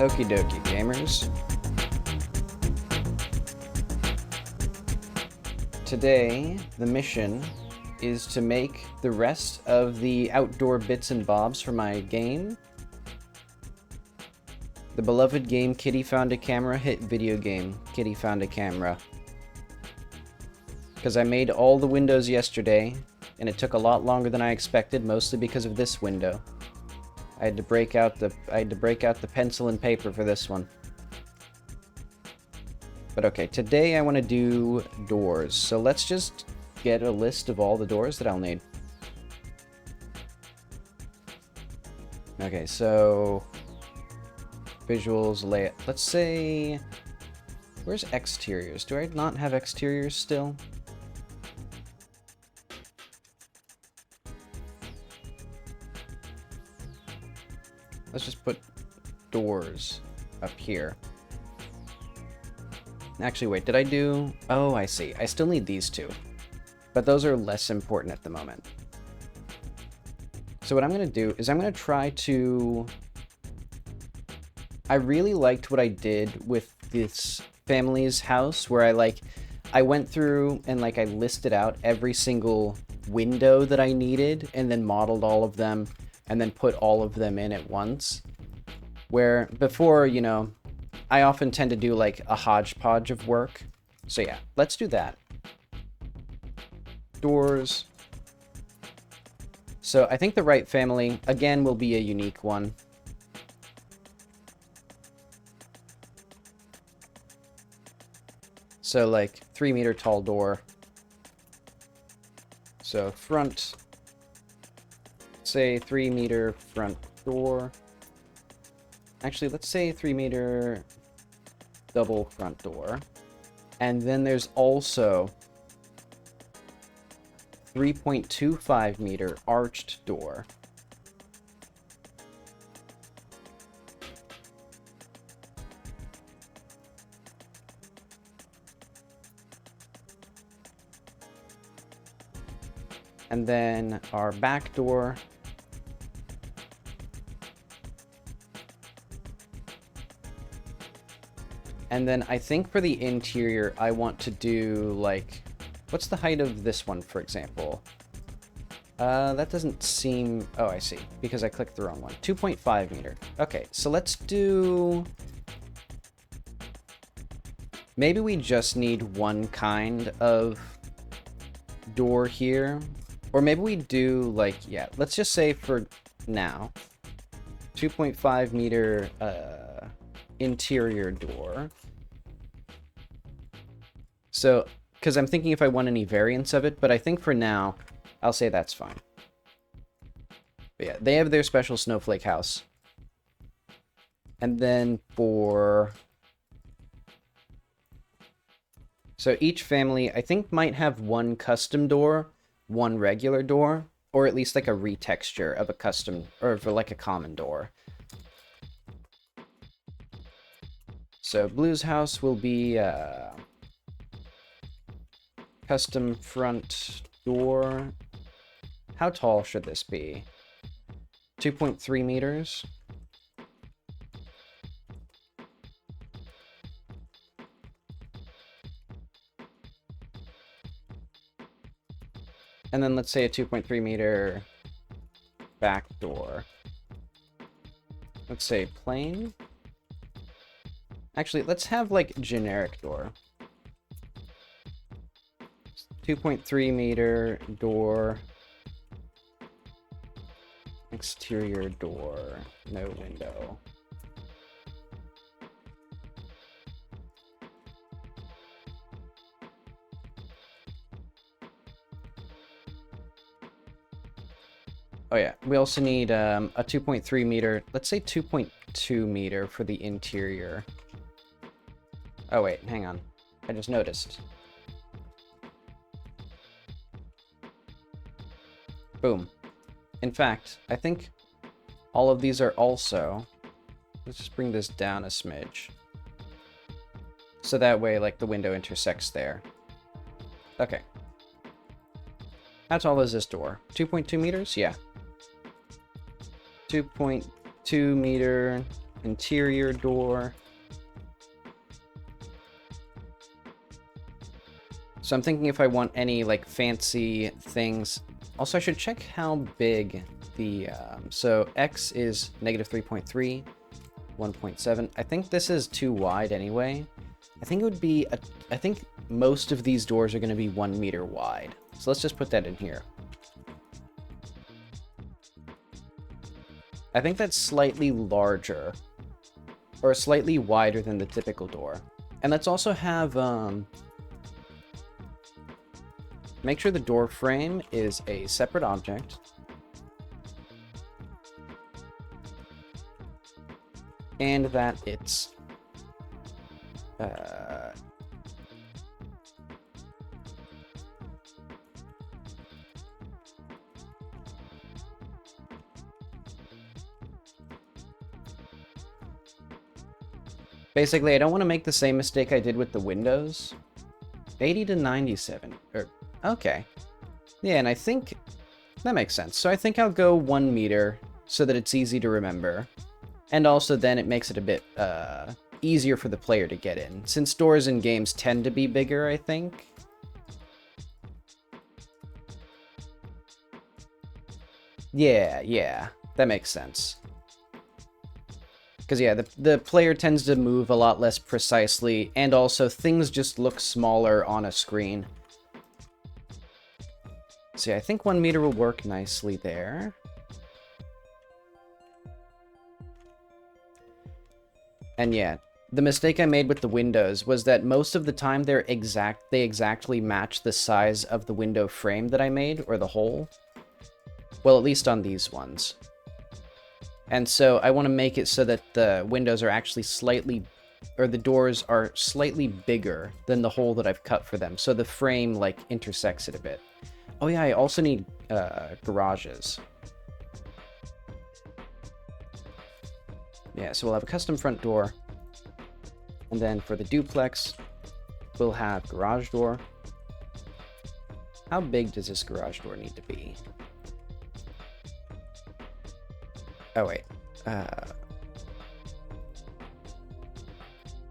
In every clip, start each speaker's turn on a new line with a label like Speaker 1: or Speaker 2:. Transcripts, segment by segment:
Speaker 1: Okie dokie, gamers. Today, the mission is to make the rest of the outdoor bits and bobs for my game. The beloved game Kitty Found a Camera hit video game Kitty Found a Camera. Because I made all the windows yesterday, and it took a lot longer than I expected, mostly because of this window. I had to break out the pencil and paper for this one. But okay, today I want to do doors. So let's just get a list of all the doors that I'll need. Okay, so visuals, layout. Let's say, where's exteriors? Do I not have exteriors still? Let's just put doors up here. Actually, wait, did I do... Oh, I see. I still need these two. But those are less important at the moment. So what I'm going to do is I'm going to try to... I really liked what I did with this family's house, where I went through and I listed out every single window that I needed, and then modeled all of them, and then put all of them in at once. Where before, you know, I often tend to do a hodgepodge of work. So yeah, let's do that. Doors. So I think the right family, again, will be a unique one. So 3-meter tall door. So front, say 3-meter front door. Actually, let's say 3-meter double front door. And then there's also 3.25 meter arched door. And then our back door. And then I think for the interior, I want to do what's the height of this one, for example? That doesn't seem... Oh, I see, because I clicked the wrong one. 2.5 meter. Okay, so let's do... Maybe we just need one kind of door here. Or maybe we do, yeah, let's just say for now, 2.5 meter interior door. So, because I'm thinking if I want any variants of it, but I think for now, I'll say that's fine. But yeah, they have their special snowflake house. And then for... So each family, I think, might have one custom door, one regular door, or at least a retexture of a custom, or for a common door. So Blue's house will be custom front door. How tall should this be? 2.3 meters. And then let's say a 2.3 meter back door. Let's say plain. Actually, let's have generic door. 2.3 meter door. exterior door, no window. Oh yeah, we also need a 2.3 meter, let's say 2.2 meter for the interior. Oh wait, hang on. I just noticed. Boom. In fact, I think all of these are also... Let's just bring this down a smidge. So that way, like, the window intersects there. Okay. How tall is this door? 2.2 meters? Yeah. 2.2 meter interior door. So I'm thinking if I want any, like, fancy things... Also, I should check how big the... so X is negative 3.3, 1.7. I think this is too wide anyway. I think it would be... I think most of these doors are going to be 1 meter wide. So let's just put that in here. I think that's slightly larger. Or slightly wider than the typical door. And let's also have... make sure the door frame is a separate object. And that it's... basically, I don't want to make the same mistake I did with the windows. 80 to 97. Okay. Yeah, and I think that makes sense. So I think I'll go 1 meter so that it's easy to remember. And also then it makes it a bit easier for the player to get in. Since doors in games tend to be bigger, I think. Yeah, that makes sense. Because, yeah, the player tends to move a lot less precisely, and also things just look smaller on a screen. So yeah, I think 1 meter will work nicely there. And yeah, the mistake I made with the windows was that most of the time they exactly match the size of the window frame that I made, or the hole. Well, at least on these ones. And so I want to make it so that the windows are actually slightly, or the doors are slightly bigger than the hole that I've cut for them. So the frame, like, intersects it a bit. Oh yeah, I also need garages. Yeah, so we'll have a custom front door. And then for the duplex, we'll have garage door. How big does this garage door need to be? Oh, wait.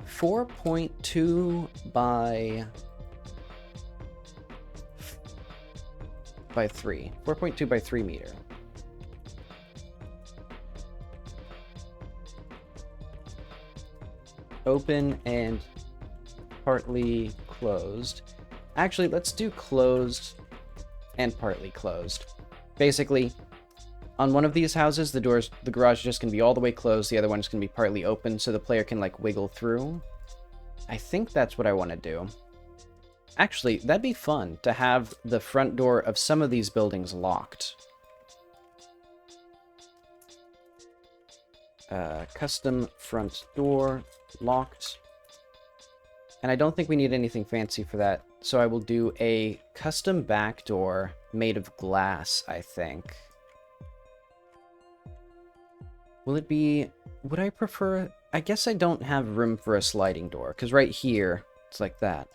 Speaker 1: 4.2 by 3. 4.2 by 3 meter. Open and partly closed. Actually, let's do closed and partly closed. Basically, on one of these houses, the garage is just going to be all the way closed, the other one is going to be partly open, so the player can, like, wiggle through. I think that's what I want to do. Actually, that'd be fun, to have the front door of some of these buildings locked. Custom front door, locked. And I don't think we need anything fancy for that, so I will do a custom back door made of glass, I think. Will it be... would I prefer... I guess I don't have room for a sliding door, because right here, it's like that.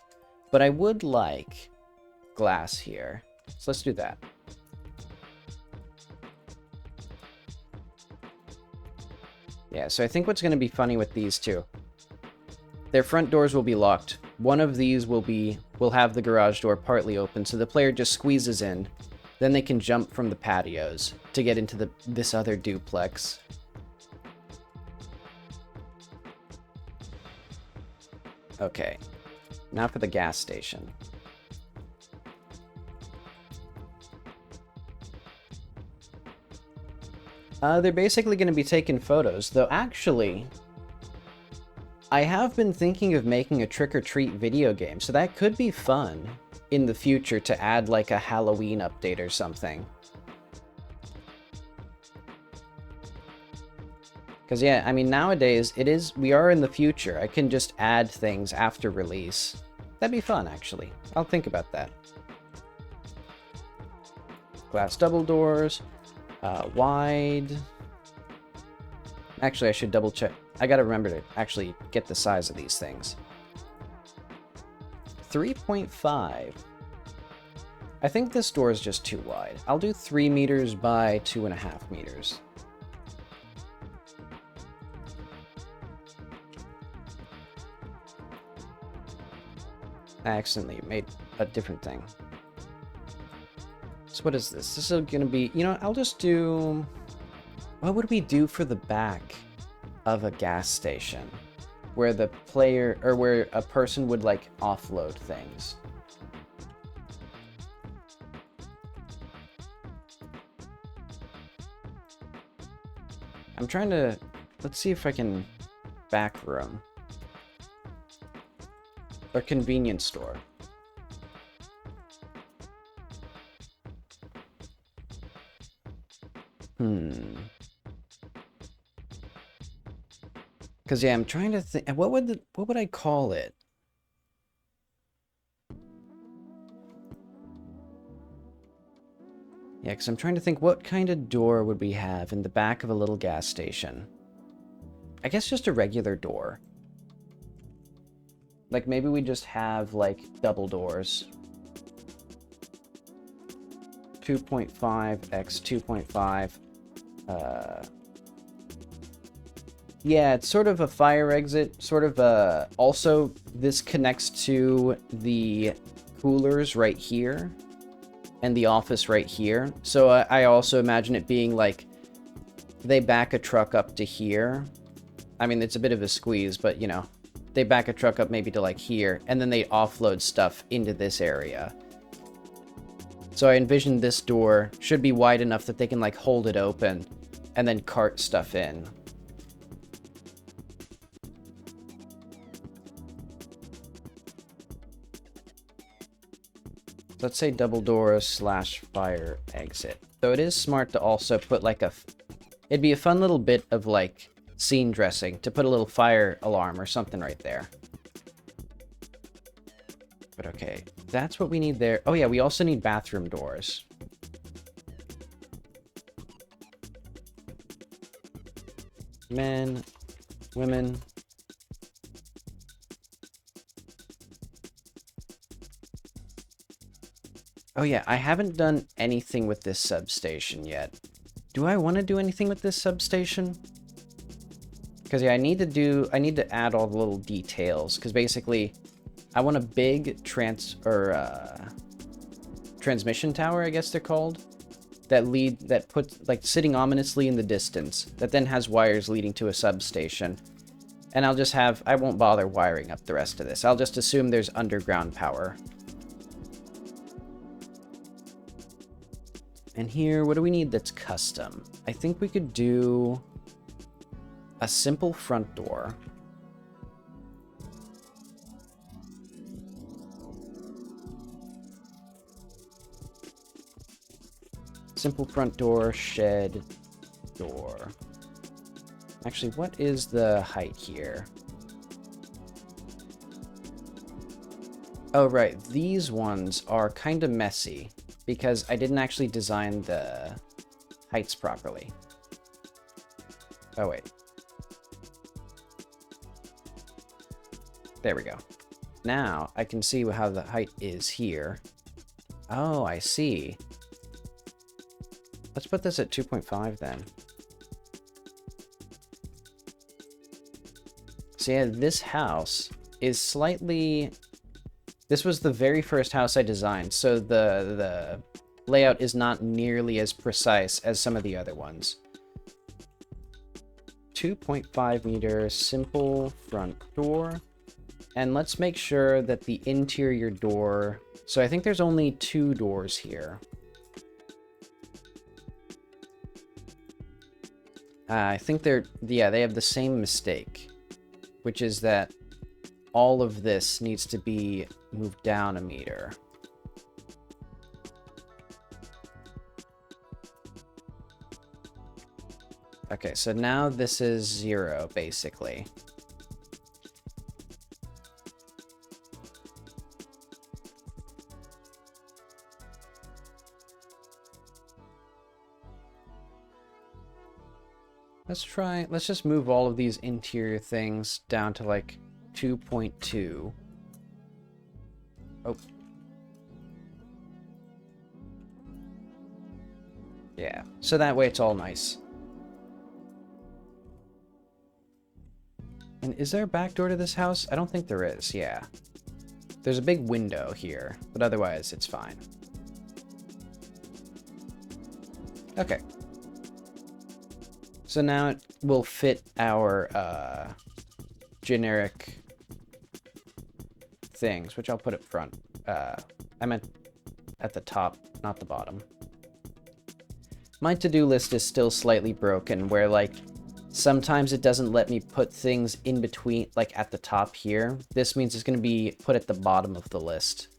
Speaker 1: But I would like glass here. So let's do that. Yeah, so I think what's going to be funny with these two, their front doors will be locked. One of these will have the garage door partly open, so the player just squeezes in. Then they can jump from the patios to get into this other duplex. Okay, now for the gas station. They're basically going to be taking photos, though actually, I have been thinking of making a trick-or-treat video game, so that could be fun in the future to add like a Halloween update or something. Because yeah, I mean, nowadays, we are in the future. I can just add things after release. That'd be fun, actually. I'll think about that. Glass double doors. Wide. Actually, I should double check. I gotta remember to actually get the size of these things. 3.5. I think this door is just too wide. I'll do 3 meters by 2.5 meters. I accidentally made a different thing. So what is this? This is gonna be, you know, I'll just do, what would we do for the back of a gas station? Where the player, or where a person would like offload things. I'm trying to, let's see if I can back room. Or convenience store. Because yeah, I'm trying to think. What would I call it? Yeah, because I'm trying to think what kind of door would we have in the back of a little gas station. I guess just a regular door. Like maybe we just have like double doors. 2.5 x 2.5. Yeah, it's sort of a fire exit, sort of a... Also, this connects to the coolers right here, and the office right here. So I also imagine it being like, they back a truck up to here. I mean, it's a bit of a squeeze, but you know, they back a truck up maybe to like here, and then they offload stuff into this area. So I envision this door should be wide enough that they can like hold it open and then cart stuff in. Let's say double door slash fire exit. So it is smart to also put like a... It'd be a fun little bit of like scene dressing to put a little fire alarm or something right there. But okay, that's what we need there. Oh yeah, we also need bathroom doors. Men, women. Oh yeah, I haven't done anything with this substation yet. Do I want to do anything with this substation? Because yeah, I need to add all the little details, because basically I want a big transmission tower, I guess they're called, that puts like sitting ominously in the distance, that then has wires leading to a substation. And I won't bother wiring up the rest of this. I'll just assume there's underground power. And here, what do we need that's custom? I think we could do a simple front door. Simple front door, shed door. Actually, what is the height here? Oh, right. These ones are kind of messy because I didn't actually design the heights properly. Oh, wait. There we go. Now I can see how the height is here. Oh, I see. Let's put this at 2.5 then. So yeah, this house is slightly... This was the very first house I designed, so the layout is not nearly as precise as some of the other ones. 2.5 meter simple front door. And let's make sure that the interior door... So I think there's only 2 doors here. I think they have the same mistake, which is that all of this needs to be moved down a meter. Okay, so now this is 0, basically. Let's just move all of these interior things down to like 2.2. Oh. Yeah, so that way it's all nice. And is there a back door to this house? I don't think there is, yeah. There's a big window here, but otherwise it's fine. Okay. So now it will fit our generic things, which I'll put up front. I meant at the top, not the bottom. My to-do list is still slightly broken, where like sometimes it doesn't let me put things in between, like at the top here. This means it's going to be put at the bottom of the list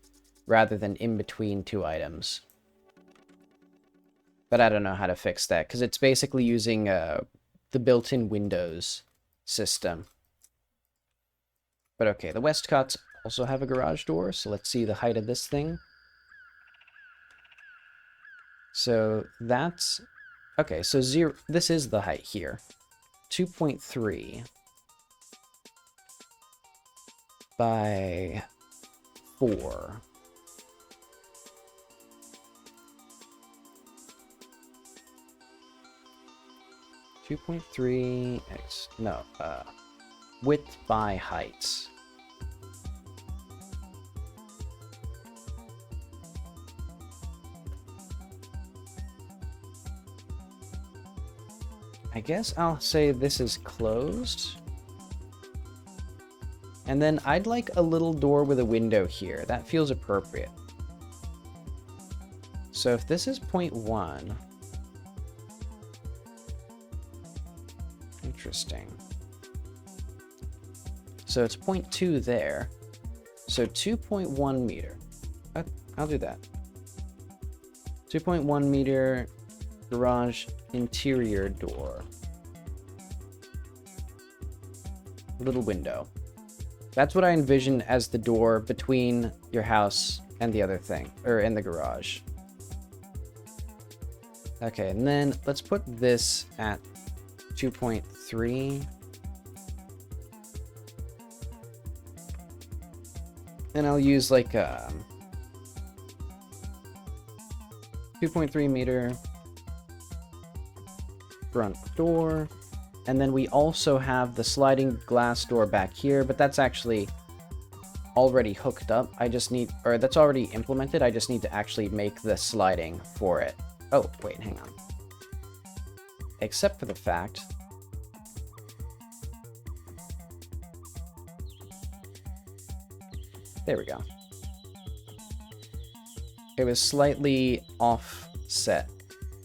Speaker 1: rather than in between two items. But I don't know how to fix that, because it's basically using the built-in Windows system. But okay, the Westcotts also have a garage door, so let's see the height of this thing. So that's... okay, so this is the height here. 2.3 by 4. Width by height. I guess I'll say this is closed. And then I'd like a little door with a window here. That feels appropriate. So if this is 0.1... interesting. So it's 0.2 there. So 2.1 meter. I'll do that. 2.1 meter garage interior door. Little window. That's what I envision as the door between your house and the other thing, or in the garage. Okay, and then let's put this at 2.3. And I'll use like a 2.3 meter front door. And then we also have the sliding glass door back here, but that's actually already hooked up. I just need, or that's already implemented. I just need to actually make the sliding for it. Oh, wait, hang on. Except for the fact there we go. It was slightly offset,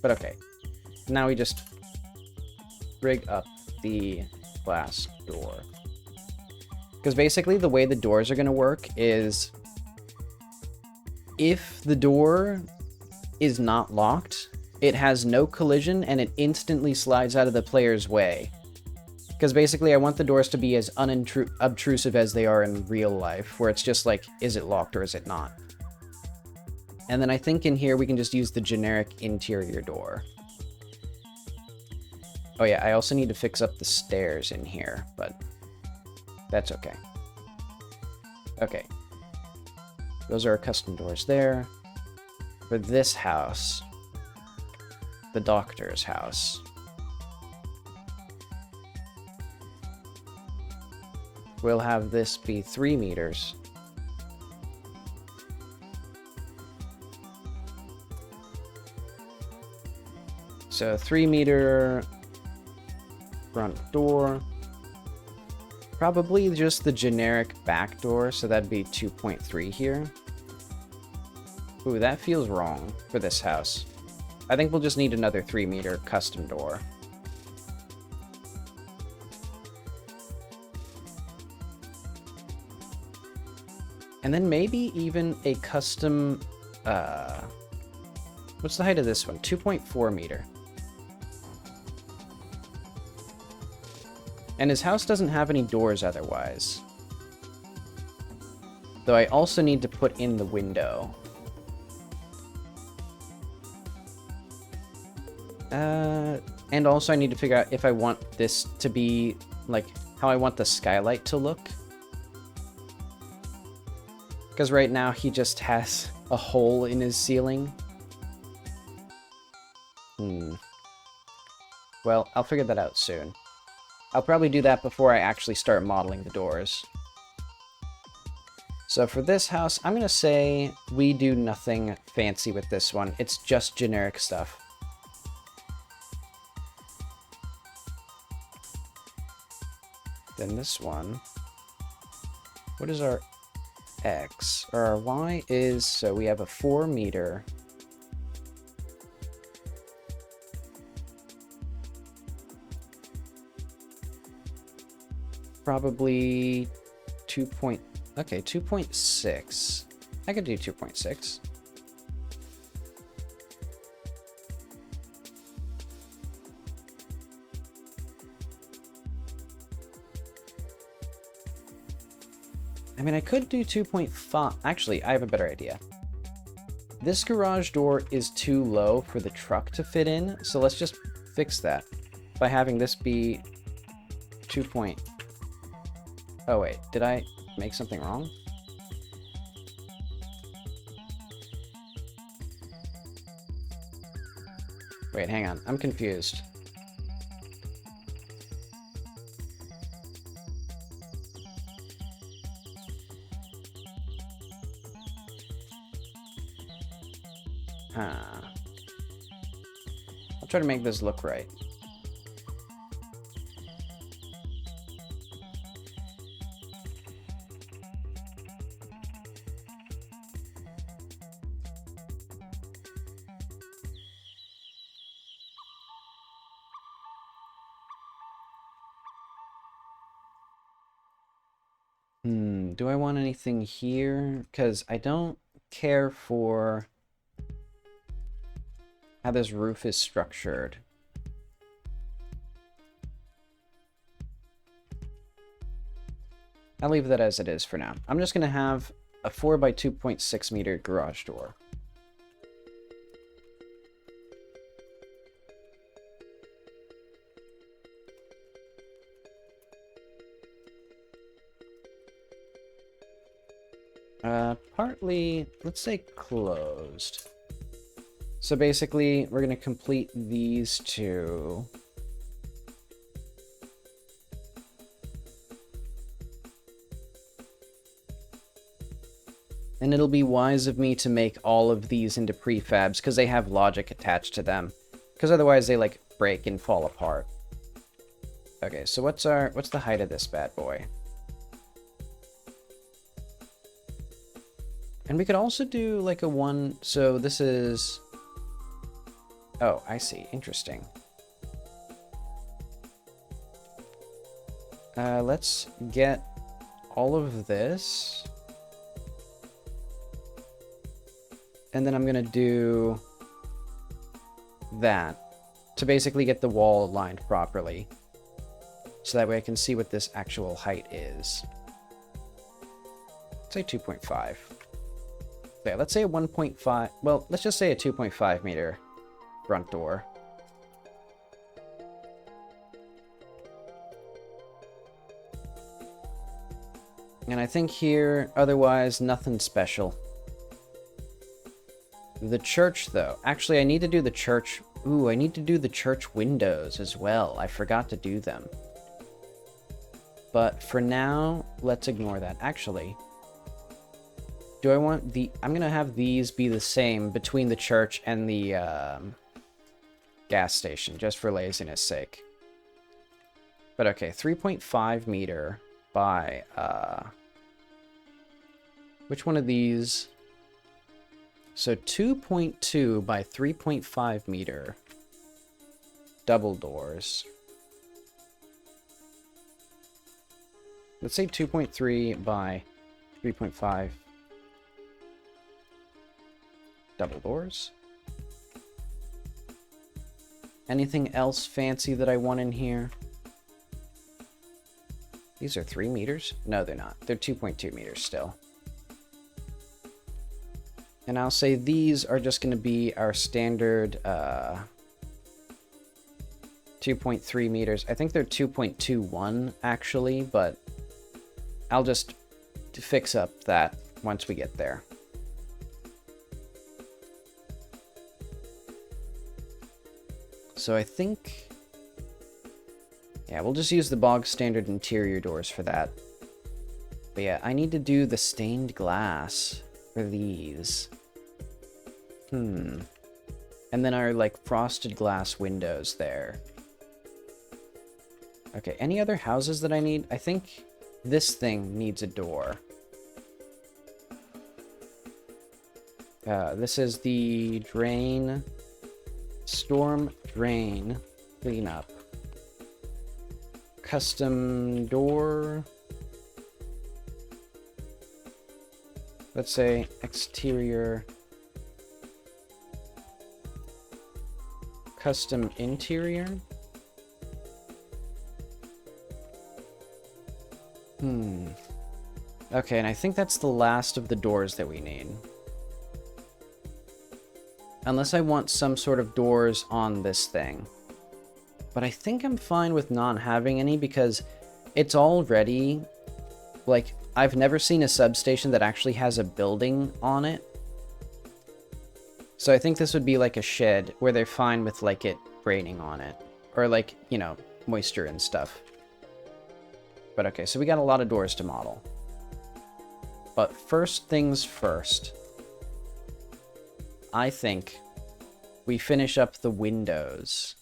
Speaker 1: but okay. Now we just rig up the glass door. Because basically the way the doors are going to work is if the door is not locked, it has no collision and it instantly slides out of the player's way. Because basically I want the doors to be as unobtrusive as they are in real life, where it's just like, is it locked or is it not? And then I think in here we can just use the generic interior door. Oh yeah, I also need to fix up the stairs in here, but that's okay. Okay. Those are our custom doors there. For this house, the doctor's house, we'll have this be 3 meters. So 3 meter front door. Probably just the generic back door, so that'd be 2.3 here. Ooh, that feels wrong for this house. I think we'll just need another 3 meter custom door. And then maybe even a custom, what's the height of this one? 2.4 meter. And his house doesn't have any doors otherwise. Though I also need to put in the window. And also I need to figure out if I want this to be, like, how I want the skylight to look. Because right now he just has a hole in his ceiling. Well, I'll figure that out soon. I'll probably do that before I actually start modeling the doors. So for this house, I'm going to say we do nothing fancy with this one. It's just generic stuff. Then this one, what is our X? Or our Y is, so we have a 4 meter. Probably 2.6. I could do 2.6. I mean, I could do 2.5. Actually, I have a better idea. This garage door is too low for the truck to fit in, so let's just fix that by having this be 2. Oh wait, did I make something wrong? Wait, hang on, I'm confused. I'll try to make this look right. Do I want anything here? Because I don't care for how this roof is structured. I'll leave that as it is for now. I'm just going to have a 4 by 2.6 meter garage door. Partly, let's say closed. So basically, we're going to complete these two. And it'll be wise of me to make all of these into prefabs because they have logic attached to them. Because otherwise they like break and fall apart. Okay, so what's the height of this bad boy? And we could also do like a one, so this is, oh, I see, interesting. Let's get all of this. And then I'm gonna do that to basically get the wall aligned properly. So that way I can see what this actual height is. Let's say 2.5. Yeah, let's say a 1.5, well, let's just say a 2.5 meter front door. And I think here, otherwise, nothing special. The church, though. Actually, I need to do the church. Ooh, I need to do the church windows as well. I forgot to do them. But for now, let's ignore that. Actually, do I want the... I'm going to have these be the same between the church and the gas station, just for laziness sake. But okay, 3.5 meter by... which one of these... So 2.2 by 3.5 meter double doors. Let's say 2.3 by 3.5 double doors. Anything else fancy that I want in here? These are 3 meters? No, they're not. They're 2.2 meters still. And I'll say these are just going to be our standard 2.3 meters. I think they're 2.21 actually, but I'll just fix up that once we get there. So I think, yeah, we'll just use the bog standard interior doors for that. But yeah, I need to do the stained glass for these. And then our, like, frosted glass windows there. Okay, any other houses that I need? I think this thing needs a door. This is the drain, storm drain cleanup. Custom door. Let's say exterior. Custom interior. Okay, and I think that's the last of the doors that we need. Unless I want some sort of doors on this thing. But I think I'm fine with not having any because it's already, like, I've never seen a substation that actually has a building on it. So I think this would be like a shed where they're fine with, like, it raining on it. Or, like, you know, moisture and stuff. But okay, so we got a lot of doors to model. But first things first. I think we finish up the windows.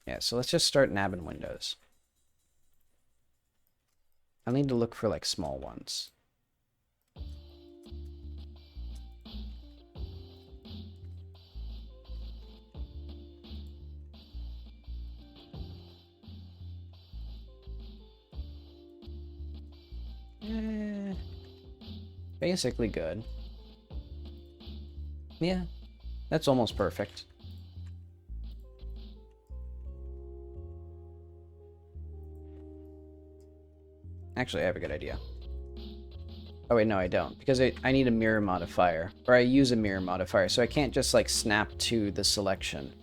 Speaker 1: Yeah, so let's just start nabbing windows. I'll need to look for, like, small ones. Basically good. Yeah, that's almost perfect. Actually, I have a good idea. Oh wait, no I don't, because I need a mirror modifier, or I use a mirror modifier, so I can't just, like, snap to the selection.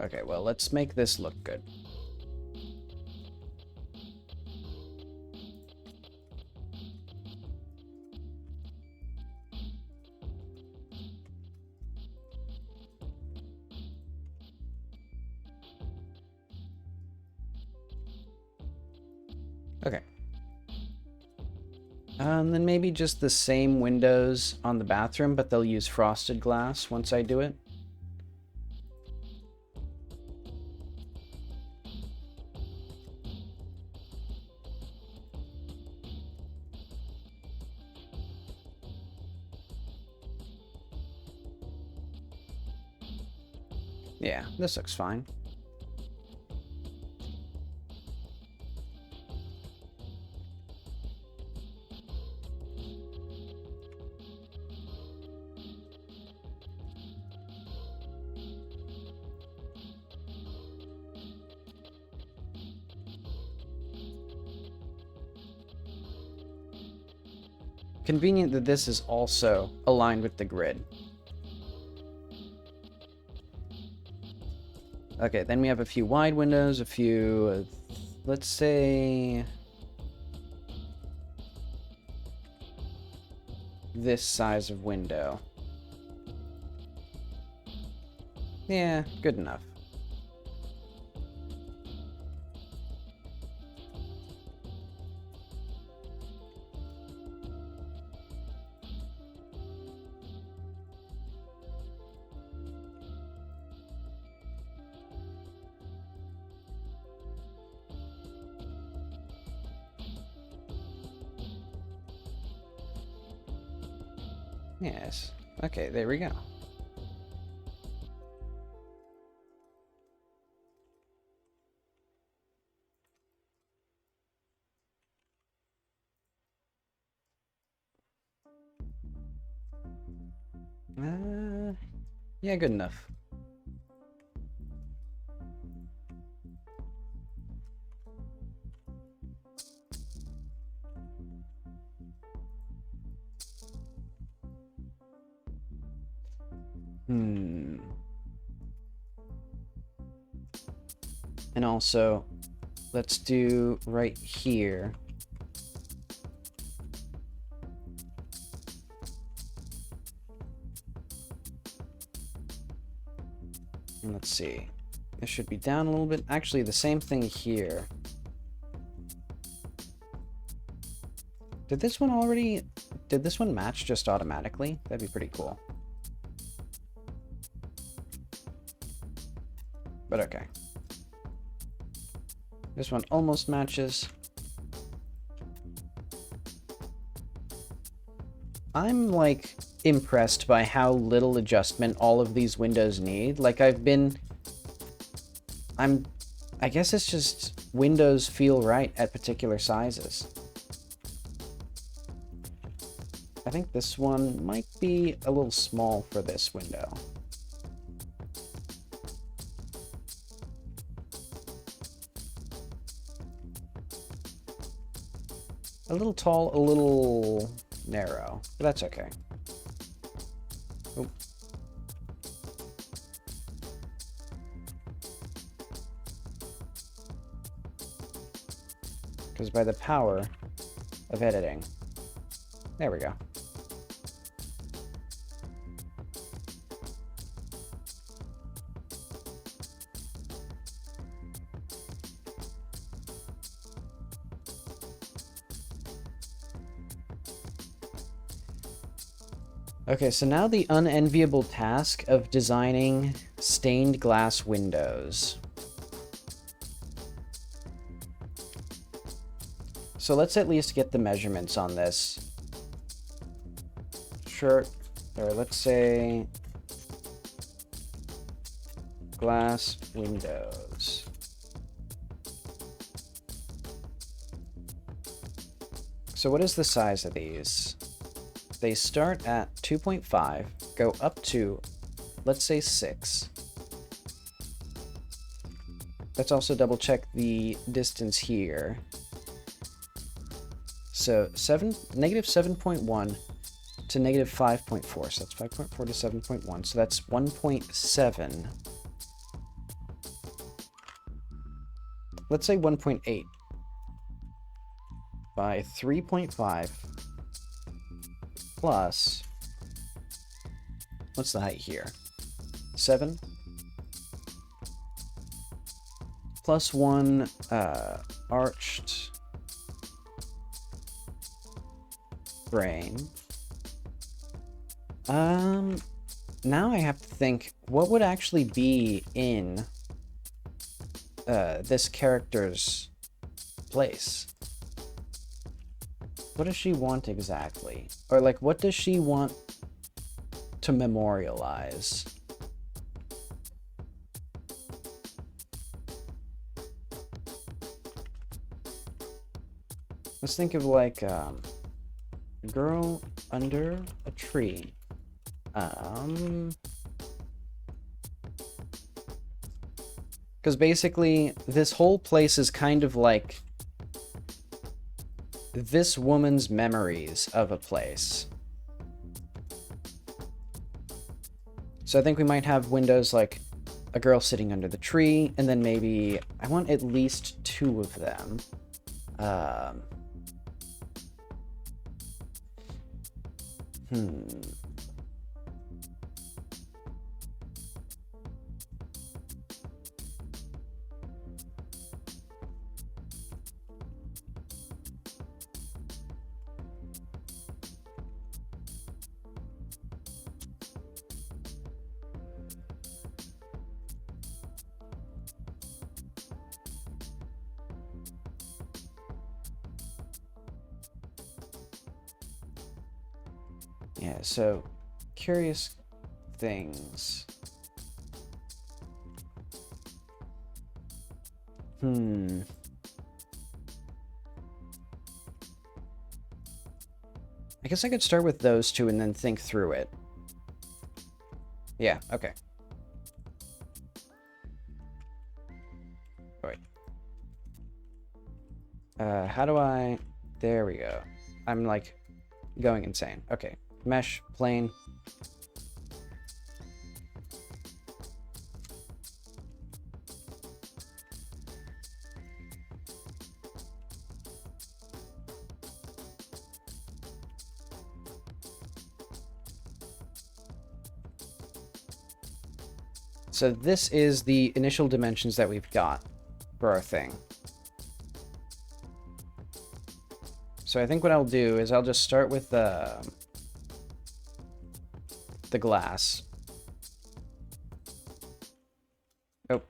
Speaker 1: Okay, well, let's make this look good. Okay. Then maybe just the same windows on the bathroom, but they'll use frosted glass once I do it. Yeah, this looks fine. Convenient that this is also aligned with the grid. Okay, then we have a few wide windows, a few, let's say, this size of window. Yeah, good enough. Yes. Okay, there we go. Yeah, good enough. And also, let's do right here. And let's see. This should be down a little bit. Actually, the same thing here. Did this one match just automatically? That'd be pretty cool. But okay. This one almost matches. I'm, like, impressed by how little adjustment all of these windows need. Like, I guess it's just windows feel right at particular sizes. I think this one might be a little small for this window. A little tall, a little narrow, but that's okay. Oh. Because by the power of editing. There we go. Okay, so now the unenviable task of designing stained glass windows. So let's at least get the measurements on this. Sure, or let's say glass windows. So what is the size of these? They start at 2.5, go up to, let's say 6. Let's also double check the distance here. So negative 7.1 to negative 5.4. So that's 5.4 to 7.1. So that's 1.7. Let's say 1.8 by 3.5 plus, what's the height here? 7 plus 1 arched frame. Now I have to think, what would actually be in this character's place? What does she want exactly? Or, like, what does she want to memorialize? Let's think of, like, a girl under a tree. Because basically, this whole place is kind of like this woman's memories of a place. So I think we might have windows like a girl sitting under the tree, and then maybe I want at least 2 of them. Yeah, so curious things. I guess I could start with those 2 and then think through it. Yeah, okay. Wait. How do I... There we go. I'm, like, going insane. Okay. Mesh, plane. So this is the initial dimensions that we've got for our thing. So I think what I'll do is I'll just start with the glass. Oh.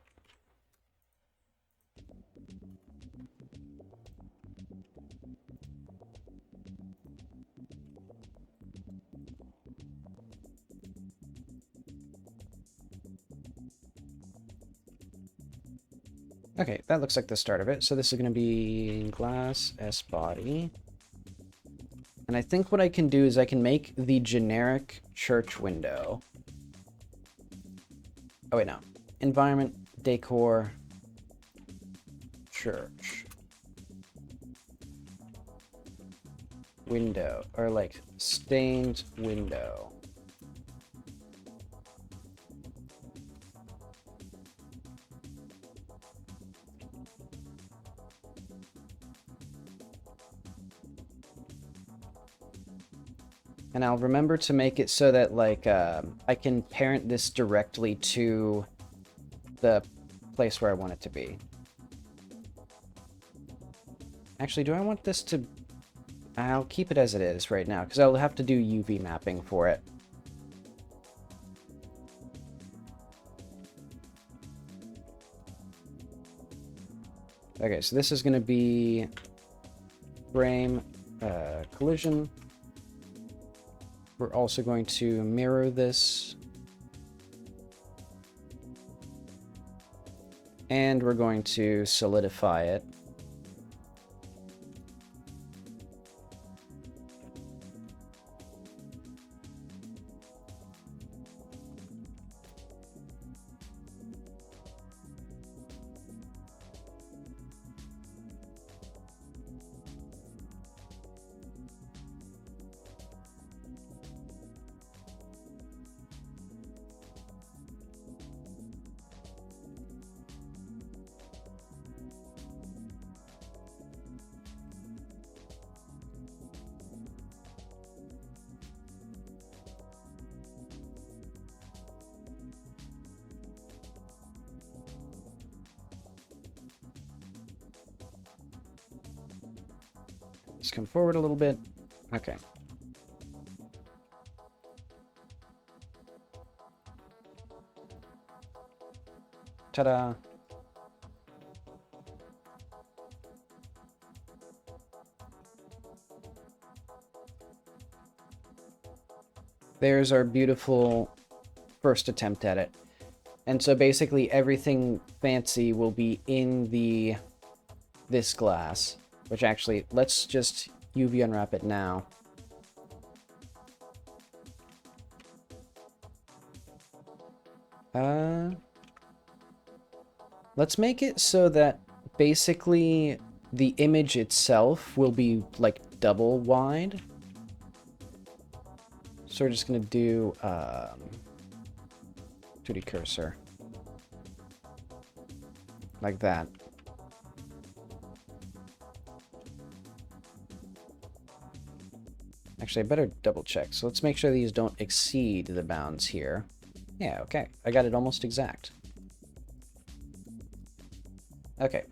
Speaker 1: Okay, that looks like the start of it. So this is going to be glass S body. And I think what I can do is I can make the generic church window. Oh, wait, no. Environment, decor, church. Window, or like stained window. And I'll remember to make it so that, like, I can parent this directly to the place where I want it to be. Actually, do I want this to... I'll keep it as it is right now, because I'll have to do UV mapping for it. Okay, so this is going to be frame collision. We're also going to mirror this. And we're going to solidify it. Just come forward a little bit. Okay. Ta-da! There's our beautiful first attempt at it. And so basically everything fancy will be in this glass, which actually, let's just UV unwrap it now. Let's make it so that basically the image itself will be like double wide. So we're just gonna do 2D cursor like that. Actually, I better double check. So let's make sure these don't exceed the bounds here. Yeah, okay. I got it almost exact. Okay.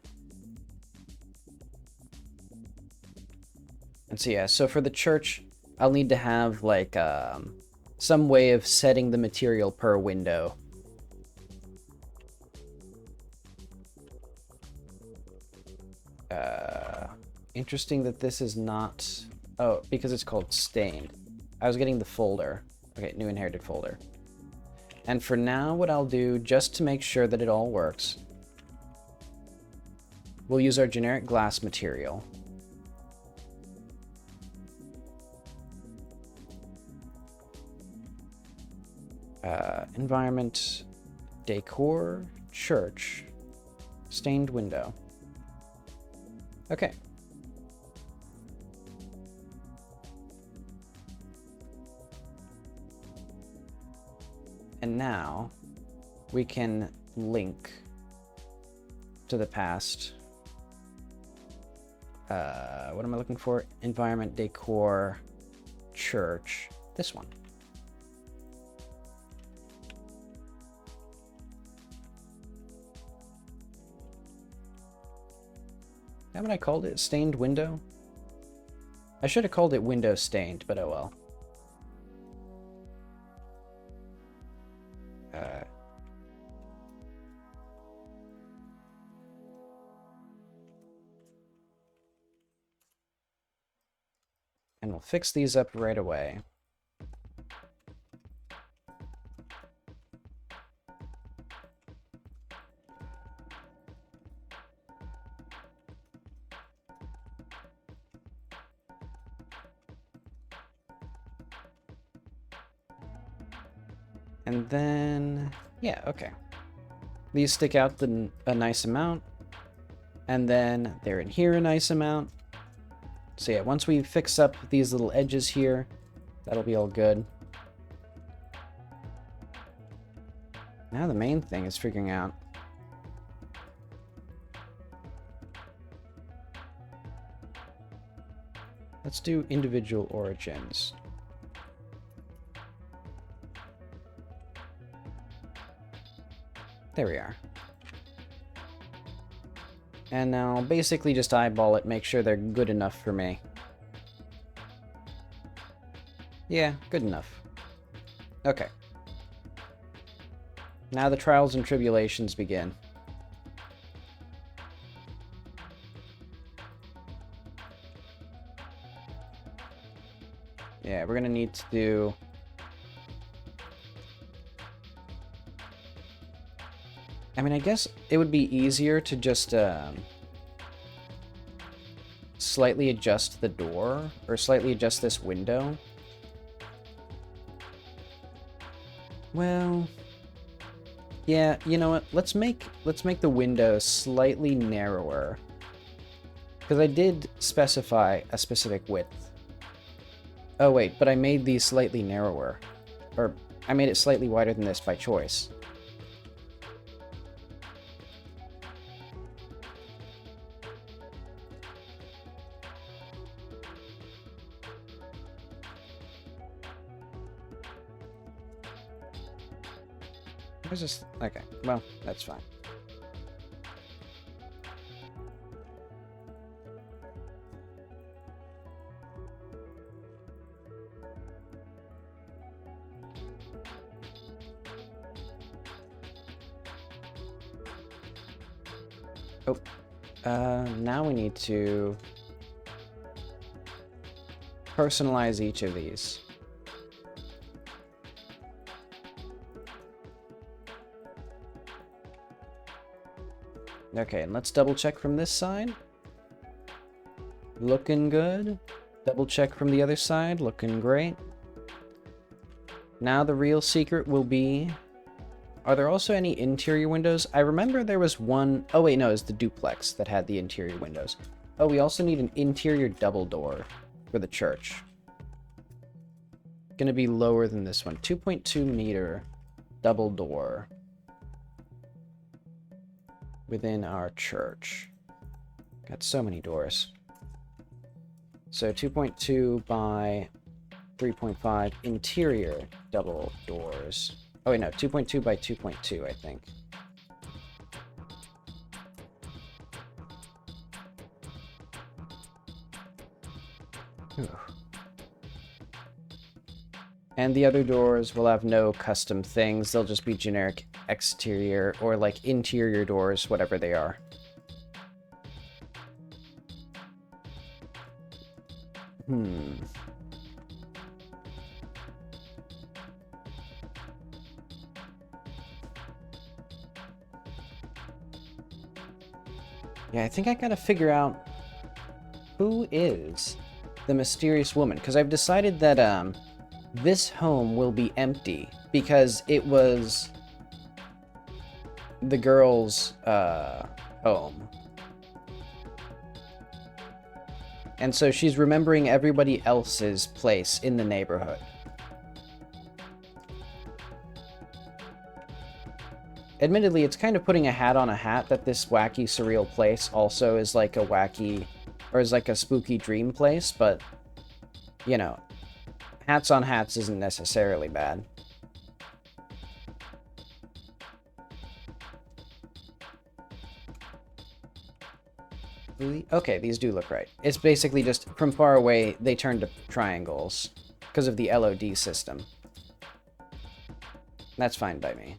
Speaker 1: And so yeah, so for the church, I'll need to have like some way of setting the material per window. Interesting that this is not... Oh, because it's called stained. I was getting the folder. Okay, new inherited folder. And for now, what I'll do, just to make sure that it all works, we'll use our generic glass material. Environment, decor, church, stained window. Okay. And now we can link to the past. What am I looking for? Environment, decor, church. This one. Haven't I called it stained window? I should have called it window stained, but oh well. And we'll fix these up right away. And then, yeah, okay. These stick out a nice amount. And then they're in here a nice amount. So yeah, once we fix up these little edges here, that'll be all good. Now the main thing is figuring out let's do individual origins. There we are. And now basically just eyeball it, make sure they're good enough for me. Yeah, good enough. Okay. Now the trials and tribulations begin. Yeah, we're gonna need to do... I mean, I guess it would be easier to just slightly adjust the door, or slightly adjust this window. Well, yeah, you know what? Let's make the window slightly narrower, because I did specify a specific width. Oh wait, but I made these slightly narrower, or I made it slightly wider than this by choice. Where's this? Okay, well, that's fine. Oh, now we need to personalize each of these. Okay, and let's double check from this side. Looking good. Double check from the other side. Looking great. Now the real secret will be... Are there also any interior windows? I remember there was one... Oh wait, no, it's the duplex that had the interior windows. Oh, we also need an interior double door for the church. Gonna be lower than this one. 2.2 meter double door within our church. Got so many doors. So 2.2 by 3.5 interior double doors. Oh wait, no, 2.2 by 2.2, I think. Ooh. And the other doors will have no custom things. They'll just be generic exterior or like interior doors, whatever they are. Yeah, I think I gotta figure out who is the mysterious woman, because I've decided that this home will be empty because it was the girl's home. And so she's remembering everybody else's place in the neighborhood. Admittedly, it's kind of putting a hat on a hat that this wacky, surreal place also is like a wacky, or is like a spooky dream place, but, you know, hats on hats isn't necessarily bad. Okay, these do look right. It's basically just, from far away, they turn to triangles because of the LOD system. That's fine by me.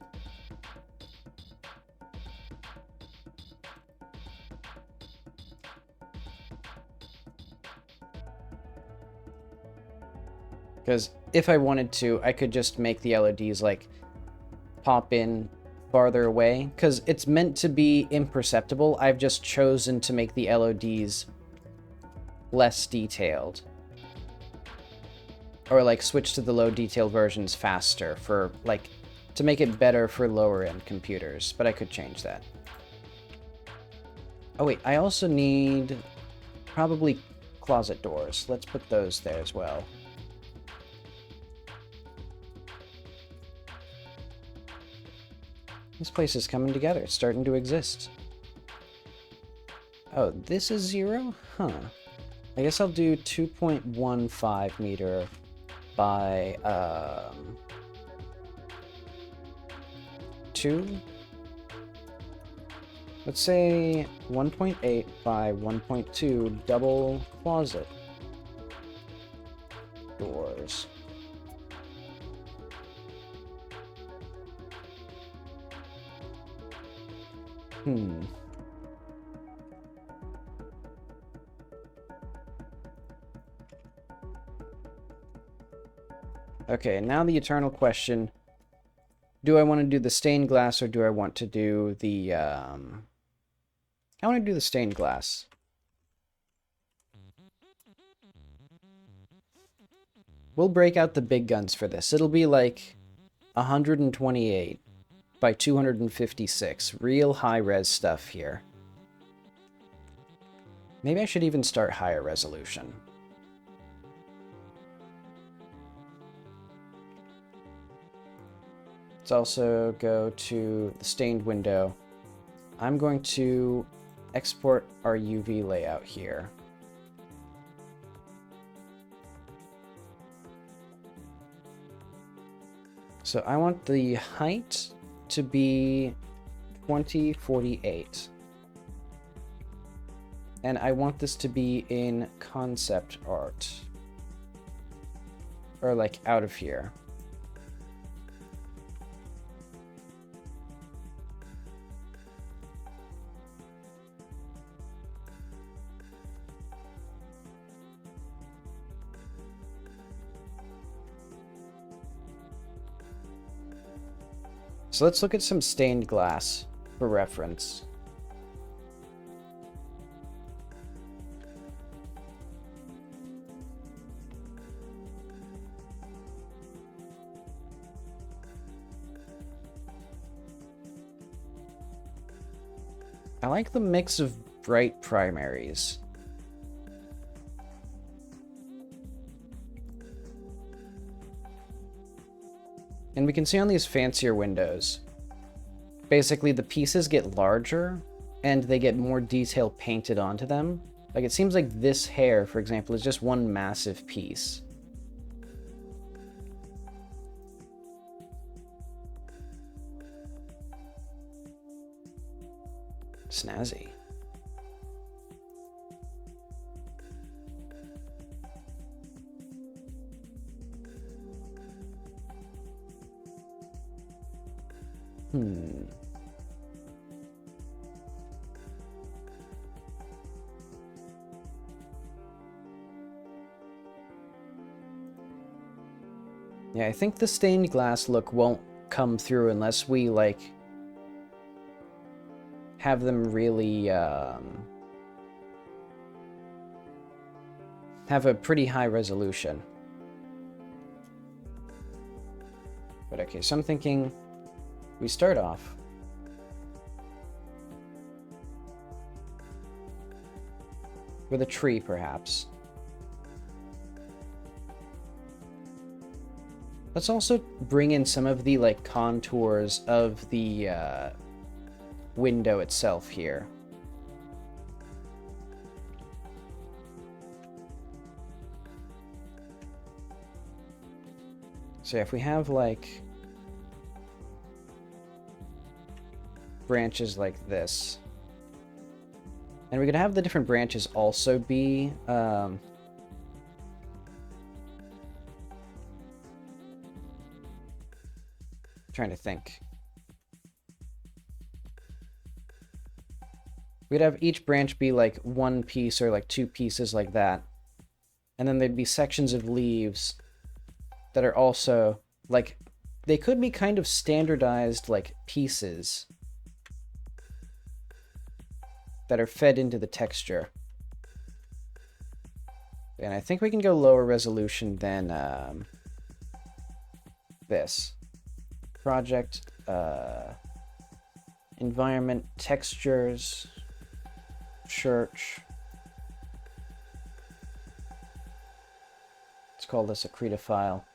Speaker 1: Because if I wanted to, I could just make the LODs, like, pop in farther away. Because it's meant to be imperceptible. I've just chosen to make the LODs less detailed. Or, like, switch to the low detail versions faster for, like, to make it better for lower-end computers. But I could change that. Oh, wait, I also need probably closet doors. Let's put those there as well. This place is coming together. It's starting to exist. Oh, this is 0? Huh. I guess I'll do 2.15 meter by, 2? Let's say 1.8 by 1.2 double closet doors. Okay, now the eternal question. Do I want to do the stained glass or do I want to do the, I want to do the stained glass. We'll break out the big guns for this. It'll be like 128 by 256. Real high-res stuff here. Maybe I should even start higher resolution. Let's also go to the stained window. I'm going to export our UV layout here. So I want the height to be 2048. And I want this to be in concept art. Or like out of here. So let's look at some stained glass for reference. I like the mix of bright primaries. And we can see on these fancier windows, basically the pieces get larger and they get more detail painted onto them. Like it seems like this hair, for example, is just one massive piece. Snazzy. Yeah, I think the stained glass look won't come through unless we, like, have them really, have a pretty high resolution. But okay, so I'm thinking we start off with a tree, perhaps. Let's also bring in some of the, like, contours of the window itself here. So if we have, like, branches like this, and we could have the different branches also be trying to think. We'd have each branch be like one piece or like two pieces like that. And then there'd be sections of leaves that are also like, they could be kind of standardized like pieces that are fed into the texture. And I think we can go lower resolution than this. Project, environment, textures, church. Let's call this a Krita file.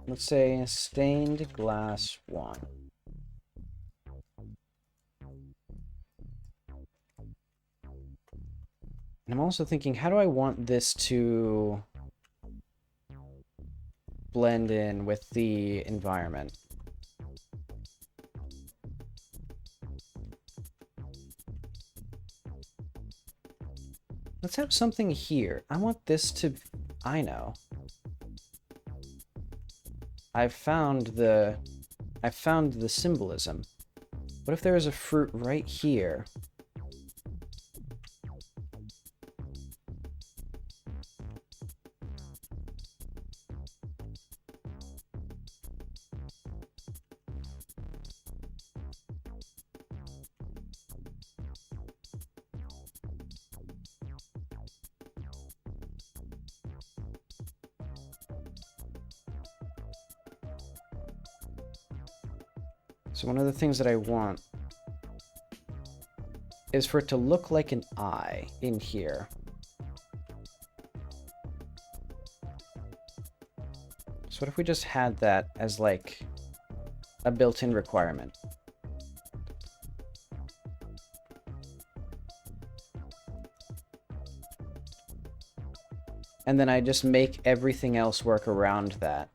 Speaker 1: Let's say stained glass 1. And I'm also thinking, how do I want this to blend in with the environment? Let's have something here. I want this to... I know. I've found the symbolism. What if there was a fruit right here? So one of the things that I want is for it to look like an eye in here. So what if we just had that as like a built-in requirement? And then I just make everything else work around that.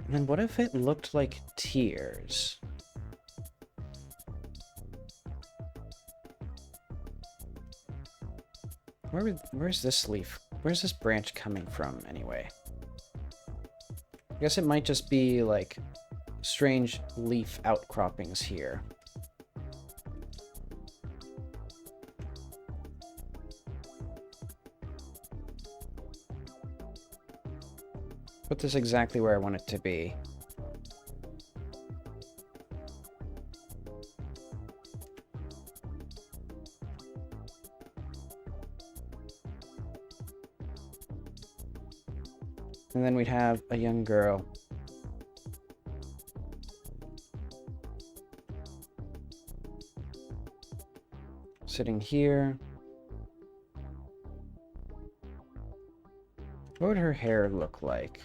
Speaker 1: And then what if it looked like tears? Where's this leaf? Where's this branch coming from, anyway? I guess it might just be, like, strange leaf outcroppings here. Put this exactly where I want it to be. And then we'd have a young girl. Sitting here. What would her hair look like?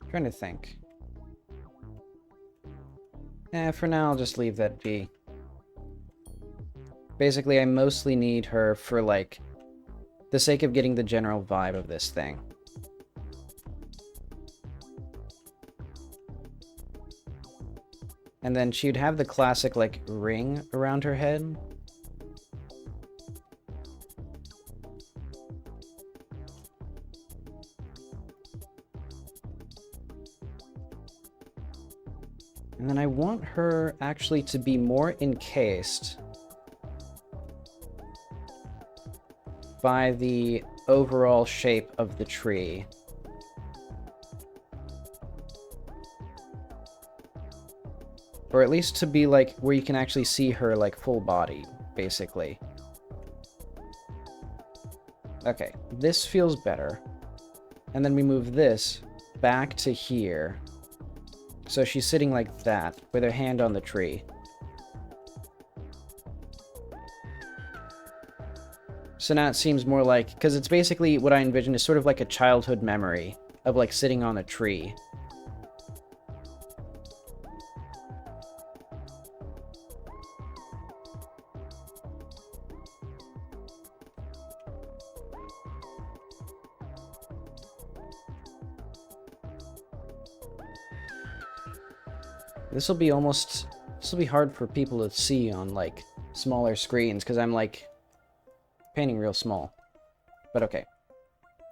Speaker 1: Trying to think. For now, I'll just leave that be. Basically, I mostly need her for, like, the sake of getting the general vibe of this thing. And then she'd have the classic, like, ring around her head. And then I want her actually to be more encased by the overall shape of the tree. Or at least to be like where you can actually see her like full body, basically. Okay, this feels better. And then we move this back to here. So she's sitting like that, with her hand on the tree. So now it seems more like, because it's basically what I envision is sort of like a childhood memory of like sitting on a tree. This will be hard for people to see on like smaller screens because I'm like painting real small. But okay.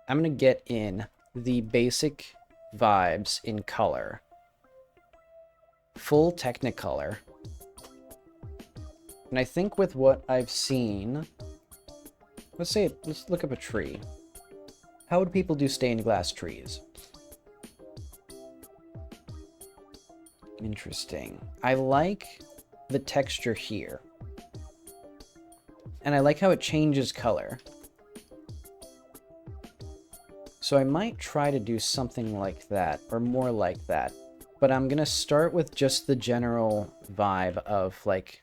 Speaker 1: I'm gonna get in the basic vibes in color. Full Technicolor. And I think with what I've seen, let's look up a tree. How would people do stained glass trees? Interesting. I like the texture here. And I like how it changes color. So I might try to do something like that, or more like that. But I'm gonna start with just the general vibe of, like...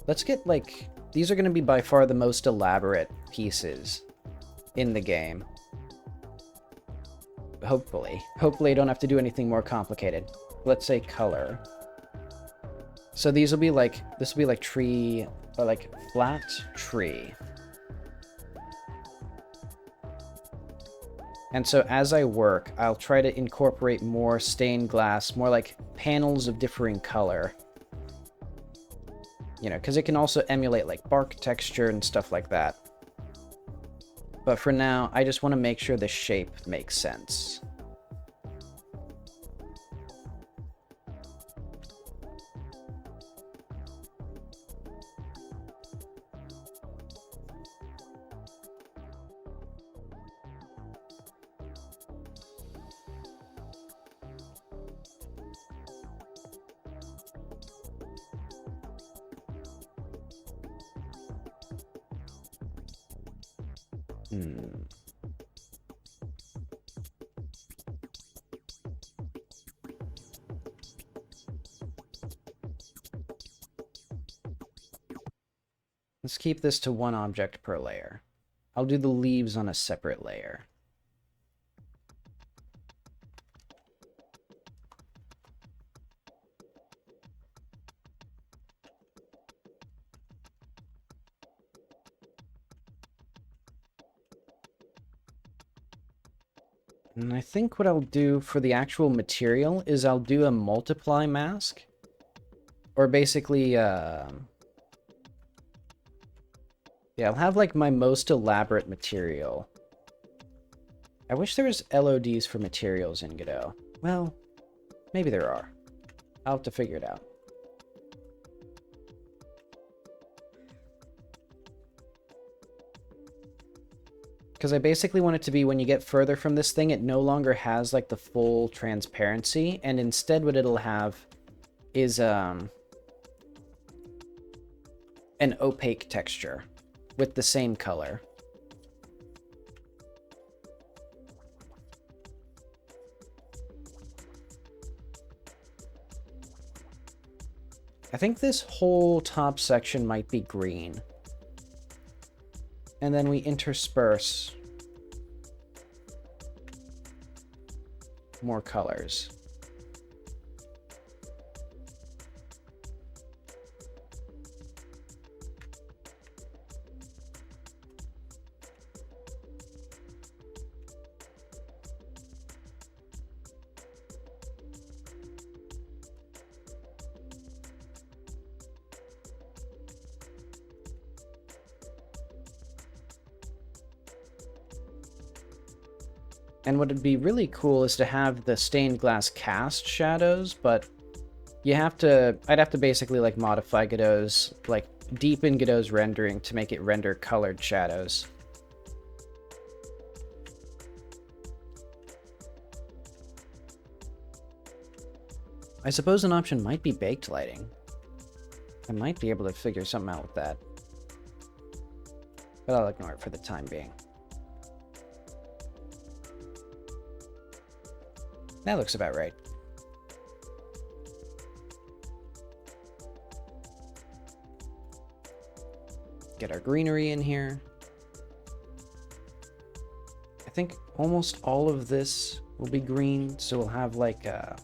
Speaker 1: Let's get, like... These are gonna be by far the most elaborate pieces in the game. Hopefully. Hopefully I don't have to do anything more complicated. Let's say color. So these will be like, this will be like tree, or like flat tree. And so as I work, I'll try to incorporate more stained glass, more like panels of differing color. You know, because it can also emulate like bark texture and stuff like that. But for now, I just want to make sure the shape makes sense. Let's keep this to one object per layer. I'll do the leaves on a separate layer. And I think what I'll do for the actual material is I'll do a multiply mask. Or basically, yeah, I'll have like my most elaborate material. I wish there was LODs for materials in Godot. Well, maybe there are. I'll have to figure it out. Because I basically want it to be when you get further from this thing, it no longer has like the full transparency, and instead what it'll have is an opaque texture with the same color. I think this whole top section might be green. And then we intersperse more colors. And what would be really cool is to have the stained glass cast shadows, but I'd have to basically like modify Godot's, like deepen Godot's rendering to make it render colored shadows. I suppose an option might be baked lighting. I might be able to figure something out with that. But I'll ignore it for the time being. That looks about right. Get our greenery in here. I think almost all of this will be green, so we'll have like a...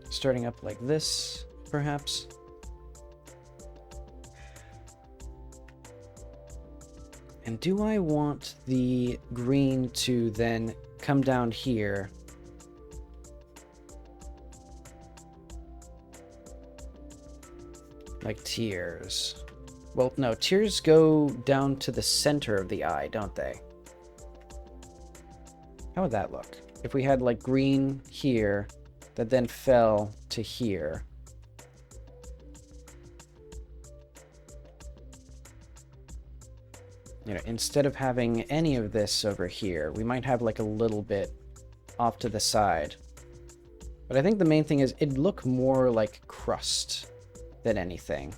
Speaker 1: starting up like this, perhaps. And do I want the green to then come down here? Like tears. Well, no, tears go down to the center of the eye, don't they? How would that look? If we had like green here, that then fell to here. You know, instead of having any of this over here, we might have like a little bit off to the side. But I think the main thing is it'd look more like crust than anything.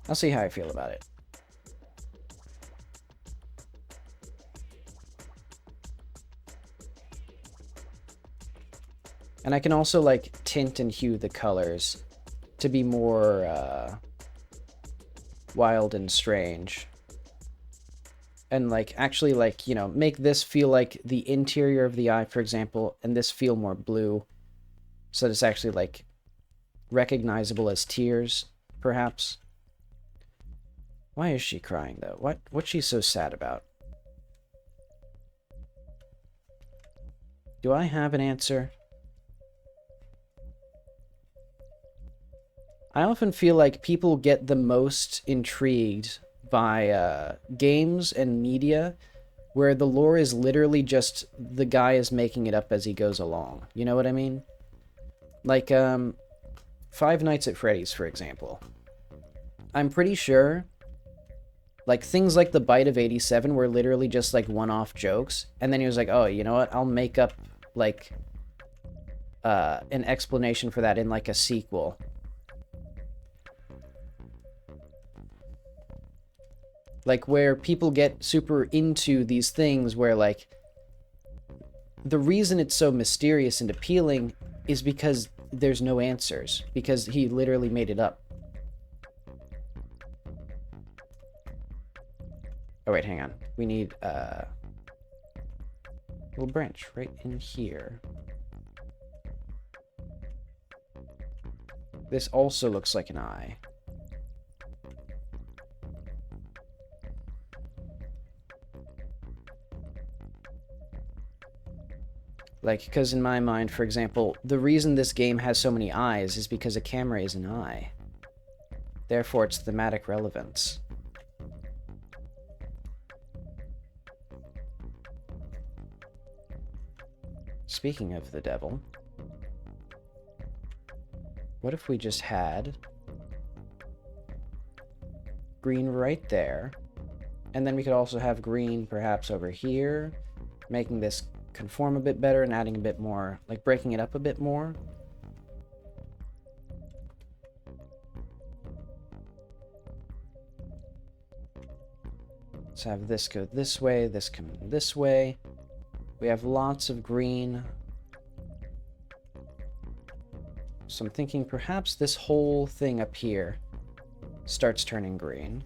Speaker 1: I'll see how I feel about it. And I can also like tint and hue the colors to be more wild and strange. And like actually like, you know, make this feel like the interior of the eye, for example, and this feel more blue. So that it's actually like recognizable as tears, perhaps. Why is she crying though? What's she so sad about? Do I have an answer? I often feel like people get the most intrigued by games and media where the lore is literally just the guy is making it up as he goes along. You know what I mean? Like, Five Nights at Freddy's, for example. I'm pretty sure, like, things like the Bite of 87 were literally just, like, one-off jokes. And then he was like, oh, you know what? I'll make up, like, an explanation for that in, like, a sequel. Like, where people get super into these things where, like, the reason it's so mysterious and appealing is because there's no answers. Because he literally made it up. Oh, wait, hang on. We need a little branch right in here. This also looks like an eye. Like, because in my mind, for example, the reason this game has so many eyes is because a camera is an eye. Therefore, it's thematic relevance. Speaking of the devil, what if we just had green right there, and then we could also have green perhaps over here, making this conform a bit better and adding a bit more, like breaking it up a bit more. Let's have this go this way, this come this way. We have lots of green. So I'm thinking perhaps this whole thing up here starts turning green.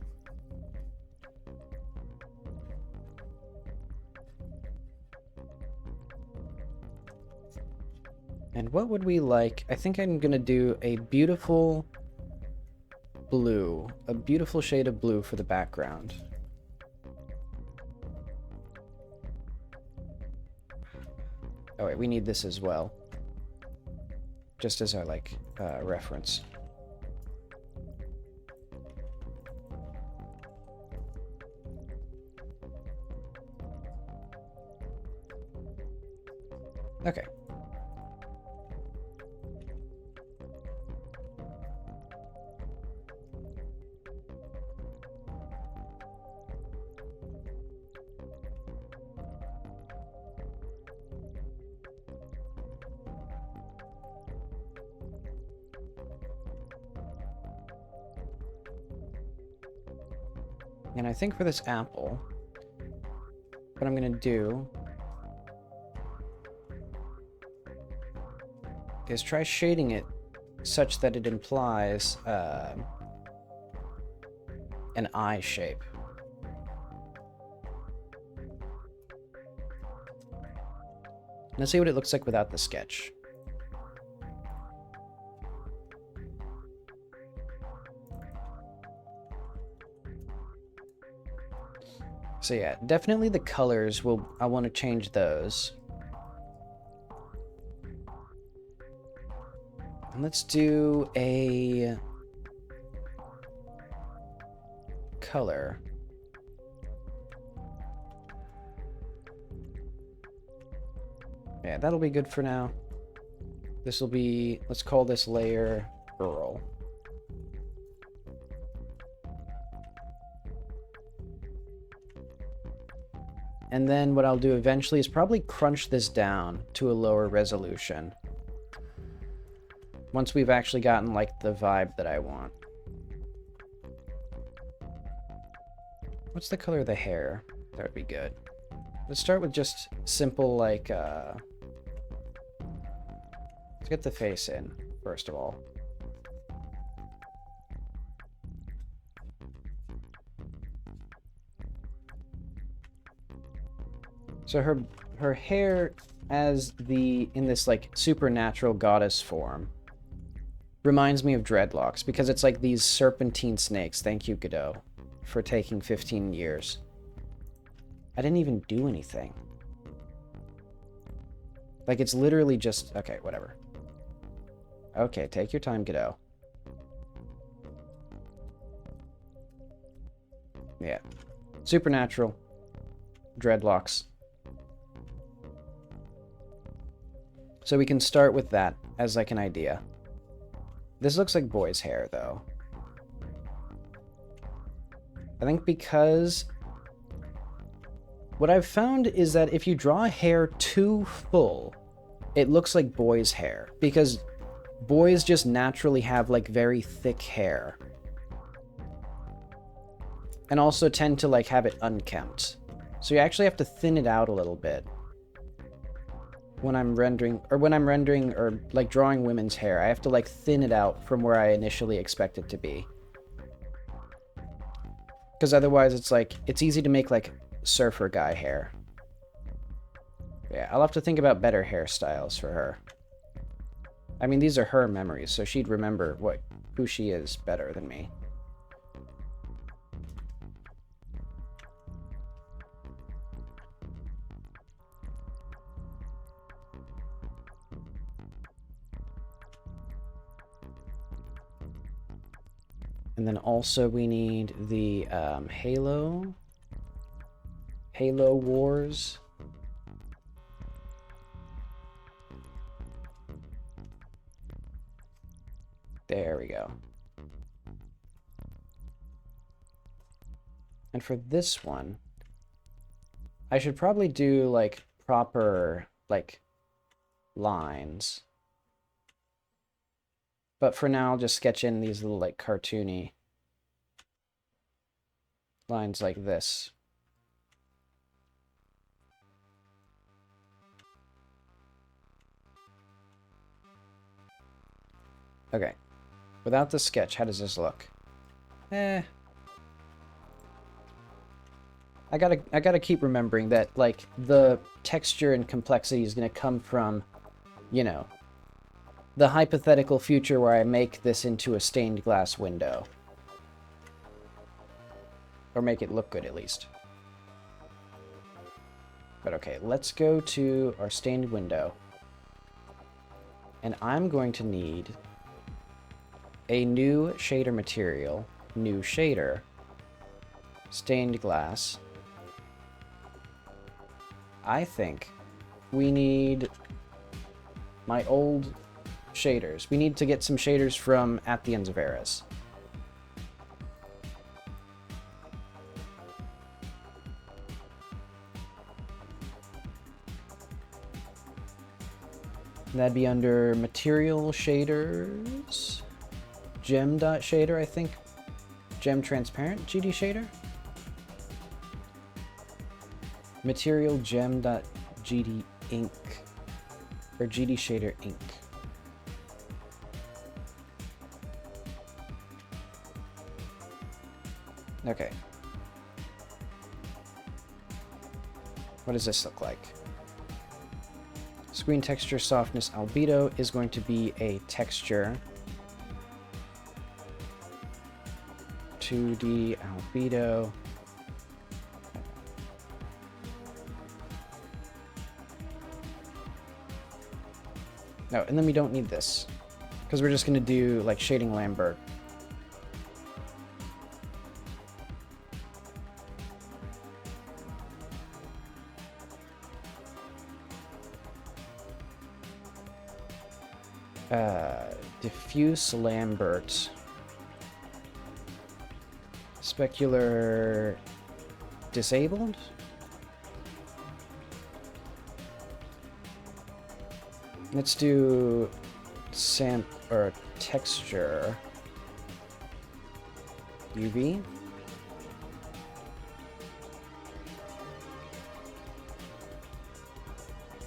Speaker 1: And what would we like? I think I'm gonna do a beautiful blue, a beautiful shade of blue for the background. Oh wait, we need this as well. Just as our, like, reference. Okay. And I think for this apple, what I'm going to do is try shading it such that it implies an eye shape. Let's see what it looks like without the sketch. So yeah, definitely the colors I want to change those. And let's do a color. Yeah, that'll be good for now. This will be, let's call this layer Girl. And then what I'll do eventually is probably crunch this down to a lower resolution. Once we've actually gotten, like, the vibe that I want. What's the color of the hair? That would be good. Let's start with just simple, like, let's get the face in, first of all. So her hair in this, like, supernatural goddess form reminds me of dreadlocks, because it's like these serpentine snakes. Thank you, Godot, for taking 15 years. I didn't even do anything. Like, it's literally just... Okay, whatever. Okay, take your time, Godot. Yeah. Supernatural. Dreadlocks. So we can start with that as, like, an idea. This looks like boy's hair, though. I think because... What I've found is that if you draw hair too full, it looks like boys' hair. Because boys just naturally have, like, very thick hair. And also tend to, like, have it unkempt. So you actually have to thin it out a little bit. When I'm rendering, or like drawing women's hair, I have to, like, thin it out from where I initially expect it to be. Because otherwise it's like, it's easy to make, like, surfer guy hair. Yeah, I'll have to think about better hairstyles for her. I mean, these are her memories, so she'd remember who she is better than me. And then also we need the Halo Wars. There we go. And for this one, I should probably do, like, proper, like, lines. But for now, I'll just sketch in these little, like, cartoony lines like this. Okay. Without the sketch, how does this look? I gotta keep remembering that, like, the texture and complexity is gonna come from, you know, the hypothetical future where I make this into a stained glass window. Or make it look good, at least. But okay, let's go to our stained window. And I'm going to need a new shader material, new shader, stained glass. I think we need My old shaders. We need to get some shaders from At the Ends of Eras. That'd be under Material Shaders. Gem.shader, I think. Gem Transparent GD Shader? Material Gem.GD Ink. Or GD Shader Ink. Okay. What does this look like? Screen texture softness albedo is going to be a texture. 2D albedo. No, and then we don't need this because we're just going to do like shading Lambert. Diffuse Lambert. Specular disabled? Let's do or texture UV.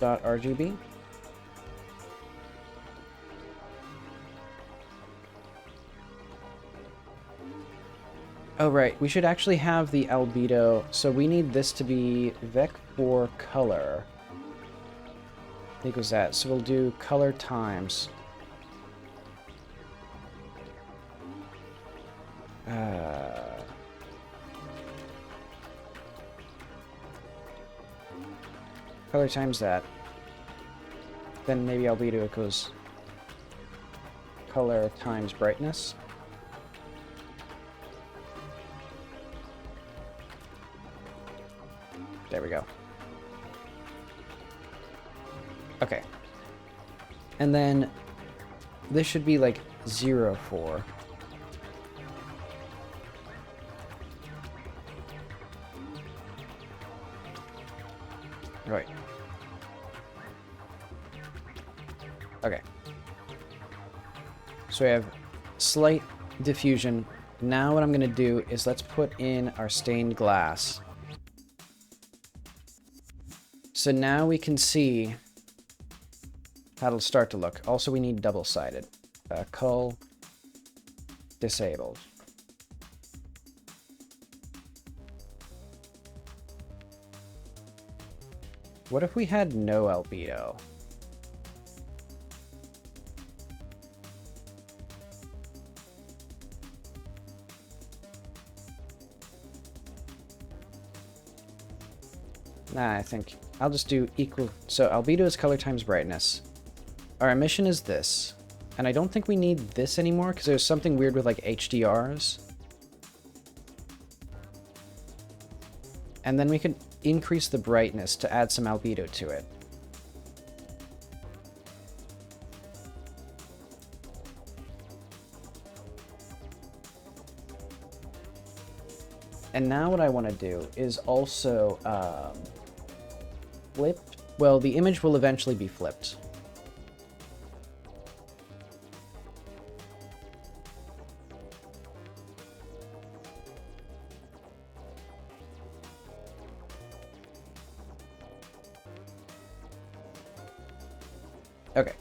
Speaker 1: .RGB. Oh, right. We should actually have the albedo. So we need this to be vec4 color equals that. So we'll do color times. Color times that. Then maybe albedo equals color times brightness. There we go. Okay. And then this should be like 0.4. Right. Okay. So we have slight diffusion. Now what I'm going to do is let's put in our stained glass. So now we can see how it'll start to look. Also, we need double-sided. Cull disabled. What if we had no albedo? Nah, I think I'll just do equal. So albedo is color times brightness. Our emission is this. And I don't think we need this anymore because there's something weird with like HDRs. And then we could increase the brightness to add some albedo to it. And now what I want to do is also flip. Well, the image will eventually be flipped. Okay.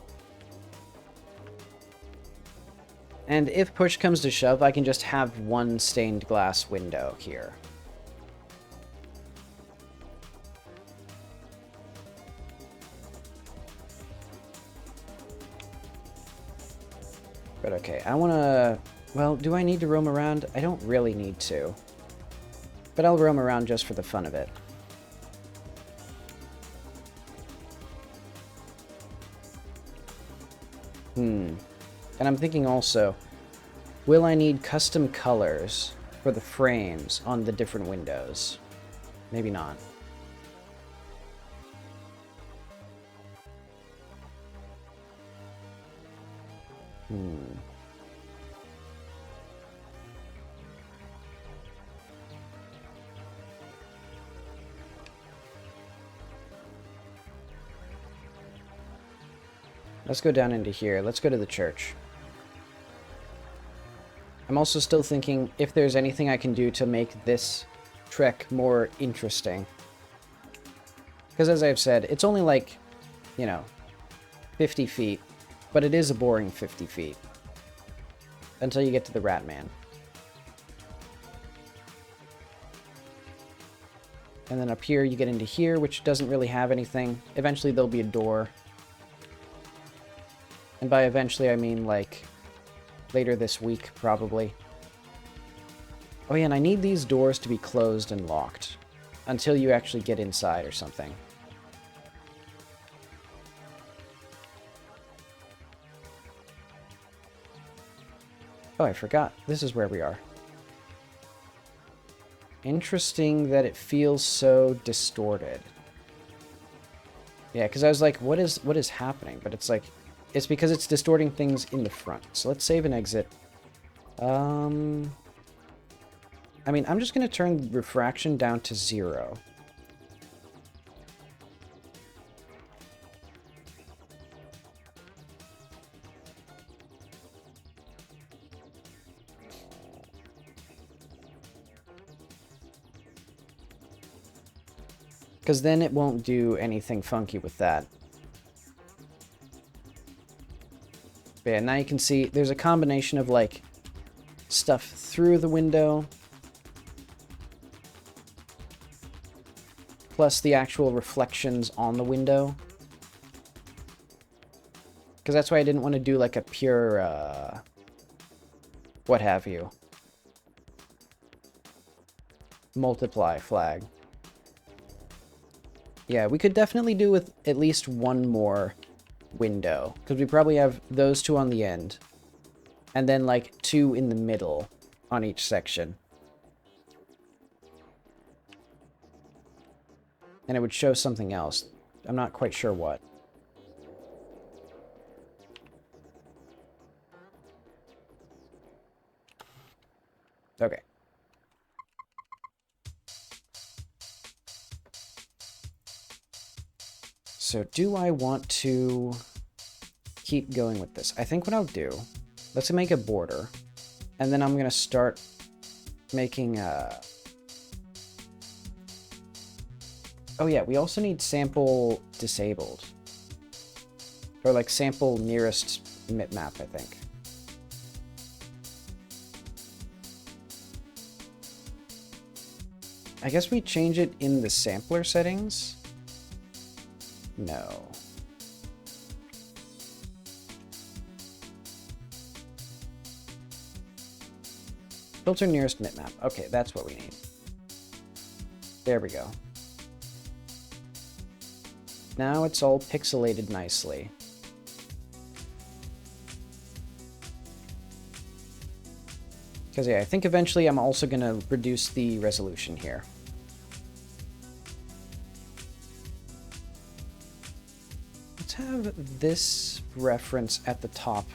Speaker 1: And if push comes to shove, I can just have one stained glass window here. But okay, I want to... Well, do I need to roam around? I don't really need to. But I'll roam around just for the fun of it. And I'm thinking also, will I need custom colors for the frames on the different windows? Maybe not. Hmm. Let's go down into here. Let's go to the church. I'm also still thinking if there's anything I can do to make this trek more interesting. Because as I've said, it's only like, you know, 50 feet, but it is a boring 50 feet. Until you get to the Rat Man. And then up here you get into here, which doesn't really have anything. Eventually there'll be a door. And by eventually I mean like later this week, probably. Oh yeah, and I need these doors to be closed and locked until you actually get inside or something. Oh, I forgot. This is where we are. Interesting that it feels so distorted. Yeah, because I was like, what is happening? But it's like, it's because it's distorting things in the front. So let's save and exit. I mean, I'm just going to turn refraction down to 0. Because then it won't do anything funky with that. But yeah, now you can see there's a combination of, like, stuff through the window, plus the actual reflections on the window. Because that's why I didn't want to do, like, a pure, what have you. Multiply flag. Yeah, we could definitely do with at least one more window, because we probably have those 2 on the end, and then like 2 in the middle on each section. And it would show something else. I'm not quite sure what. Okay. So do I want to keep going with this? I think what I'll do, let's make a border, and then I'm going to start making oh yeah, we also need sample disabled. Or like sample nearest map, I think. I guess we change it in the sampler settings? No. Filter nearest map. Okay, that's what we need. There we go. Now it's all pixelated nicely. Because yeah, I think eventually I'm also going to reduce the resolution here. Let's have this reference at the top.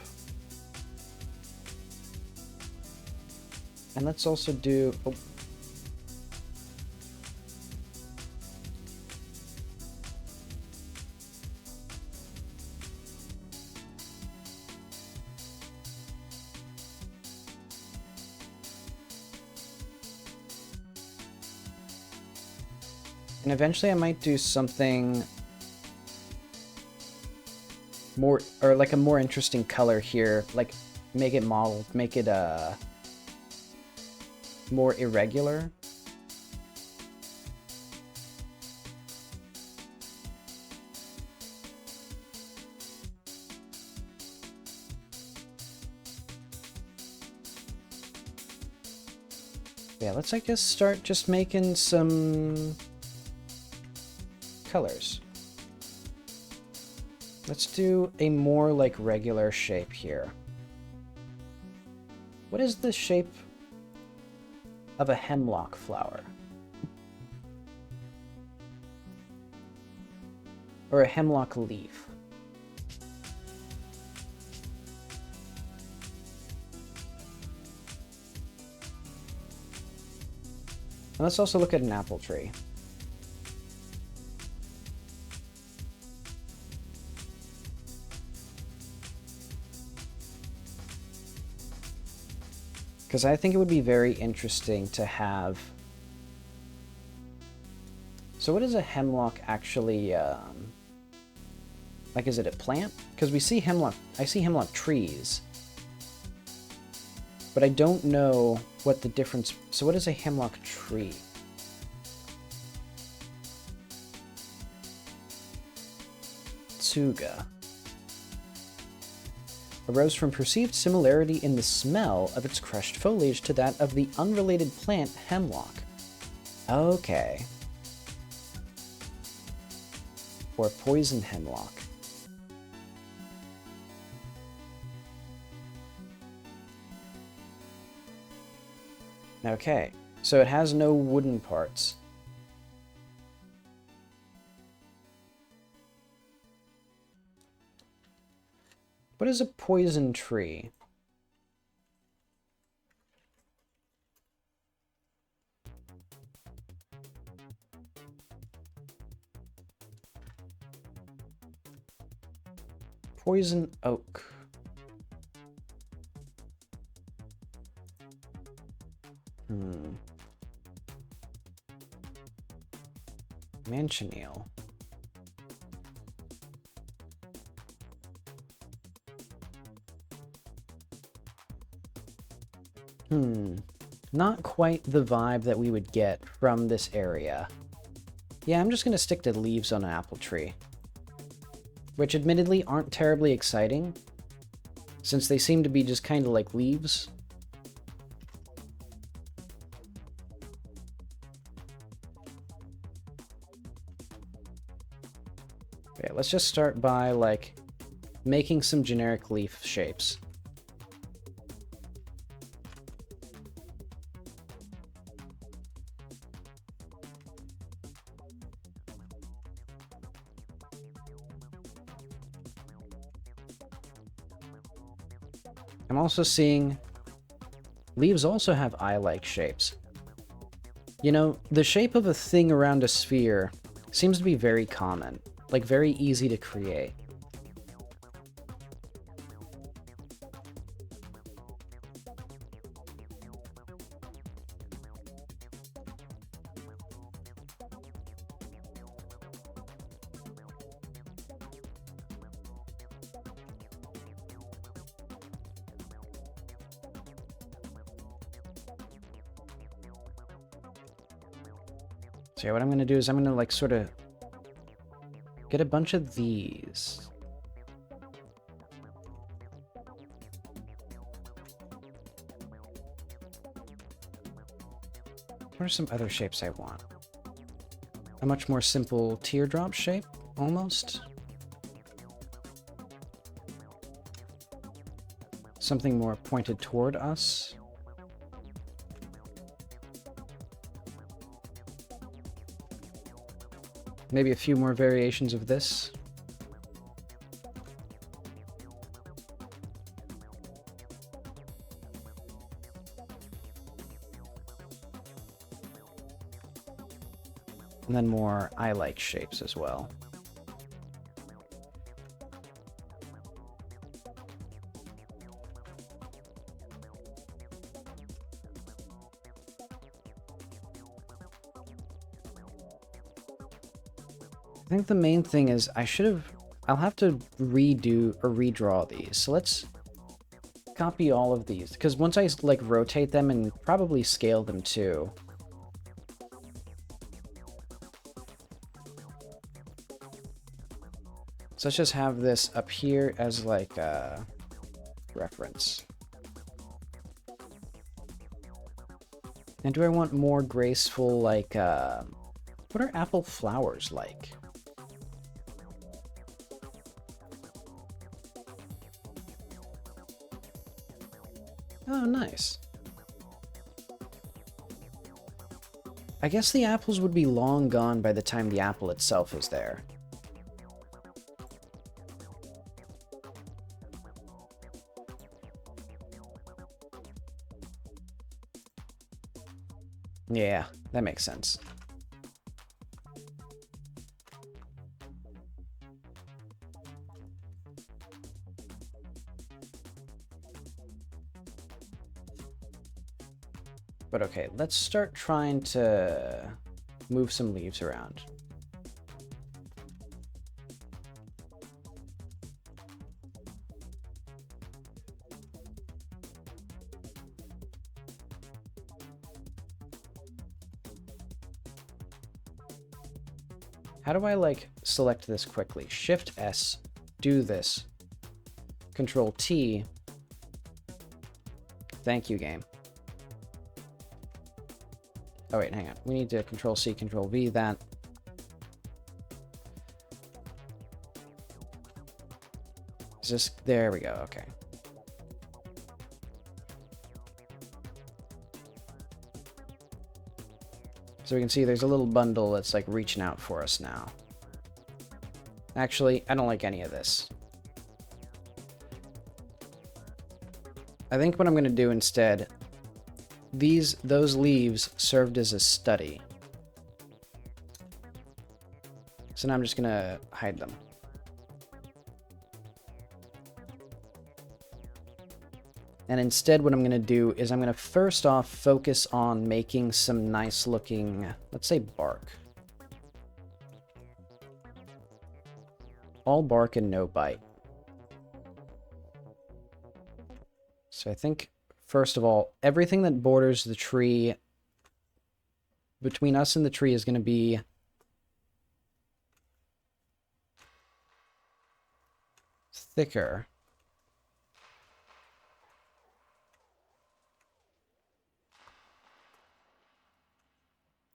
Speaker 1: And let's also do... Oh. And eventually I might do something more, or like a more interesting color here, like make it modeled, make it more irregular. Yeah, let's, I guess, start just making some colors. Let's do a more, like, regular shape here. What is the shape of a hemlock flower? Or a hemlock leaf? And let's also look at an apple tree. Because I think it would be very interesting to have... So what is a hemlock actually... Like, is it a plant? Because we see hemlock... I see hemlock trees. But I don't know what the difference... So what is a hemlock tree? Tsuga. Arose from perceived similarity in the smell of its crushed foliage to that of the unrelated plant hemlock. Okay. Or poison hemlock. Okay, so it has no wooden parts. What is a poison tree? Poison oak. Manchineel. Not quite the vibe that we would get from this area. Yeah, I'm just gonna stick to leaves on an apple tree. Which admittedly aren't terribly exciting, since they seem to be just kind of like leaves. Okay, let's just start by, like, making some generic leaf shapes. I'm also seeing leaves also have eye-like shapes. You know, the shape of a thing around a sphere seems to be very common, like very easy to create. So yeah, what I'm going to do is I'm going to, like, sort of get a bunch of these. What are some other shapes I want? A much more simple teardrop shape, almost. Something more pointed toward us. Maybe a few more variations of this. And then more eye-like shapes as well. I think the main thing is I'll have to redo or redraw these. So let's copy all of these, because once I, like, rotate them and probably scale them too. So let's just have this up here as, like, a reference. And do I want more graceful, like, what are apple flowers like? Oh, nice. I guess the apples would be long gone by the time the apple itself is there. Yeah, that makes sense. But okay, let's start trying to move some leaves around. How do I, like, select this quickly? Shift S, do this. Control T. Thank you, game. Oh, wait, hang on. We need to Control C, Control V that. Is this... There we go, okay. So we can see there's a little bundle that's, like, reaching out for us now. Actually, I don't like any of this. I think what I'm going to do instead... Those leaves served as a study. So now I'm just gonna hide them. And instead what I'm gonna do is I'm gonna first off focus on making some nice looking, let's say bark. All bark and no bite. So I think, first of all, everything that borders the tree between us and the tree is going to be thicker.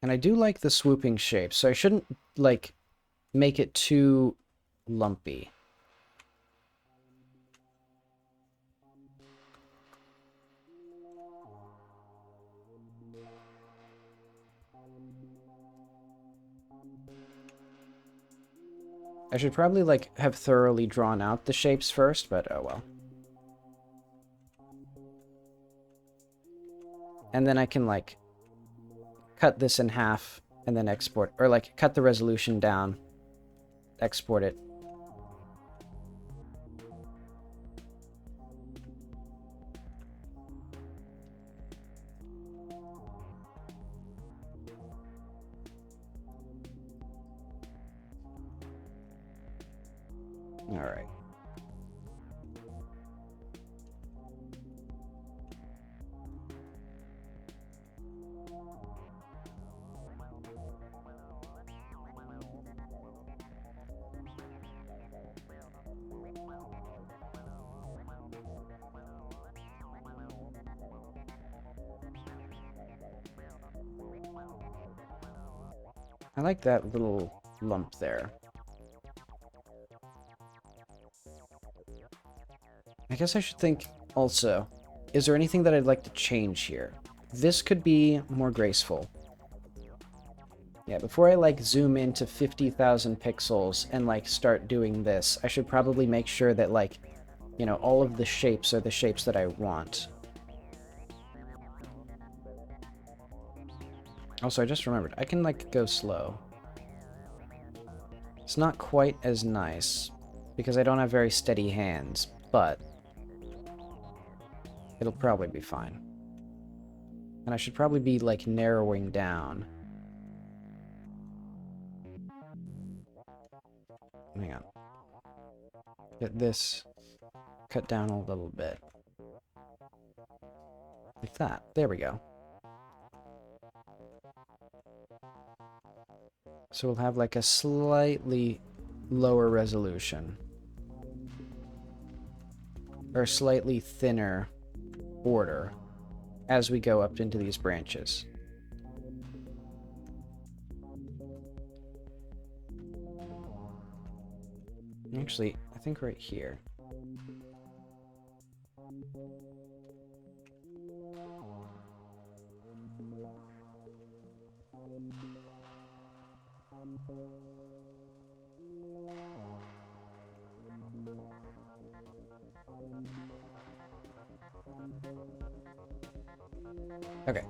Speaker 1: And I do like the swooping shape, so I shouldn't, like, make it too lumpy. I should probably, like, have thoroughly drawn out the shapes first, but oh well. And then I can, like, cut this in half and then export, or, like, cut the resolution down, export it. All right. I like that little lump there. I guess I should think also, is there anything that I'd like to change here? This could be more graceful. Yeah, before I, like, zoom into 50,000 pixels and, like, start doing this, I should probably make sure that, like, you know, all of the shapes are the shapes that I want. Also, I just remembered, I can, like, go slow. It's not quite as nice, because I don't have very steady hands, but it'll probably be fine. And I should probably be, like, narrowing down. Hang on. Get this cut down a little bit. Like that. There we go. So we'll have, like, a slightly lower resolution. Or slightly thinner border as we go up into these branches. Actually, I think right here. Okay.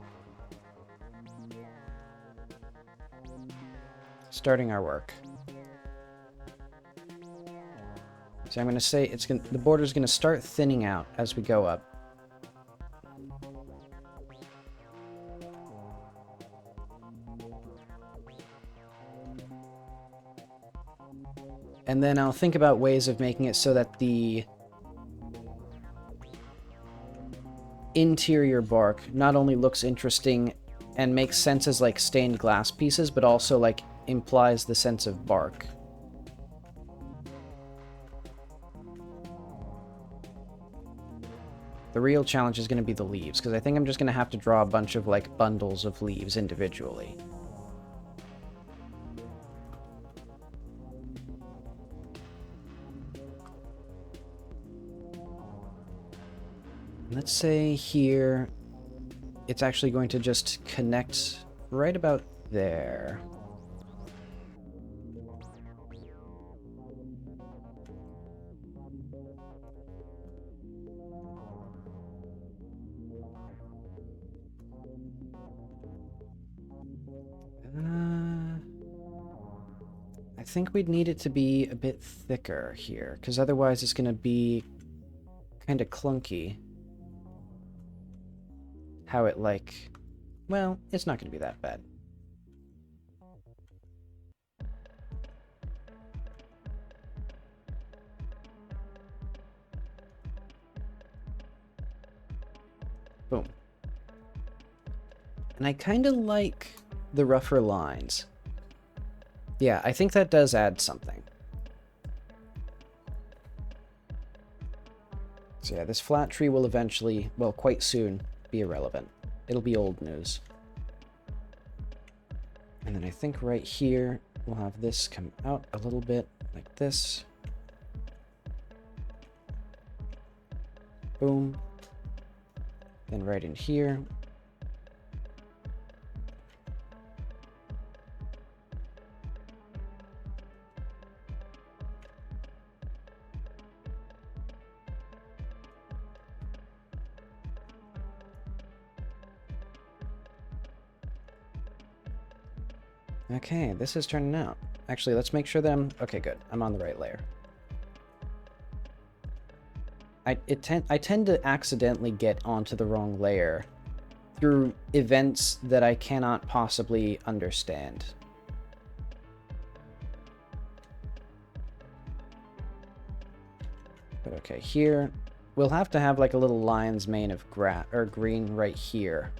Speaker 1: starting our work. So I'm going to say the border's going to start thinning out as we go up. And then I'll think about ways of making it so that the interior bark not only looks interesting and makes sense as like stained glass pieces, but also like implies the sense of bark. The real challenge is going to be the leaves, because I think I'm just going to have to draw a bunch of like bundles of leaves individually. Let's say here, it's actually going to just connect right about there. I think we'd need it to be a bit thicker here, because otherwise it's going to be kind of clunky. How it like... Well, it's not going to be that bad. Boom. And I kind of like the rougher lines. Yeah, I think that does add something. So yeah, this flat tree will eventually, well, quite soon, be irrelevant. It'll be old news. And then I think right here, we'll have this come out a little bit like this. Boom. Then right in here. Okay, this is turning out. Actually, let's make sure that okay, good. I'm on the right layer. I tend to accidentally get onto the wrong layer through events that I cannot possibly understand. But okay, here we'll have to have like a little lion's mane of green right here.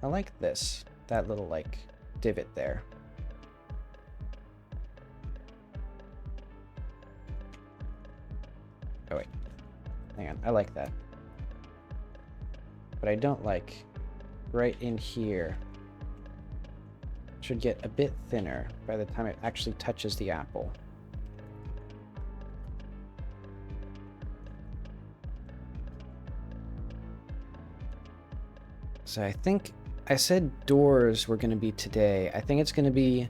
Speaker 1: I like this, that little like divot there. Oh wait, hang on, I like that. But I don't like right in here. It should get a bit thinner by the time it actually touches the apple. So I think I said doors were going to be today. I think it's going to be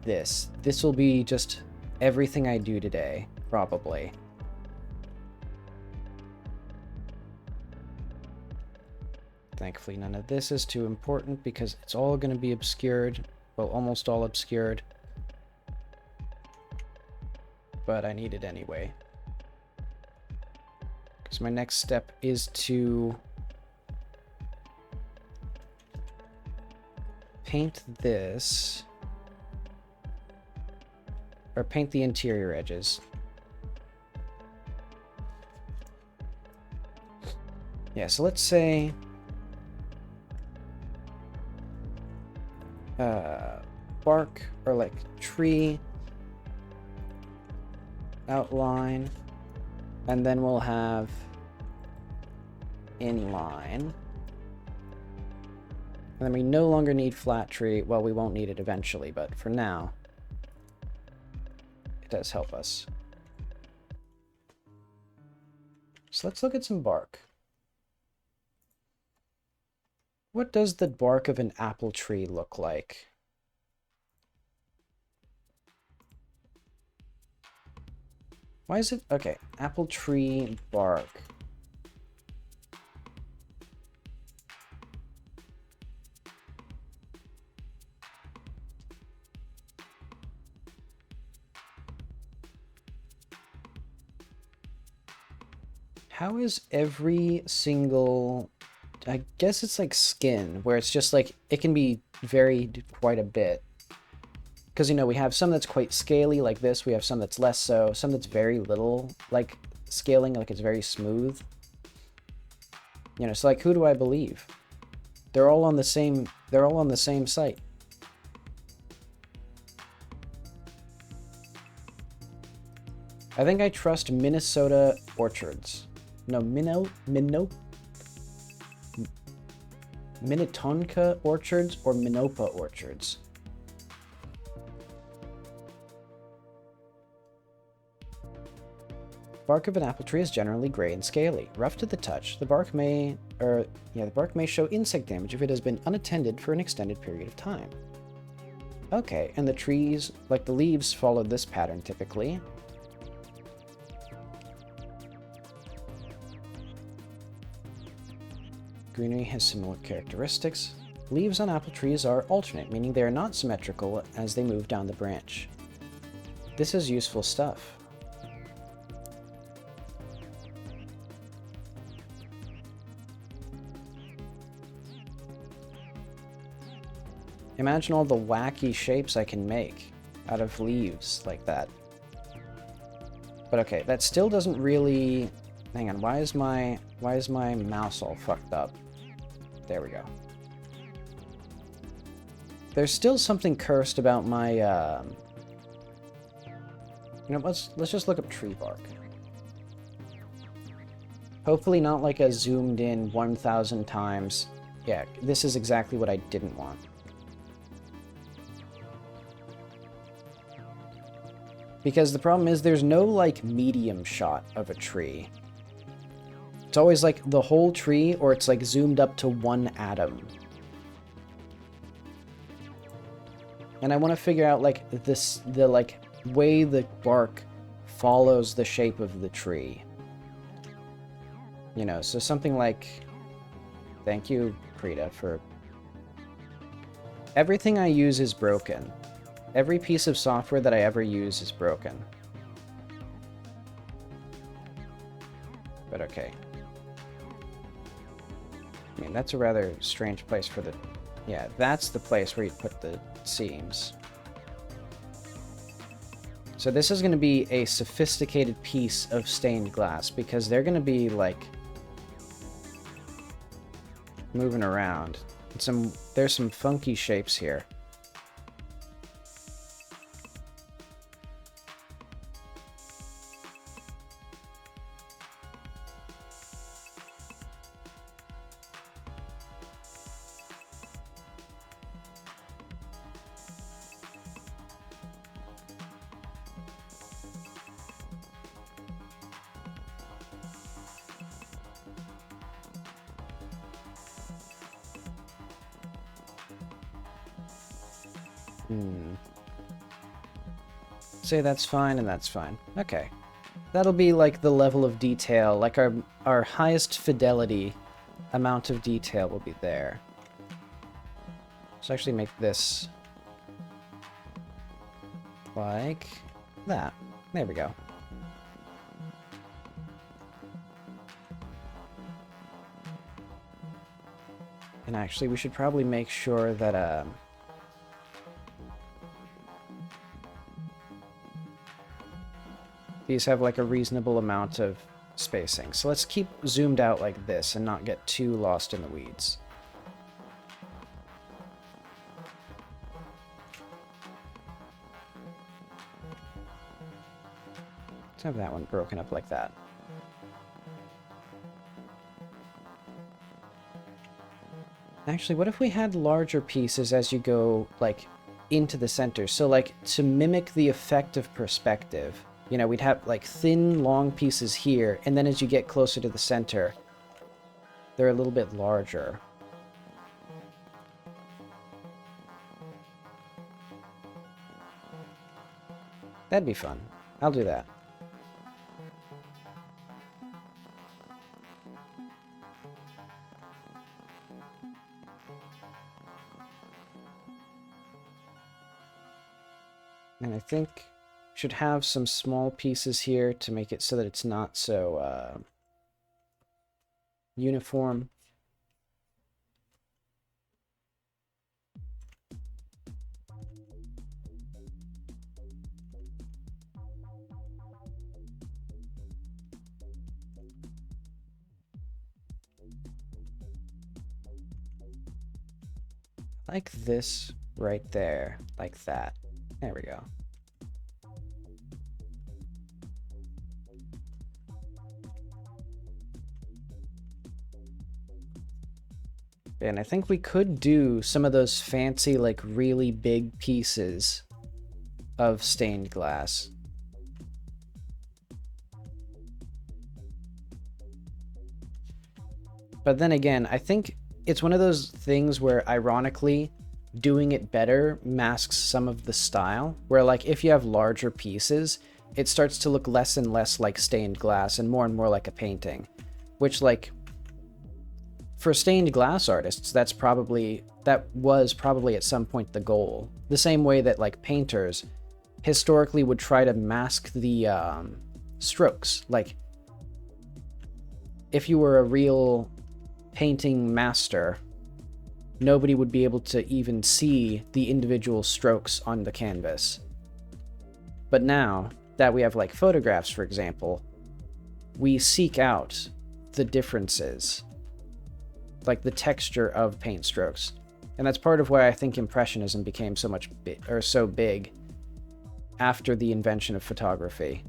Speaker 1: this. This will be just everything I do today, probably. Thankfully, none of this is too important because it's all going to be obscured. Well, almost all obscured. But I need it anyway. Because my next step is to paint this, or paint the interior edges. Yeah, so let's say bark or like tree outline, and then we'll have inline. And then we no longer need flat tree. Well, we won't need it eventually, but for now, it does help us. So let's look at some bark. What does the bark of an apple tree look like? Why is it? Okay, apple tree bark. How is every single... I guess it's like skin, where it's just like, it can be varied quite a bit. Because, you know, we have some that's quite scaly, like this. We have some that's less so. Some that's very little, like, scaling, like it's very smooth. You know, so, like, who do I believe? They're all on the same site. I think I trust Minnesota orchards. No, Minnetonka orchards or Minopa orchards. Bark of an apple tree is generally gray and scaly, rough to the touch. The bark may show insect damage if it has been unattended for an extended period of time. Okay, and the trees, like the leaves, follow this pattern typically. Greenery has similar characteristics. Leaves on apple trees are alternate, meaning they are not symmetrical as they move down the branch. This is useful stuff. Imagine all the wacky shapes I can make out of leaves like that. But okay, that still doesn't really... Hang on, why is my mouse all fucked up? There we go. There's still something cursed about my, You know, let's just look up tree bark. Hopefully not like a zoomed in 1,000 times. Yeah, this is exactly what I didn't want. Because the problem is there's no, like, medium shot of a tree. It's always, like, the whole tree, or it's, like, zoomed up to one atom. And I want to figure out, like, the way the bark follows the shape of the tree. You know, so something like... Thank you, Krita, for... Everything I use is broken. Every piece of software that I ever use is broken. But okay. I mean, that's a rather strange place for the... Yeah, that's the place where you put the seams. So this is going to be a sophisticated piece of stained glass, because they're going to be, like, moving around. There's some funky shapes here. Say that's fine, and that's fine. Okay. That'll be like the level of detail, like our highest fidelity amount of detail will be there. Let's actually make this like that. There we go. And actually, we should probably make sure that, these have like a reasonable amount of spacing. So let's keep zoomed out like this and not get too lost in the weeds. Let's have that one broken up like that. Actually, what if we had larger pieces as you go, like, into the center? So, like, to mimic the effect of perspective, you know, we'd have, like, thin, long pieces here, and then as you get closer to the center, they're a little bit larger. That'd be fun. I'll do that. And I think should have some small pieces here to make it so that it's not so uniform. Like this right there, like that. There we go. And I think we could do some of those fancy, like really big pieces of stained glass. But then again, I think it's one of those things where, ironically, doing it better masks some of the style. Where, like, if you have larger pieces, it starts to look less and less like stained glass and more like a painting. Which, like, for stained glass artists, that was probably at some point the goal. The same way that, like, painters historically would try to mask the strokes. Like, if you were a real painting master, nobody would be able to even see the individual strokes on the canvas. But now that we have, like, photographs, for example, we seek out the differences, like the texture of paint strokes. And that's part of why I think Impressionism became so big after the invention of photography.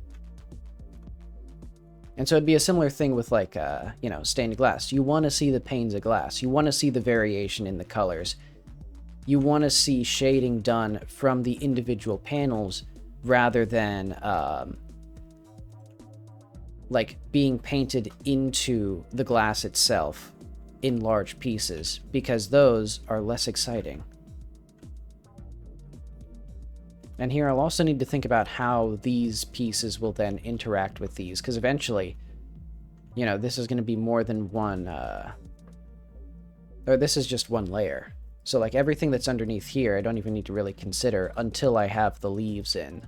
Speaker 1: And so it'd be a similar thing with, like, stained glass. You want to see the panes of glass. You want to see the variation in the colors. You want to see shading done from the individual panels rather than, like, being painted into the glass itself in large pieces, because those are less exciting. And here I'll also need to think about how these pieces will then interact with these, because eventually, this is going to be more than one, or this is just one layer. So, like, everything that's underneath here, I don't even need to really consider until I have the leaves in.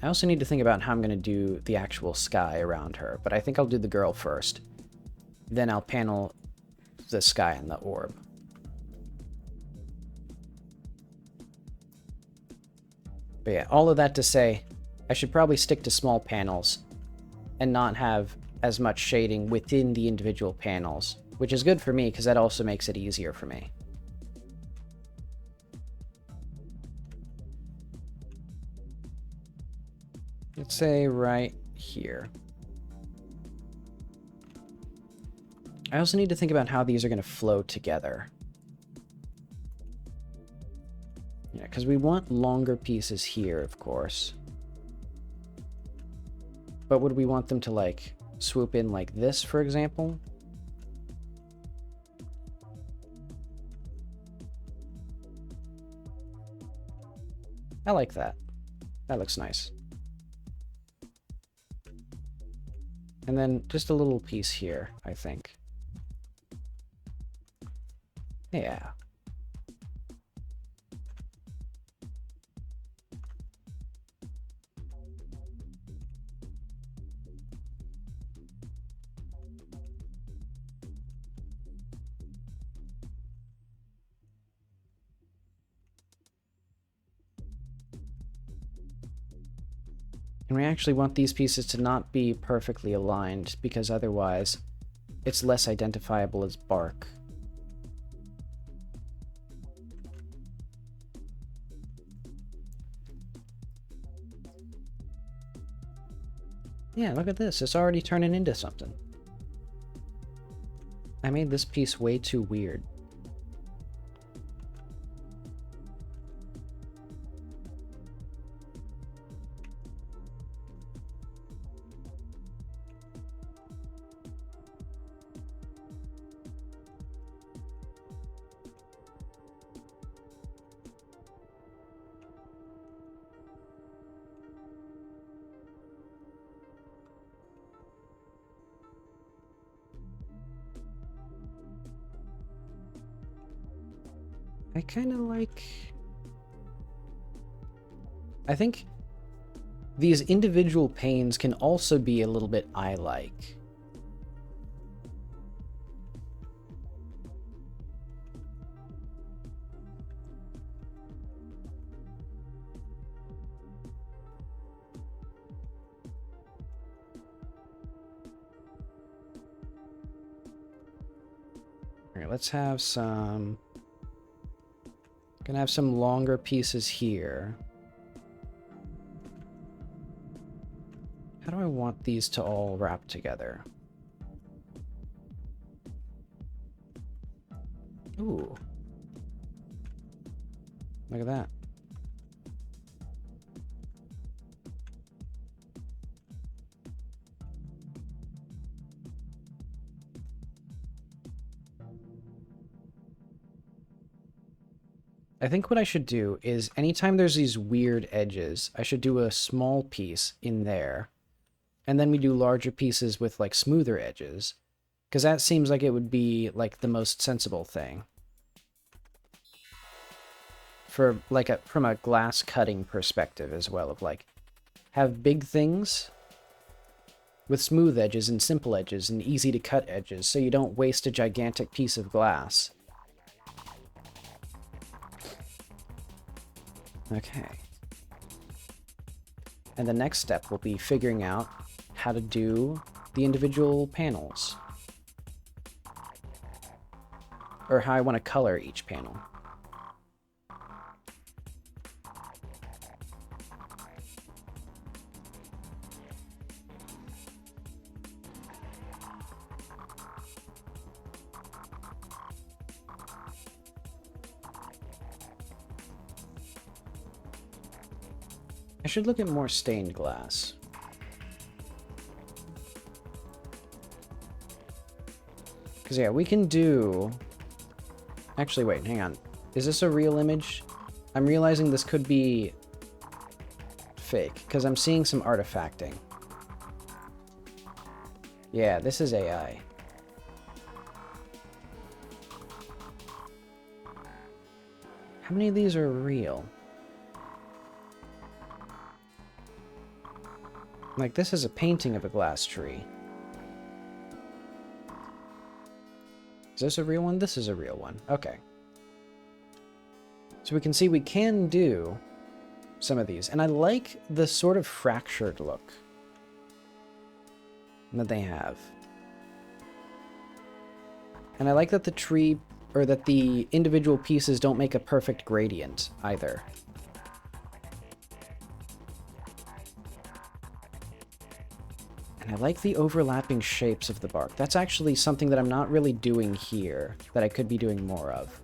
Speaker 1: I also need to think about how I'm going to do the actual sky around her, but I think I'll do the girl first. Then I'll panel the sky and the orb. But yeah, all of that to say, I should probably stick to small panels and not have as much shading within the individual panels, which is good for me because that also makes it easier for me. Let's say right here. I also need to think about how these are going to flow together. Yeah, because we want longer pieces here, of course. But would we want them to, like, swoop in like this, for example? I like that. That looks nice. And then just a little piece here, I think. Yeah. And we actually want these pieces to not be perfectly aligned, because otherwise it's less identifiable as bark. Yeah, look at this. It's already turning into something. I made this piece way too weird. I kind of like... I think these individual panes can also be a little bit eye-like. All right, let's have some... Gonna have some longer pieces here. How do I want these to all wrap together? Ooh. Look at that. I think what I should do is anytime there's these weird edges, I should do a small piece in there. And then we do larger pieces with like smoother edges. Because that seems like it would be like the most sensible thing. For like from a glass cutting perspective as well, of like have big things with smooth edges and simple edges and easy to cut edges so you don't waste a gigantic piece of glass. Okay. And the next step will be figuring out how to do the individual panels. Or how I want to color each panel. I should look at more stained glass. Because yeah, we can do... Actually, wait, hang on. Is this a real image? I'm realizing this could be fake, because I'm seeing some artifacting. Yeah, this is AI. How many of these are real? Like, this is a painting of a glass tree. Is this a real one? This is a real one. Okay. So we can see we can do some of these. And I like the sort of fractured look that they have. And I like that the tree, or that the individual pieces don't make a perfect gradient either. And I like the overlapping shapes of the bark. That's actually something that I'm not really doing here, that I could be doing more of.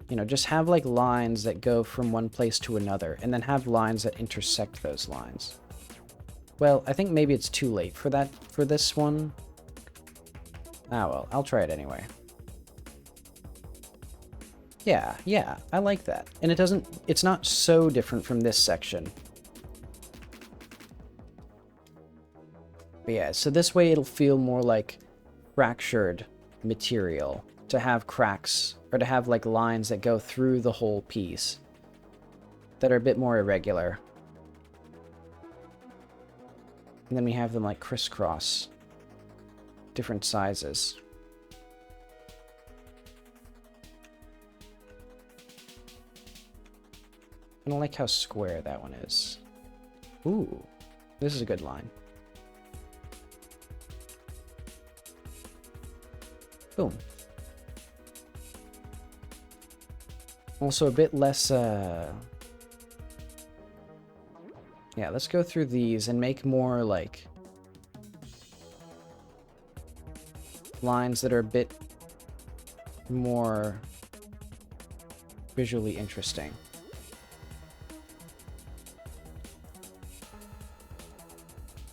Speaker 1: You know, just have like lines that go from one place to another, and then have lines that intersect those lines. Well, I think maybe it's too late for that, for this one. Ah well, I'll try it anyway. Yeah, I like that. And it's not so different from this section. But yeah, so this way it'll feel more like fractured material, to have cracks, or to have like lines that go through the whole piece that are a bit more irregular. And then we have them like crisscross, different sizes. I don't like how square that one is. Ooh, this is a good line. Boom. Also a bit less, yeah, let's go through these and make more, like, lines that are a bit more visually interesting.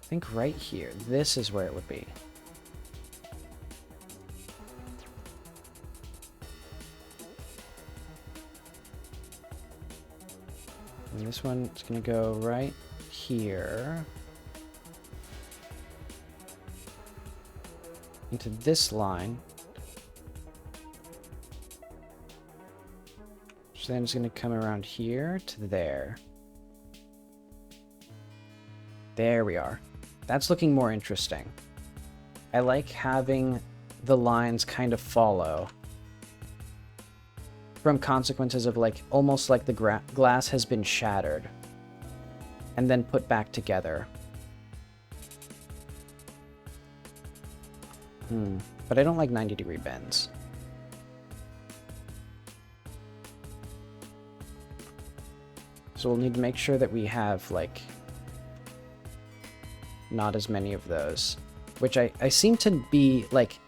Speaker 1: I think right here, this is where it would be. And this one is going to go right here into this line. So then it's going to come around here to there. There we are. That's looking more interesting. I like having the lines kind of follow from consequences of like almost like the glass has been shattered and then put back together. But I don't like 90-degree bends. So we'll need to make sure that we have like not as many of those, which I seem to be like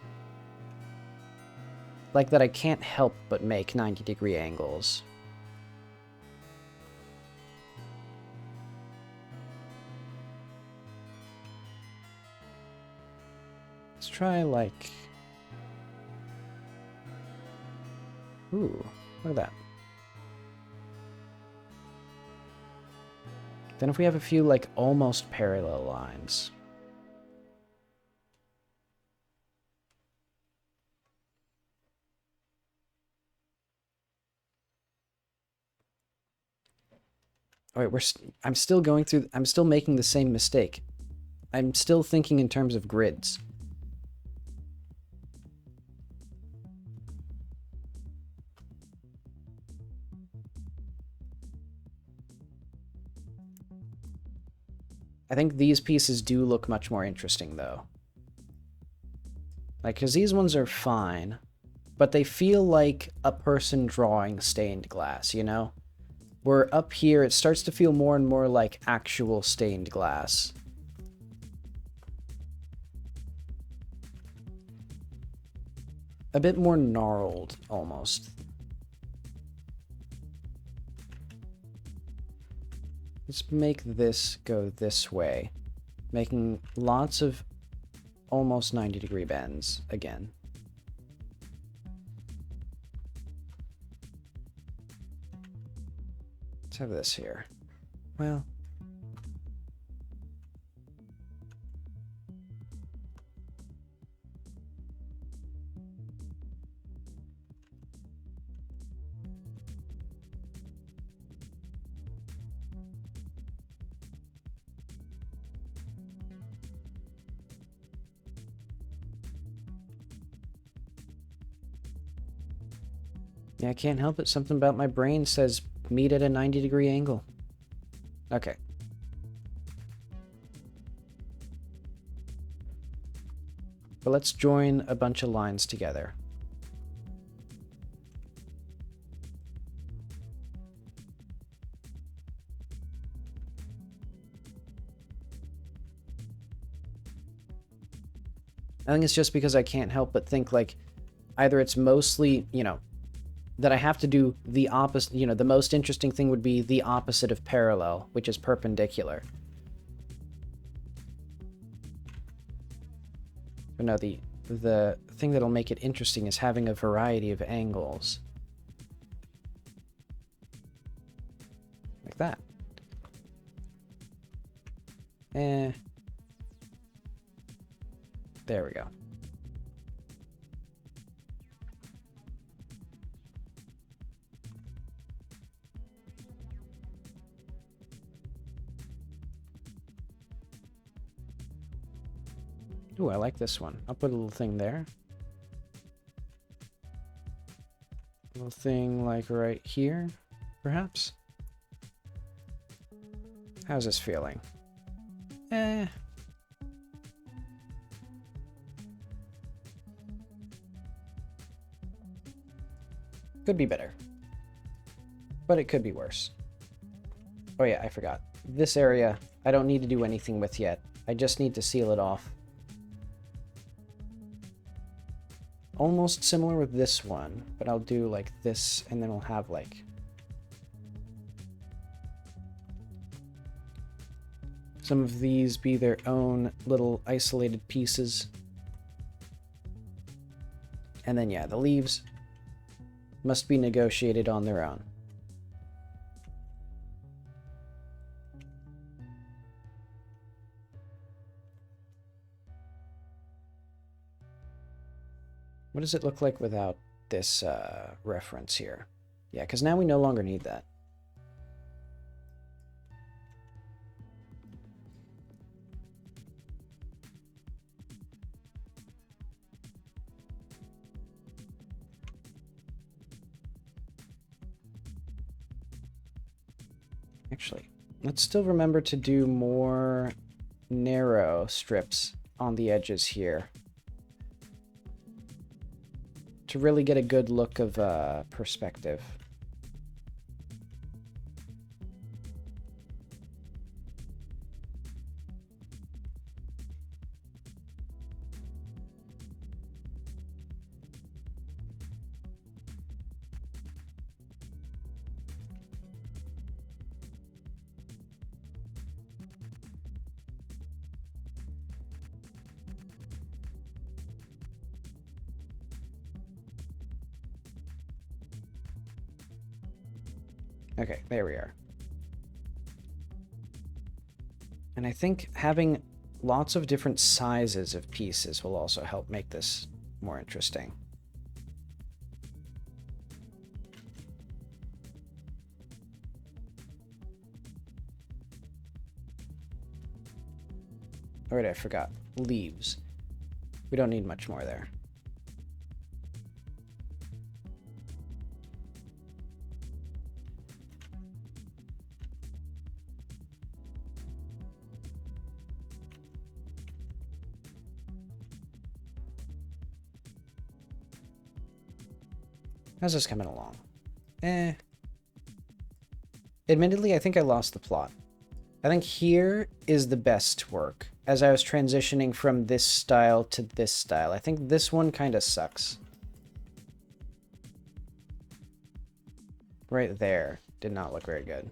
Speaker 1: that I can't help but make 90-degree angles. Let's try like, ooh, look at that. Then if we have a few like almost parallel lines. All right, I'm still going through, I'm still making the same mistake. I'm still thinking in terms of grids. I think these pieces do look much more interesting, though. Like, because these ones are fine, but they feel like a person drawing stained glass, you know? Where up here, it starts to feel more and more like actual stained glass. A bit more gnarled, almost. Let's make this go this way, making lots of almost 90-degree bends again. Let's have this here. Well, yeah, I can't help it. Something about my brain says meet at a 90-degree angle. Okay. But let's join a bunch of lines together. I think it's just because I can't help but think, like, either it's mostly, you know, that I have to do the opposite, you know, the most interesting thing would be the opposite of parallel, which is perpendicular. But no, the thing that'll make it interesting is having a variety of angles. Like that. There we go. Ooh, I like this one. I'll put a little thing there. A little thing like right here, perhaps. How's this feeling? Could be better. But it could be worse. Oh yeah, I forgot. This area, I don't need to do anything with yet. I just need to seal it off. Almost similar with this one, but I'll do like this, and then we'll have like some of these be their own little isolated pieces. And then yeah, the leaves must be negotiated on their own. What does it look like without this reference here? Yeah, because now we no longer need that. Actually, let's still remember to do more narrow strips on the edges here to really get a good look of perspective. Okay, there we are. And I think having lots of different sizes of pieces will also help make this more interesting. Oh, wait, I forgot. Leaves. We don't need much more there. How's this coming along? Admittedly, I think I lost the plot. I think here is the best work. As I was transitioning from this style to this style, I think this one kind of sucks. Right there did not look very good.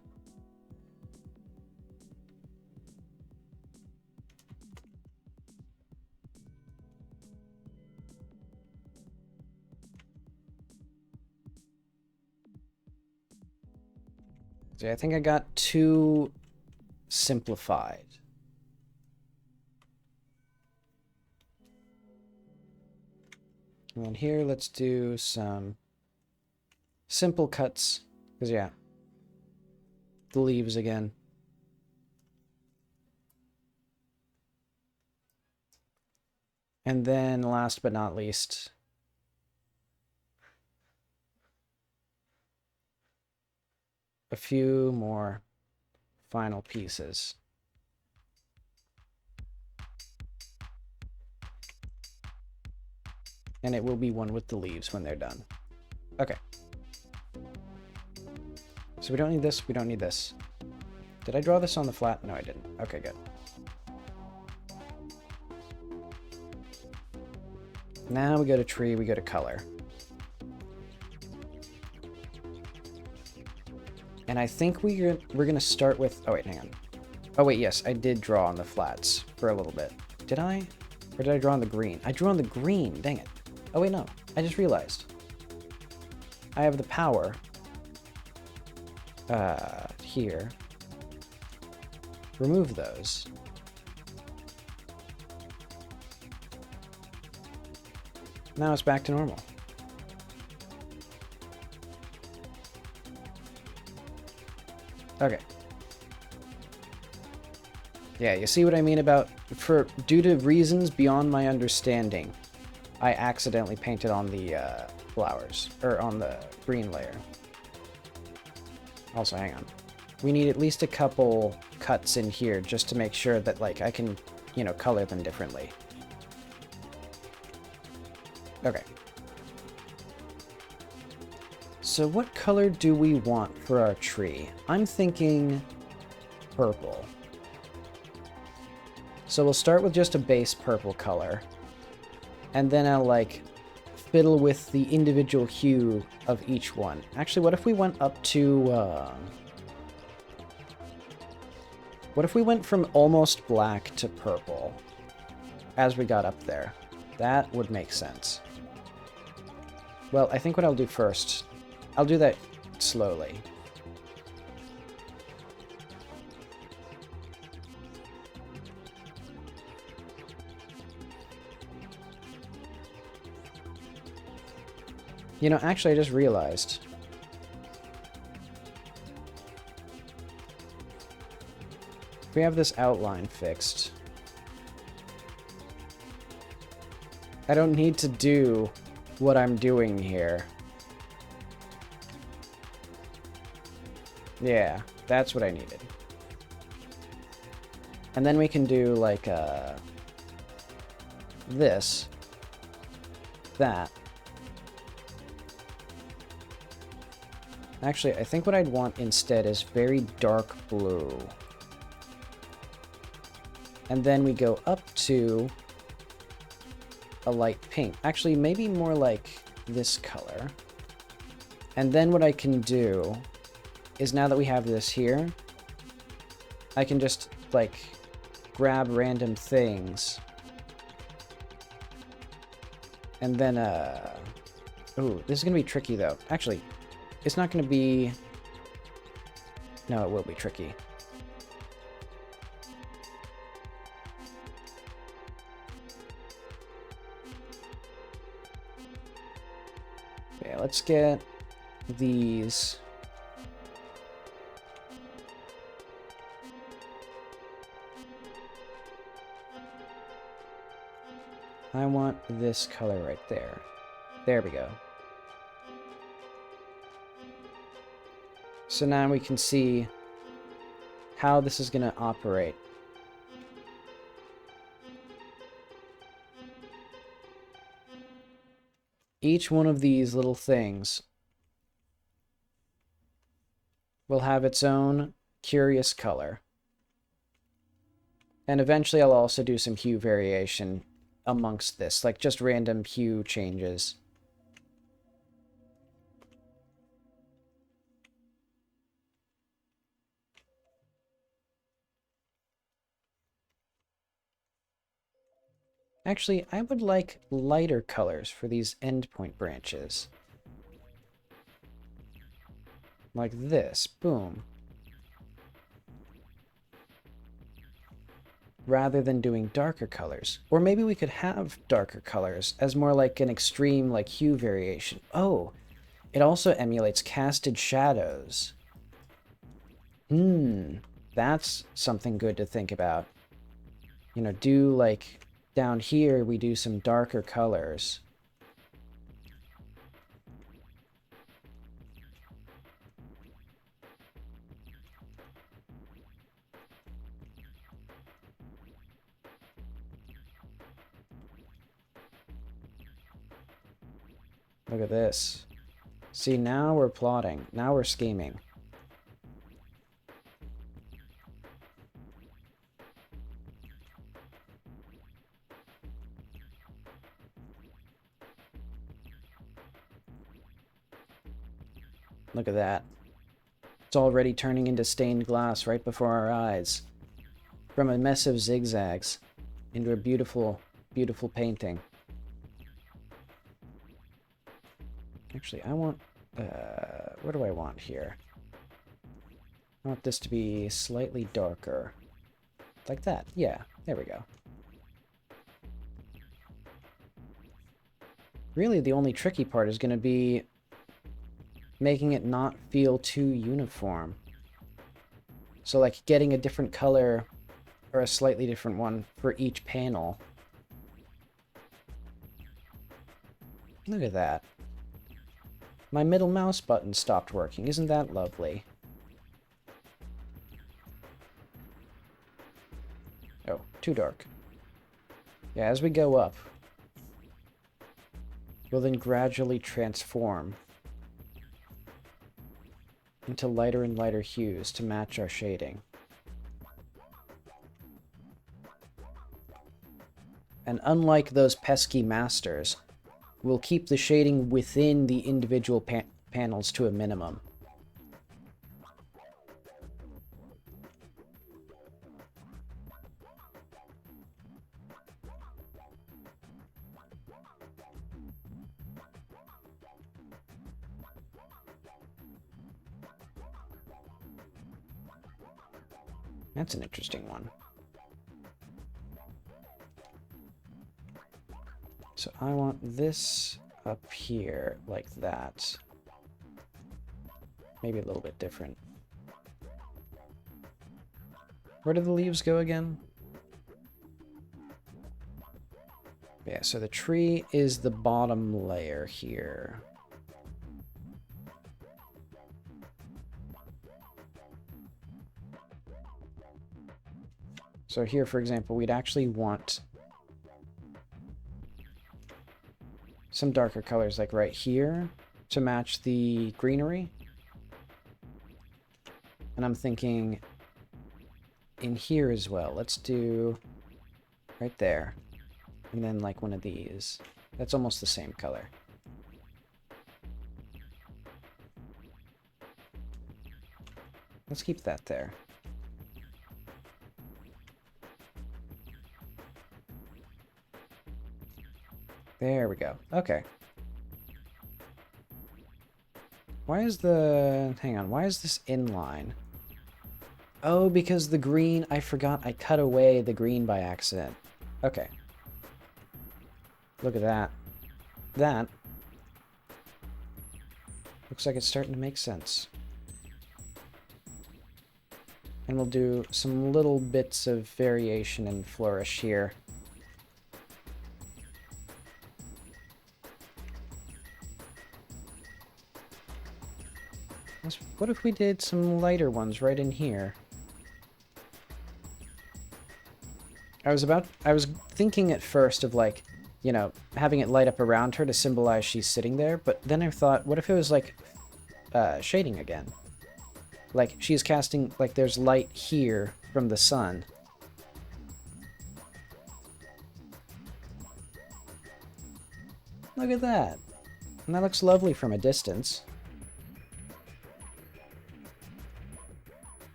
Speaker 1: See, I think I got too simplified. And then here, let's do some simple cuts. Because, yeah, the leaves again. And then, last but not least, a few more final pieces. And it will be one with the leaves when they're done. Okay. So we don't need this, we don't need this. Did I draw this on the flat? No, I didn't. Okay, good. Now we go to tree, we go to color. And I think we're gonna start with, oh wait, hang on. Oh wait, yes, I did draw on the flats for a little bit. Did I? Or did I draw on the green? I drew on the green, dang it. Oh wait, no, I just realized. I have the power here. Remove those. Now it's back to normal. Okay. Yeah, you see what I mean about, due to reasons beyond my understanding, I accidentally painted on the flowers, or on the green layer. Also, hang on. We need at least a couple cuts in here just to make sure that, like, I can, you know, color them differently. Okay. So what color do we want for our tree? I'm thinking purple. So we'll start with just a base purple color. And then I'll, like, fiddle with the individual hue of each one. Actually, what if we went up to, what if we went from almost black to purple as we got up there? That would make sense. Well, I think what I'll do first, I'll do that slowly. You know, actually, I just realized. If we have this outline fixed, I don't need to do what I'm doing here. Yeah, That's what I needed. And then we can do like this, that. Actually, I think what I'd want instead is very dark blue. And then we go up to a light pink. Actually, maybe more like this color. And then what I can do is, now that we have this here, I can just, like, grab random things. And then, ooh, this is gonna be tricky, though. Actually, it's not gonna be... No, it will be tricky. Okay, let's get these. I want this color right there. There we go. So now we can see how this is going to operate. Each one of these little things will have its own curious color. And eventually I'll also do some hue variation amongst this, like just random hue changes. Actually, I would like lighter colors for these endpoint branches. Like this. Boom. Rather than doing darker colors. Or maybe we could have darker colors as more like an extreme like hue variation. Oh, it also emulates casted shadows. That's something good to think about. You know, do like down here we do some darker colors. Look at this. See, now we're plotting. Now we're scheming. Look at that. It's already turning into stained glass right before our eyes. From a mess of zigzags into a beautiful, beautiful painting. Actually, I want... what do I want here? I want this to be slightly darker. Like that. Yeah, there we go. Really, the only tricky part is going to be making it not feel too uniform. So, like, getting a different color or a slightly different one for each panel. Look at that. My middle mouse button stopped working. Isn't that lovely? Oh, too dark. Yeah, as we go up, we'll then gradually transform into lighter and lighter hues to match our shading. And unlike those pesky masters, we'll keep the shading within the individual panels to a minimum. That's an interesting one. So I want this up here like that. Maybe a little bit different. Where do the leaves go again? Yeah, so the tree is the bottom layer here. So here, for example, we'd actually want some darker colors, like right here, to match the greenery. And I'm thinking in here as well. Let's do right there. And then like one of these. That's almost the same color. Let's keep that there. There we go. Okay. Why is the... Hang on. Why is this inline? Oh, because the green... I forgot I cut away the green by accident. Okay. Look at that. That looks like it's starting to make sense. And we'll do some little bits of variation and flourish here. What if we did some lighter ones right in here? I was thinking at first of like, you know, having it light up around her to symbolize she's sitting there, but then I thought, what if it was like shading again? Like she's casting, like there's light here from the sun. Look at that. And that looks lovely from a distance.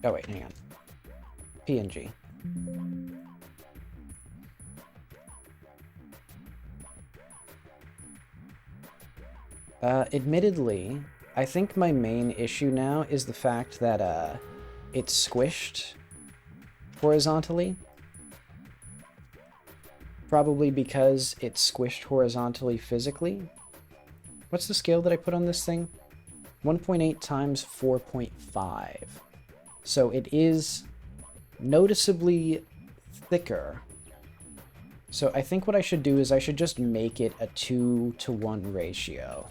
Speaker 1: Oh wait, hang on. PNG. Admittedly, I think my main issue now is the fact that it's squished horizontally. Probably because it's squished horizontally physically. What's the scale that I put on this thing? 1.8 times 4.5. So it is noticeably thicker. So I think what I should do is I should just make it a 2-to-1 ratio.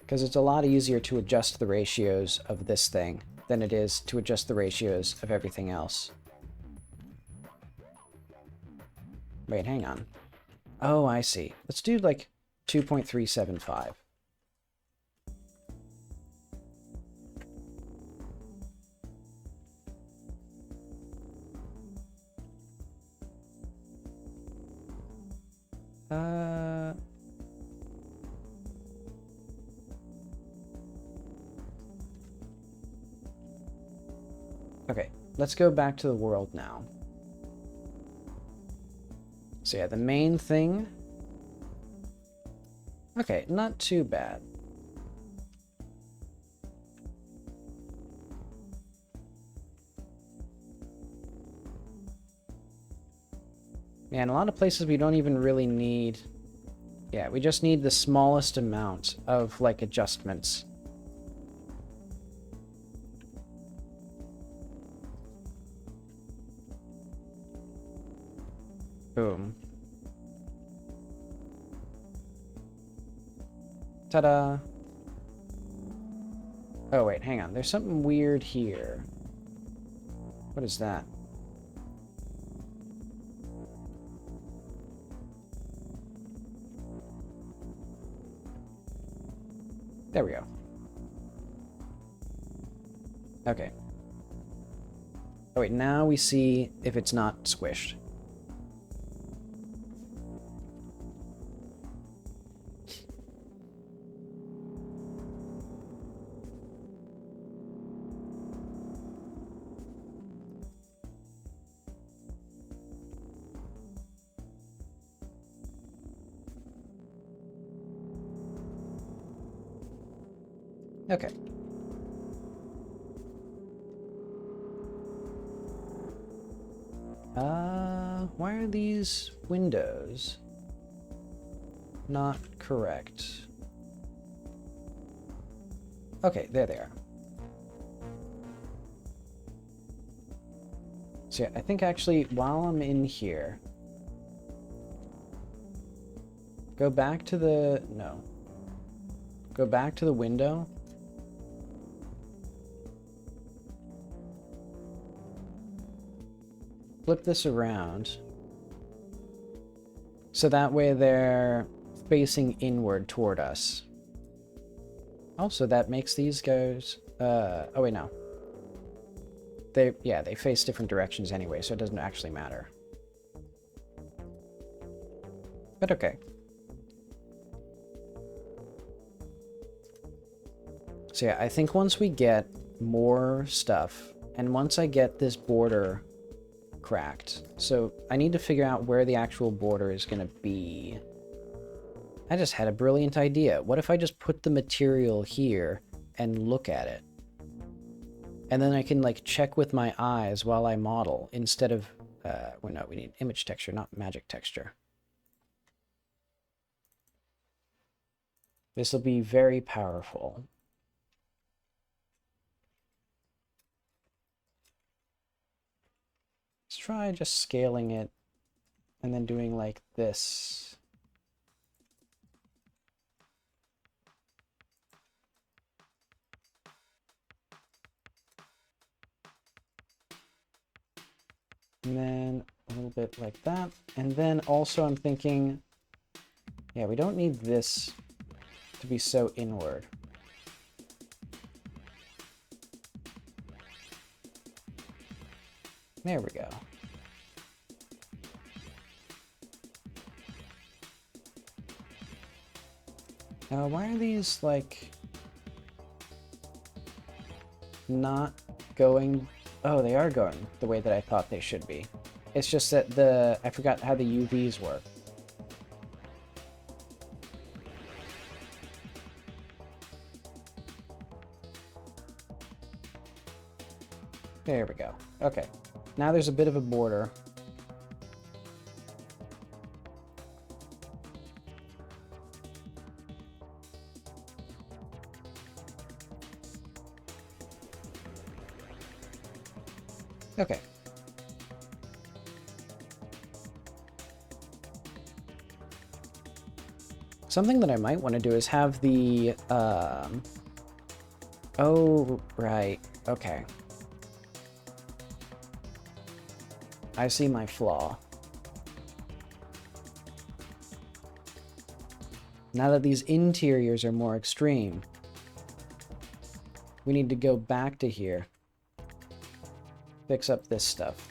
Speaker 1: Because it's a lot easier to adjust the ratios of this thing than it is to adjust the ratios of everything else. Wait, hang on. Oh, I see. Let's do like 2.375. Okay, let's go back to the world now. So yeah, the main thing... Okay, not too bad. Yeah, in a lot of places we don't even really need... Yeah, we just need the smallest amount of, like, adjustments. Boom. Ta-da! Oh, wait, hang on. There's something weird here. What is that? There we go. Okay. Oh, wait, now we see if it's not squished. Okay. Why are these windows not correct? Okay, there they are. So yeah, I think actually while I'm in here, go back to the, no. Go back to the window flip this around. So that way they're facing inward toward us. Also, that makes these guys... oh, wait, no. They face different directions anyway, so it doesn't actually matter. But okay. So yeah, I think once we get more stuff, and once I get this border cracked, so I need to figure out where the actual border is going to be. I just had a brilliant idea. What if I just put the material here and look at it? And then I can like check with my eyes while I model instead of, well, no, we need image texture, not magic texture. This will be very powerful. Let's try just scaling it and then doing like this. And then a little bit like that. And then also I'm thinking, yeah, we don't need this to be so inward. There we go. Now, why are these, like, not going... Oh, they are going the way that I thought they should be. It's just that I forgot how the UVs work. There we go. Okay. Now there's a bit of a border. Okay. Something that I might want to do is have the, oh, right. Okay. I see my flaw. Now that these interiors are more extreme, we need to go back to here. Fix up this stuff.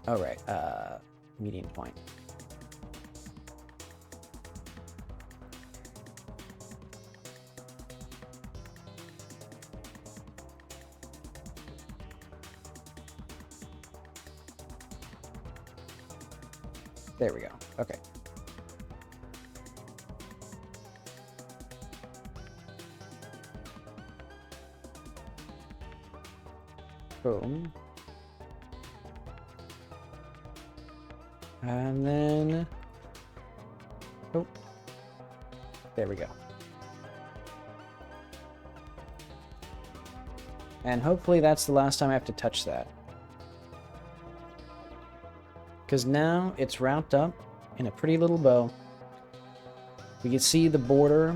Speaker 1: All right, median point. There we go. Okay. Boom. And then... Oh. There we go. And hopefully that's the last time I have to touch that. Because now it's wrapped up in a pretty little bow. We can see the border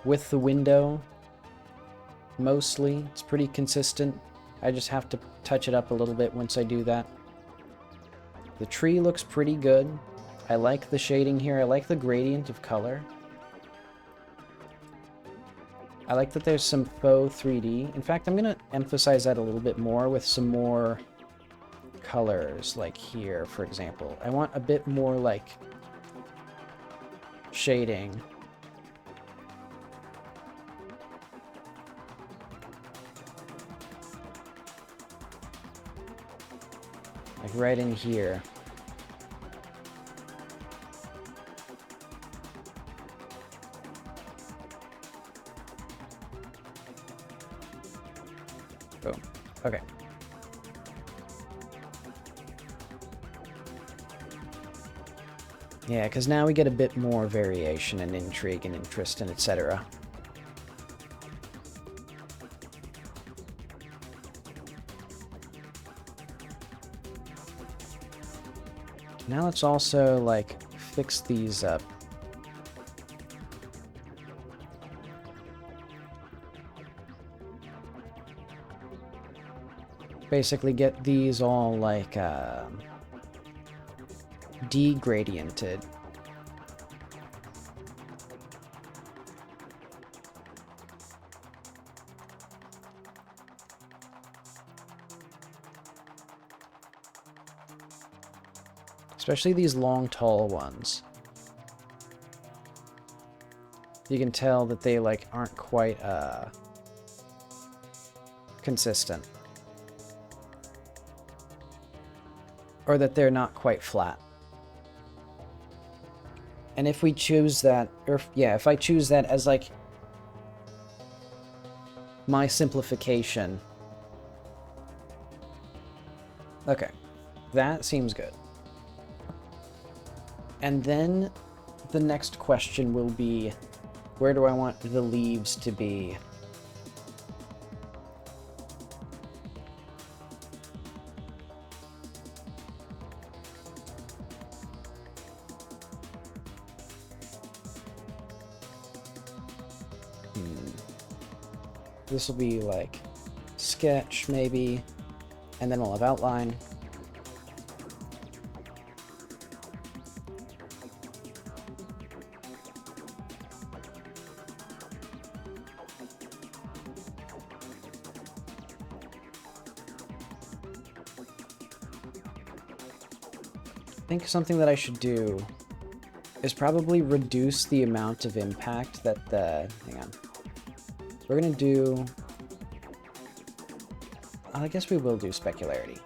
Speaker 1: with the window. Mostly, it's pretty consistent. I just have to touch it up a little bit once I do that. The tree looks pretty good. I like the shading here. I like the gradient of color. I like that there's some faux 3D. In fact, I'm going to emphasize that a little bit more with some more colors, like here, for example. I want a bit more, like, shading. Like right in here. Boom. Okay. Yeah, because now we get a bit more variation and intrigue and interest and etc. Now let's also, like, fix these up. Basically get these all, like, degradiented. Especially these long, tall ones. You can tell that they, like, aren't quite, consistent. Or that they're not quite flat. And if we choose that, or if I choose that as, like, my simplification. Okay, that seems good. And then the next question will be, where do I want the leaves to be? This will be like sketch, maybe, and then we'll have outline. I think something that I should do is probably reduce the amount of impact that the... Hang on. We're going to do... I guess we will do specularity.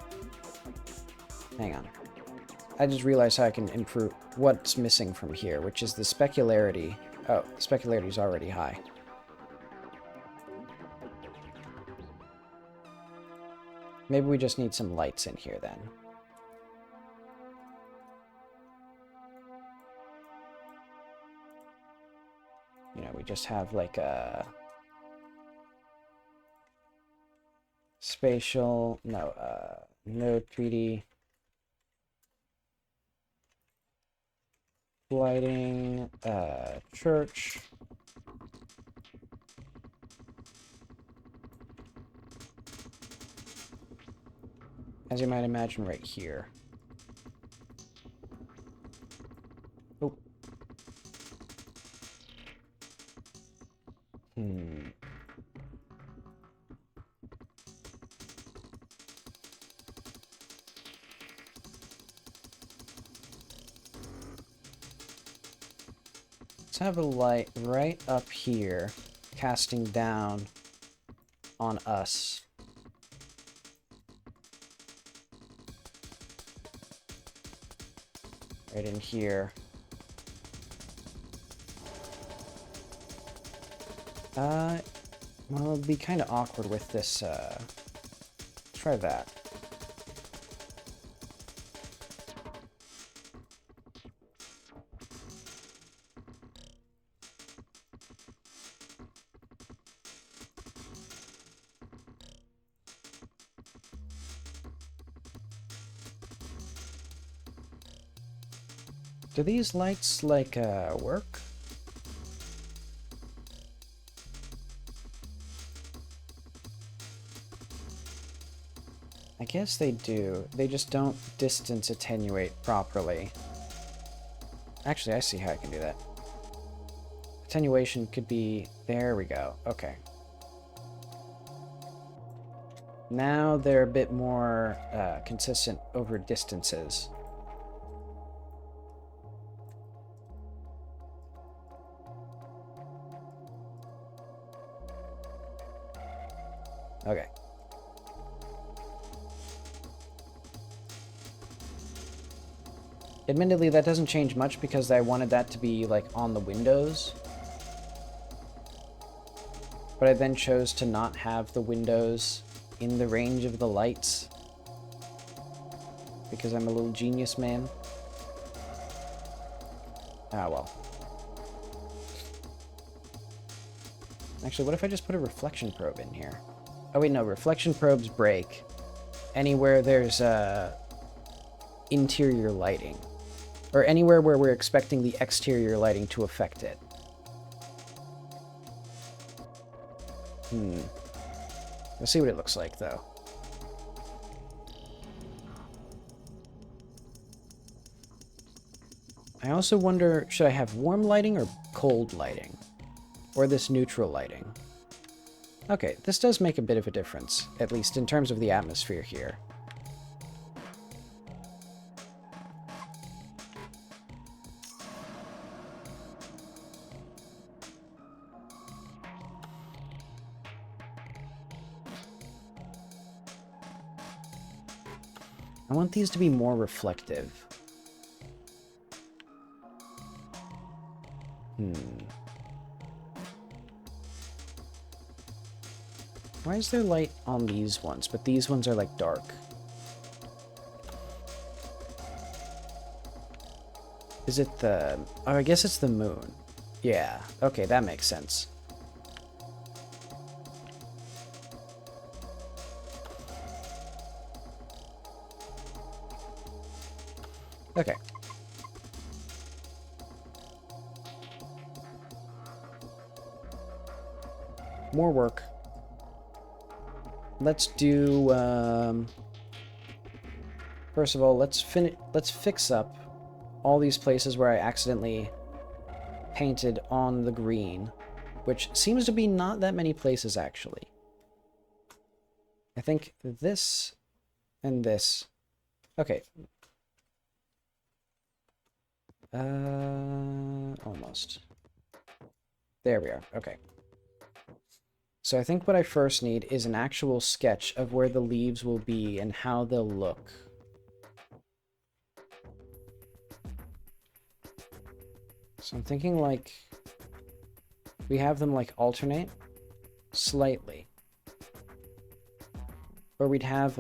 Speaker 1: Hang on. I just realized how I can improve what's missing from here, which is the specularity. Oh, the specularity is already high. Maybe we just need some lights in here then. You know, we just have like a spatial, no 3D lighting, church. As you might imagine, right here. Oh. Let's have a light right up here, casting down on us. Right in here. Well, it'll be kind of awkward with this, try that. Do these lights, like, work? I guess they do. They just don't distance attenuate properly. Actually, I see how I can do that. Attenuation could be... There we go. Okay. Now they're a bit more consistent over distances. Okay. Admittedly, that doesn't change much because I wanted that to be, like, on the windows. But I then chose to not have the windows in the range of the lights. Because I'm a little genius man. Ah, well. Actually, what if I just put a reflection probe in here? Oh, wait, no. Reflection probes break anywhere there's interior lighting. Or anywhere where we're expecting the exterior lighting to affect it. Let's see what it looks like, though. I also wonder, should I have warm lighting or cold lighting? Or this neutral lighting? Okay, this does make a bit of a difference, at least in terms of the atmosphere here. I want these to be more reflective. Why is there light on these ones, but these ones are like dark? Is it the... Oh, I guess it's the moon. Yeah, okay, that makes sense. Okay. More work. Let's do, first of all, let's fix up all these places where I accidentally painted on the green, which seems to be not that many places, actually. I think this and this. Okay. Almost. There we are. Okay. So I think what I first need is an actual sketch of where the leaves will be and how they'll look. So I'm thinking like we have them like alternate slightly. Or we'd have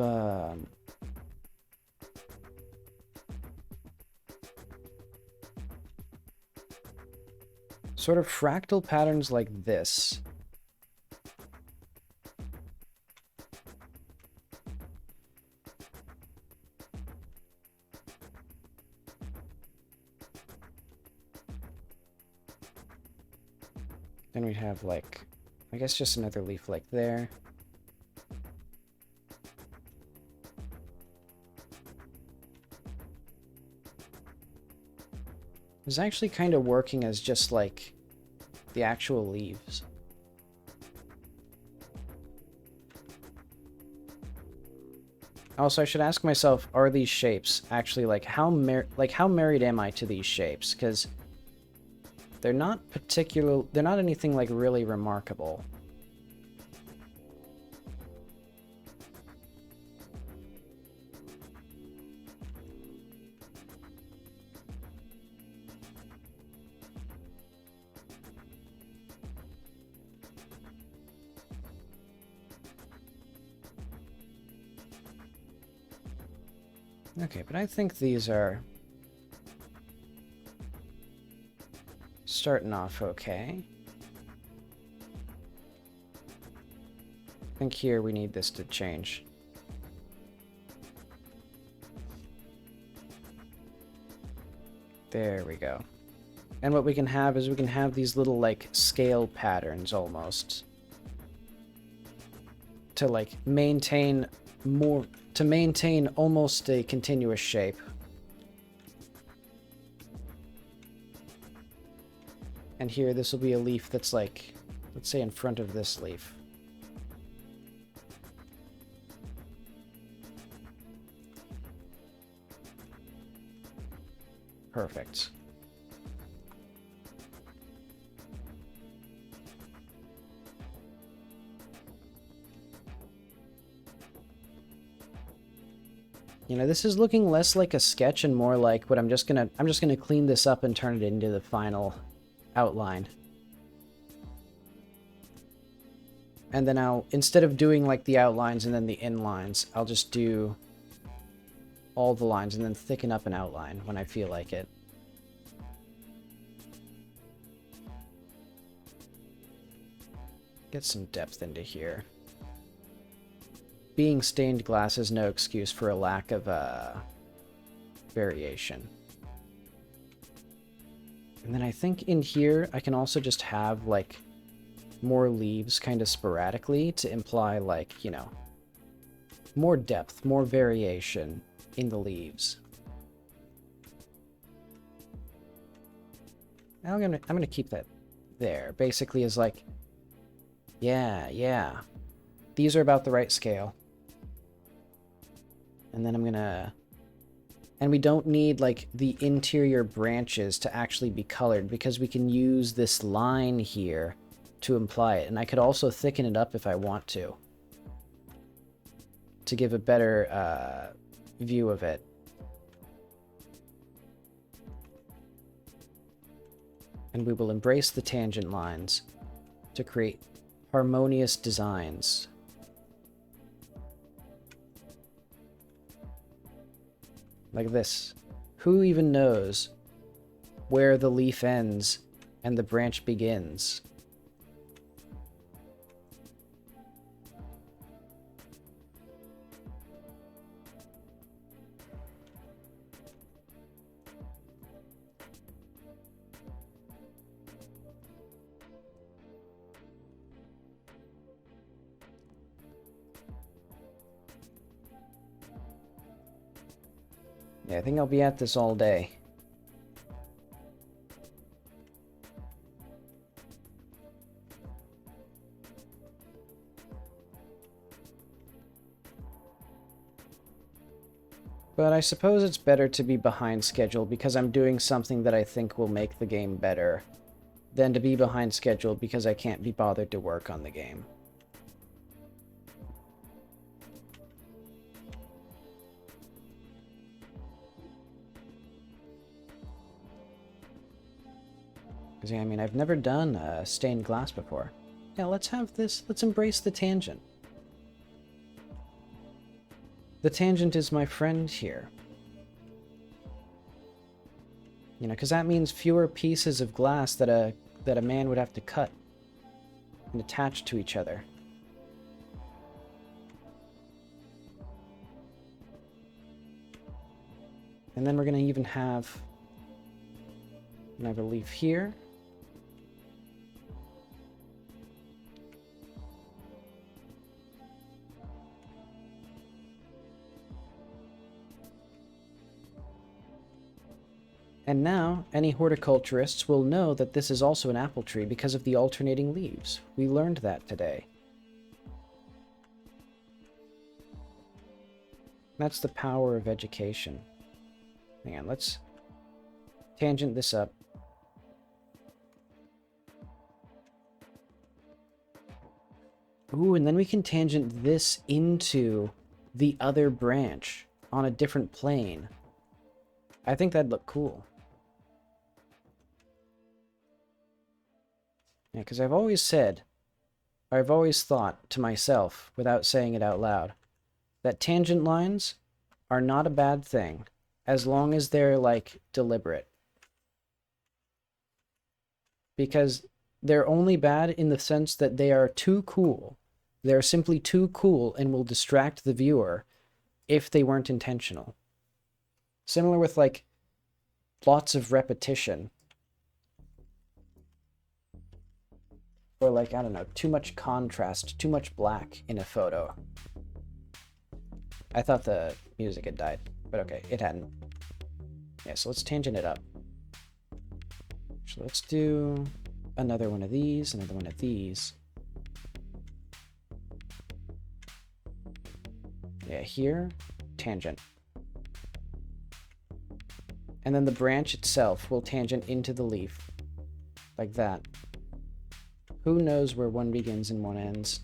Speaker 1: sort of fractal patterns like this. Then we'd have, like, I guess just another leaf like there. It's actually kind of working as just, like, the actual leaves. Also, I should ask myself, are these shapes actually, like, how married am I to these shapes? Because they're not anything, like, really remarkable. Okay, but I think these are starting off okay. I think here we need this to change. There we go. And what we can have is we can have these little, like, scale patterns almost. To, like, maintain almost a continuous shape. And here, this will be a leaf that's, like, let's say in front of this leaf. Perfect. You know, this is looking less like a sketch and more like what I'm just gonna clean this up and turn it into the final outline. And then instead of doing like the outlines and then the inlines, I'll just do all the lines and then thicken up an outline when I feel like it. Get some depth into here. Being stained glass is no excuse for a lack of variation. And then I think in here I can also just have like more leaves kind of sporadically to imply like, you know, more depth, more variation in the leaves. I'm gonna keep that there. Basically is like, yeah. These are about the right scale. And then I'm gonna... And we don't need, like, the interior branches to actually be colored, because we can use this line here to imply it. And I could also thicken it up if I want to give a better view of it. And we will embrace the tangent lines to create harmonious designs. Like this. Who even knows where the leaf ends and the branch begins? Yeah, I think I'll be at this all day. But I suppose it's better to be behind schedule because I'm doing something that I think will make the game better than to be behind schedule because I can't be bothered to work on the game. Because, yeah, I mean, I've never done stained glass before. Yeah, let's have this. Let's embrace the tangent. The tangent is my friend here. You know, because that means fewer pieces of glass that a man would have to cut and attach to each other. And then we're going to even have another leaf here. And now, any horticulturists will know that this is also an apple tree because of the alternating leaves. We learned that today. That's the power of education. Hang on, let's tangent this up. Ooh, and then we can tangent this into the other branch on a different plane. I think that'd look cool. Yeah, because I've always thought to myself, without saying it out loud, that tangent lines are not a bad thing, as long as they're, like, deliberate. Because they're only bad in the sense that they are too cool. They're simply too cool and will distract the viewer if they weren't intentional. Similar with, like, lots of repetition. Or, like, I don't know, too much contrast, too much black in a photo. I thought the music had died, but okay, it hadn't. Yeah, so let's tangent it up. So let's do another one of these, another one of these. Yeah, here, tangent. And then the branch itself will tangent into the leaf, like that. Who knows where one begins and one ends?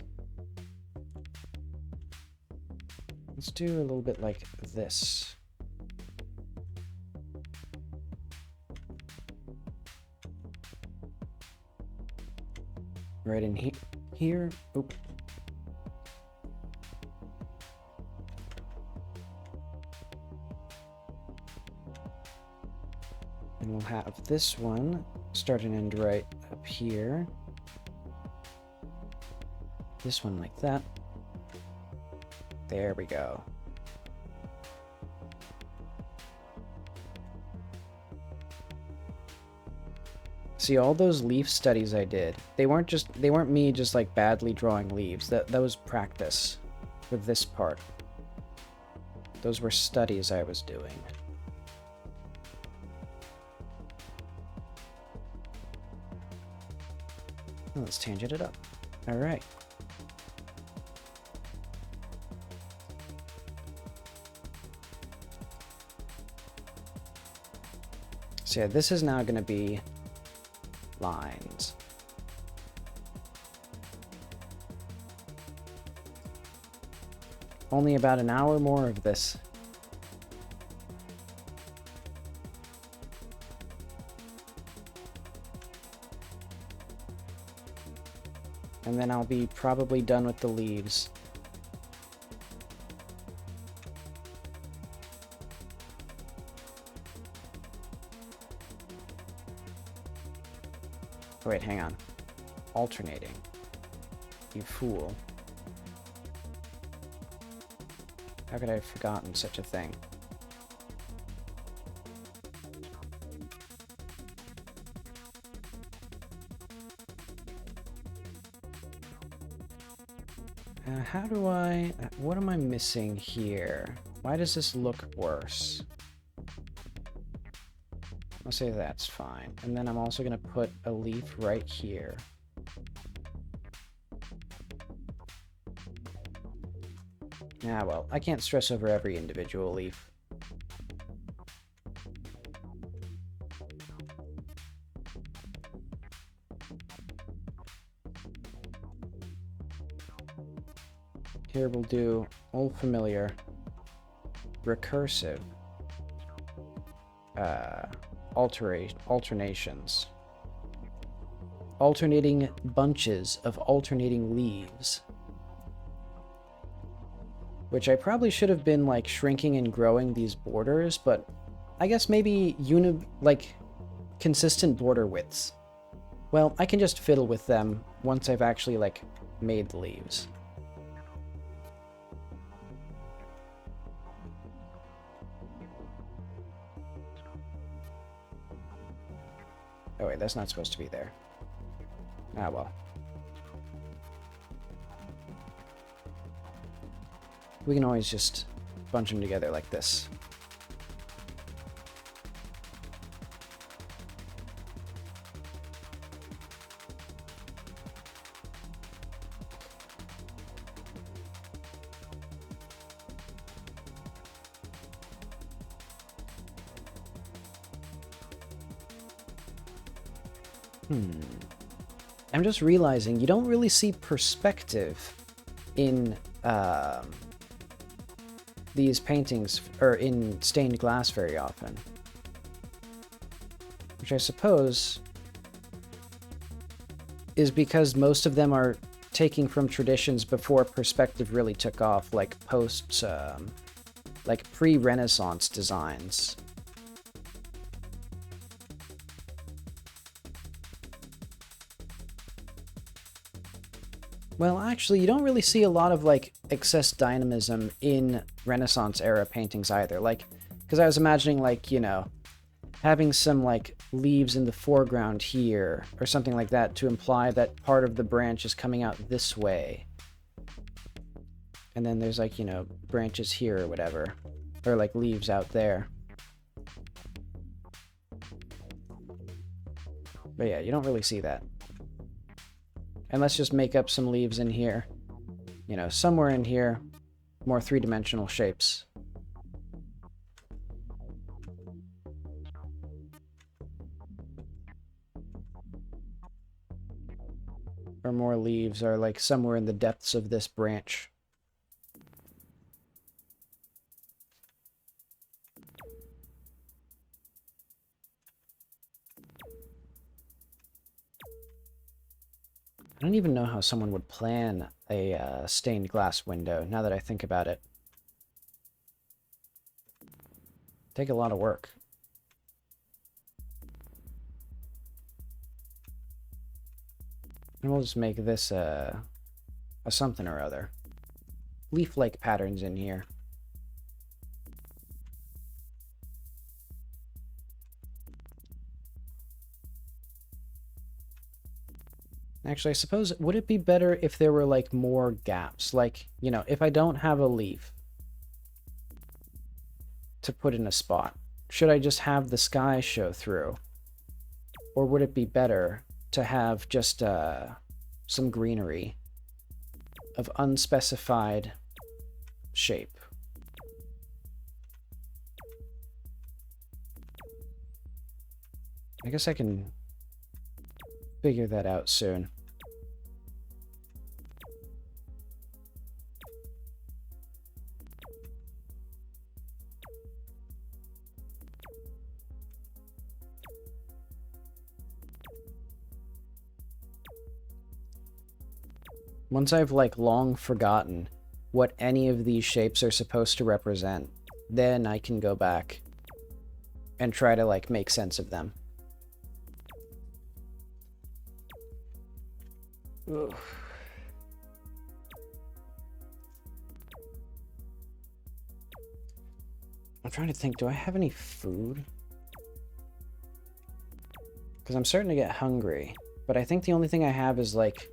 Speaker 1: Let's do a little bit like this. Right in here. Oop. And we'll have this one start and end right up here. This one like that. There we go. See, all those leaf studies I did, they weren't me just like badly drawing leaves. That was practice with this part. Those were studies I was doing. Let's tangent it up. All right. So yeah, this is now going to be lines. Only about an hour more of this. And then I'll be probably done with the leaves. Oh, wait, hang on. Alternating. You fool. How could I have forgotten such a thing? How do I... What am I missing here? Why does this look worse? I'll say that's fine. And then I'm also going to put a leaf right here. Ah, well, I can't stress over every individual leaf. Here we'll do old familiar, recursive, alternations. Alternating bunches of alternating leaves. Which I probably should have been, like, shrinking and growing these borders, but I guess maybe consistent border widths. Well, I can just fiddle with them once I've actually, like, made the leaves. Oh wait, that's not supposed to be there. Ah, well. We can always just bunch them together like this. I'm just realizing you don't really see perspective in these paintings, or in stained glass very often. Which I suppose is because most of them are taking from traditions before perspective really took off, like like pre-Renaissance designs. Well, actually, you don't really see a lot of, like, excess dynamism in Renaissance era paintings either. Like, because I was imagining, like, you know, having some, like, leaves in the foreground here, or something like that, to imply that part of the branch is coming out this way. And then there's, like, you know, branches here or whatever. Or, like, leaves out there. But yeah, you don't really see that. And let's just make up some leaves in here. You know, somewhere in here, more three-dimensional shapes. Or more leaves are like somewhere in the depths of this branch. I don't even know how someone would plan a stained glass window, now that I think about it. Take a lot of work. And we'll just make this a something or other. Leaf-like patterns in here. Actually, I suppose, would it be better if there were, like, more gaps? Like, you know, if I don't have a leaf to put in a spot, should I just have the sky show through? Or would it be better to have just, some greenery of unspecified shape. I guess I can figure that out soon. Once I've, like, long forgotten what any of these shapes are supposed to represent, then I can go back and try to, like, make sense of them. Ugh. I'm trying to think, do I have any food? Because I'm starting to get hungry, but I think the only thing I have is, like,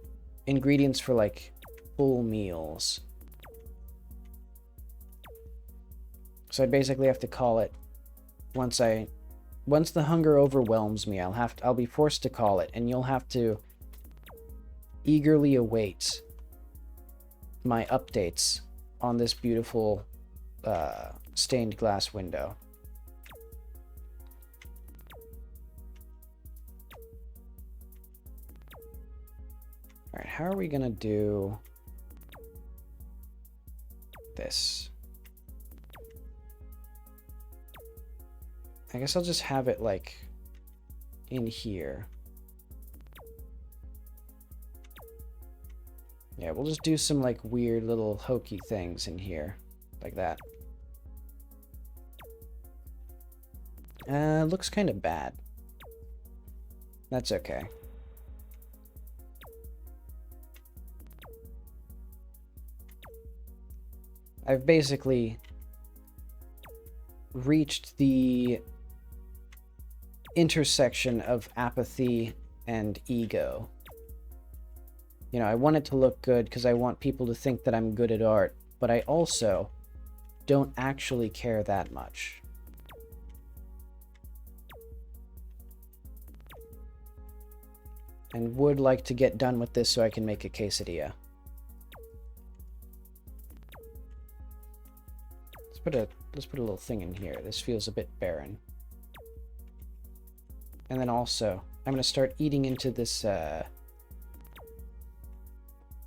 Speaker 1: ingredients for, like, full meals. So I'd basically have to call it once the hunger overwhelms me, I'll be forced to call it, and you'll have to eagerly await my updates on this beautiful stained glass window. All right, how are we gonna do this? I guess I'll just have it, like, in here. Yeah, we'll just do some, like, weird little hokey things in here, like that. Looks kind of bad. That's okay. I've basically reached the intersection of apathy and ego. You know, I want it to look good because I want people to think that I'm good at art, but I also don't actually care that much. And would like to get done with this so I can make a quesadilla. Let's put a little thing in here. This feels a bit barren. And then also, I'm going to start eating into this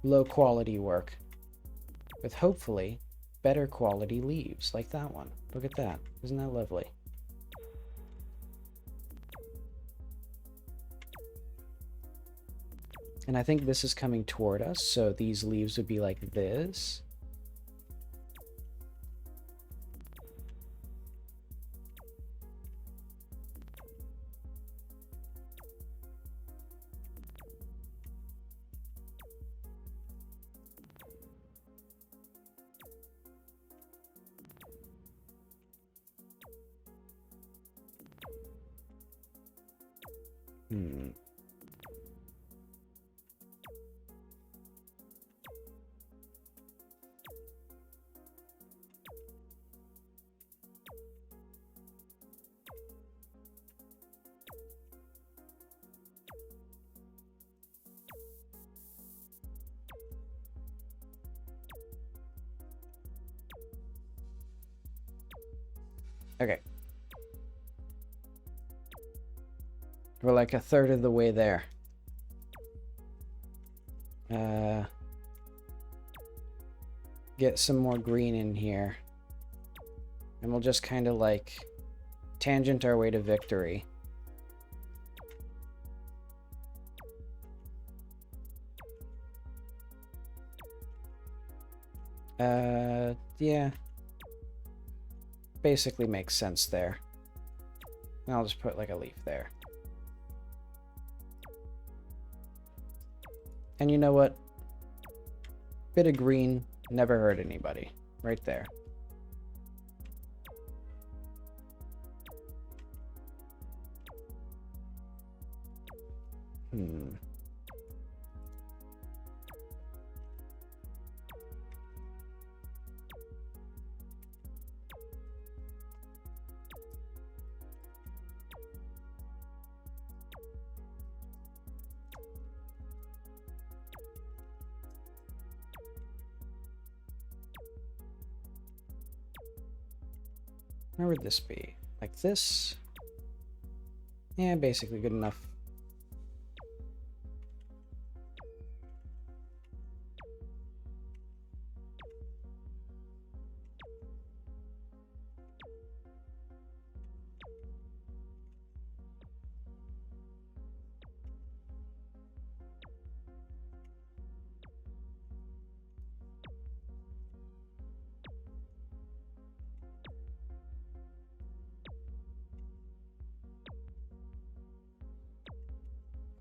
Speaker 1: low quality work with hopefully better quality leaves, like that one. Look at that. Isn't that lovely? And I think this is coming toward us, so these leaves would be like this. Okay. We're like a third of the way there. Get some more green in here. And we'll just kind of like tangent our way to victory. Yeah. Basically makes sense there. And I'll just put like a leaf there. And you know what? Bit of green never hurt anybody. Right there. Where would this be? Like this? Yeah, basically good enough.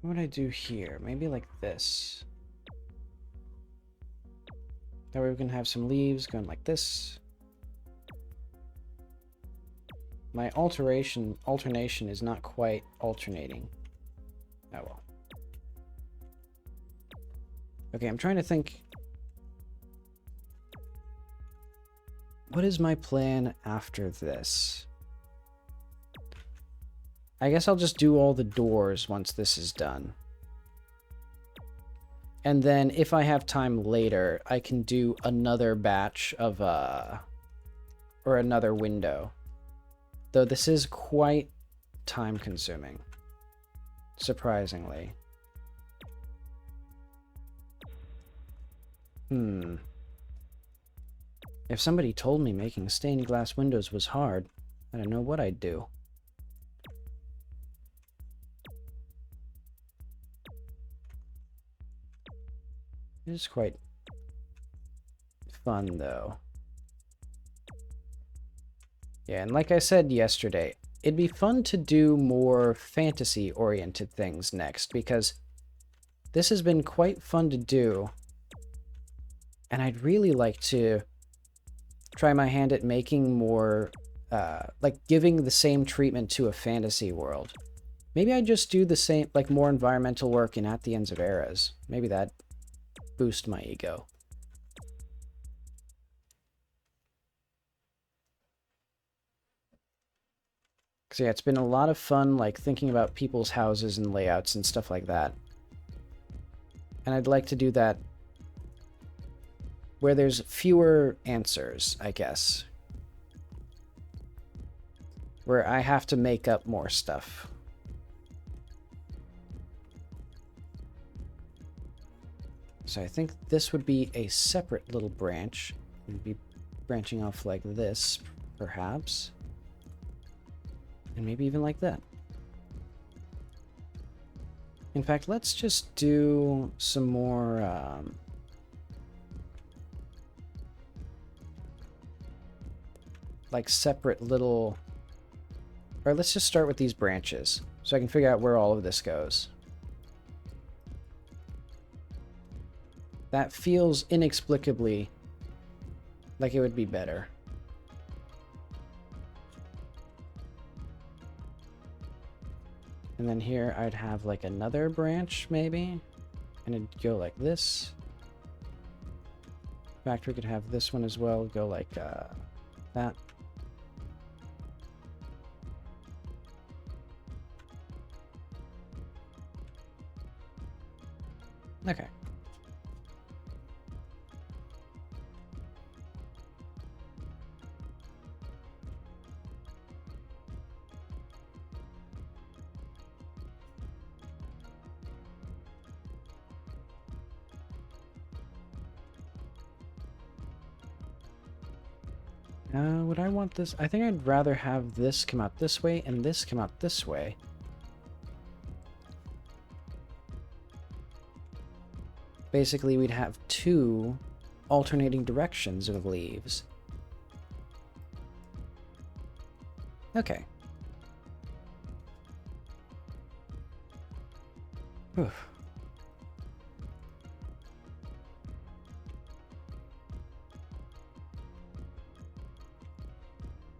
Speaker 1: What would I do here? Maybe like this. That way we can have some leaves going like this. My alternation is not quite alternating. Oh well. Okay, I'm trying to think. What is my plan after this? I guess I'll just do all the doors once this is done. And then if I have time later, I can do another batch of, or another window. Though this is quite time consuming. Surprisingly. If somebody told me making stained glass windows was hard, I don't know what I'd do. It is quite fun, though. Yeah, and like I said yesterday, it'd be fun to do more fantasy-oriented things next, because this has been quite fun to do, and I'd really like to try my hand at making more, like giving the same treatment to a fantasy world. Maybe I just do the same, like more environmental work in At the Ends of Eras. Maybe that boost my ego. Because yeah, it's been a lot of fun, like thinking about people's houses and layouts and stuff like that. And I'd like to do that where there's fewer answers, I guess. Where I have to make up more stuff. So I think this would be a separate little branch. We'd be branching off like this, perhaps. And maybe even like that. In fact, let's just do some more... like separate little... Or let's just start with these branches, so I can figure out where all of this goes. That feels inexplicably like it would be better. And then here I'd have like another branch maybe, and it'd go like this. In fact, we could have this one as well go like that. Okay. Would I want this? I think I'd rather have this come out this way and this come out this way. Basically, we'd have two alternating directions of leaves. Okay. Oof.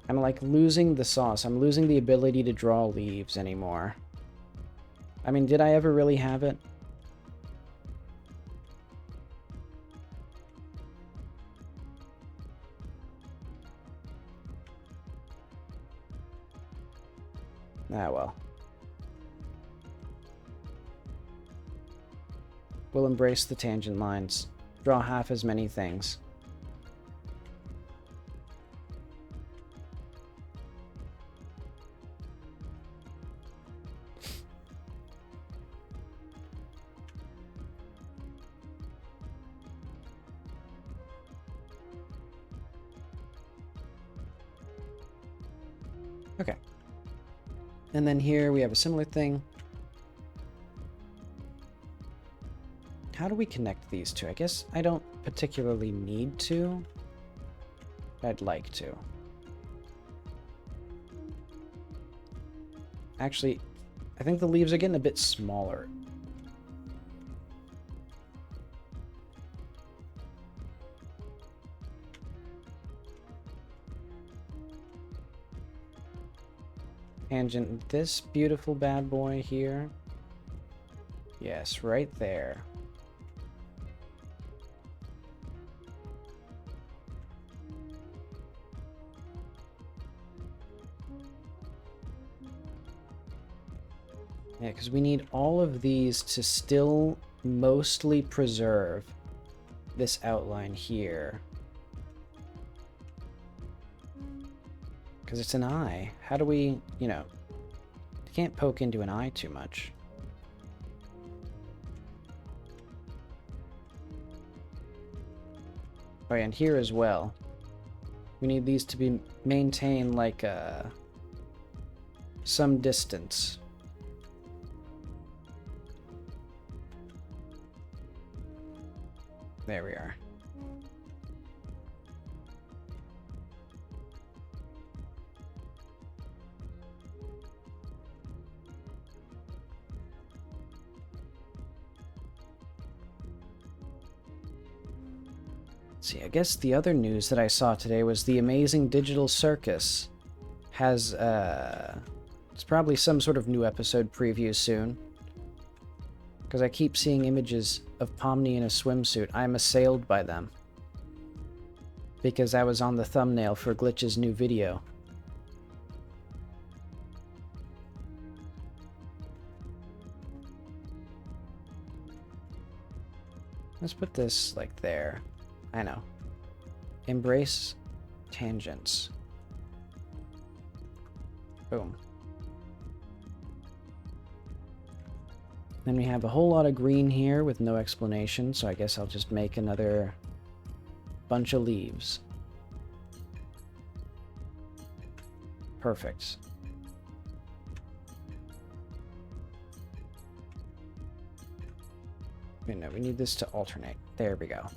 Speaker 1: I'm like losing the sauce. I'm losing the ability to draw leaves anymore. I mean, did I ever really have it? Ah, well. We'll embrace the tangent lines. Draw half as many things. Okay. And then here we have a similar thing. How do we connect these two? I guess I don't particularly need to. I'd like to. Actually, I think the leaves are getting a bit smaller. Tangent this beautiful bad boy here. Yes, right there. Yeah, because we need all of these to still mostly preserve this outline here. Because it's an eye. How do we, you know, you can't poke into an eye too much. Oh, yeah, and here as well. We need these to be maintained like some distance. There we are. See, I guess the other news that I saw today was the Amazing Digital Circus has, it's probably some sort of new episode preview soon. Because I keep seeing images of Pomni in a swimsuit. I'm assailed by them. Because I was on the thumbnail for Glitch's new video. Let's put this, like, there. I know. Embrace tangents. Boom. Then we have a whole lot of green here with no explanation, so I guess I'll just make another bunch of leaves. Perfect. Wait, no, we need this to alternate. There we go.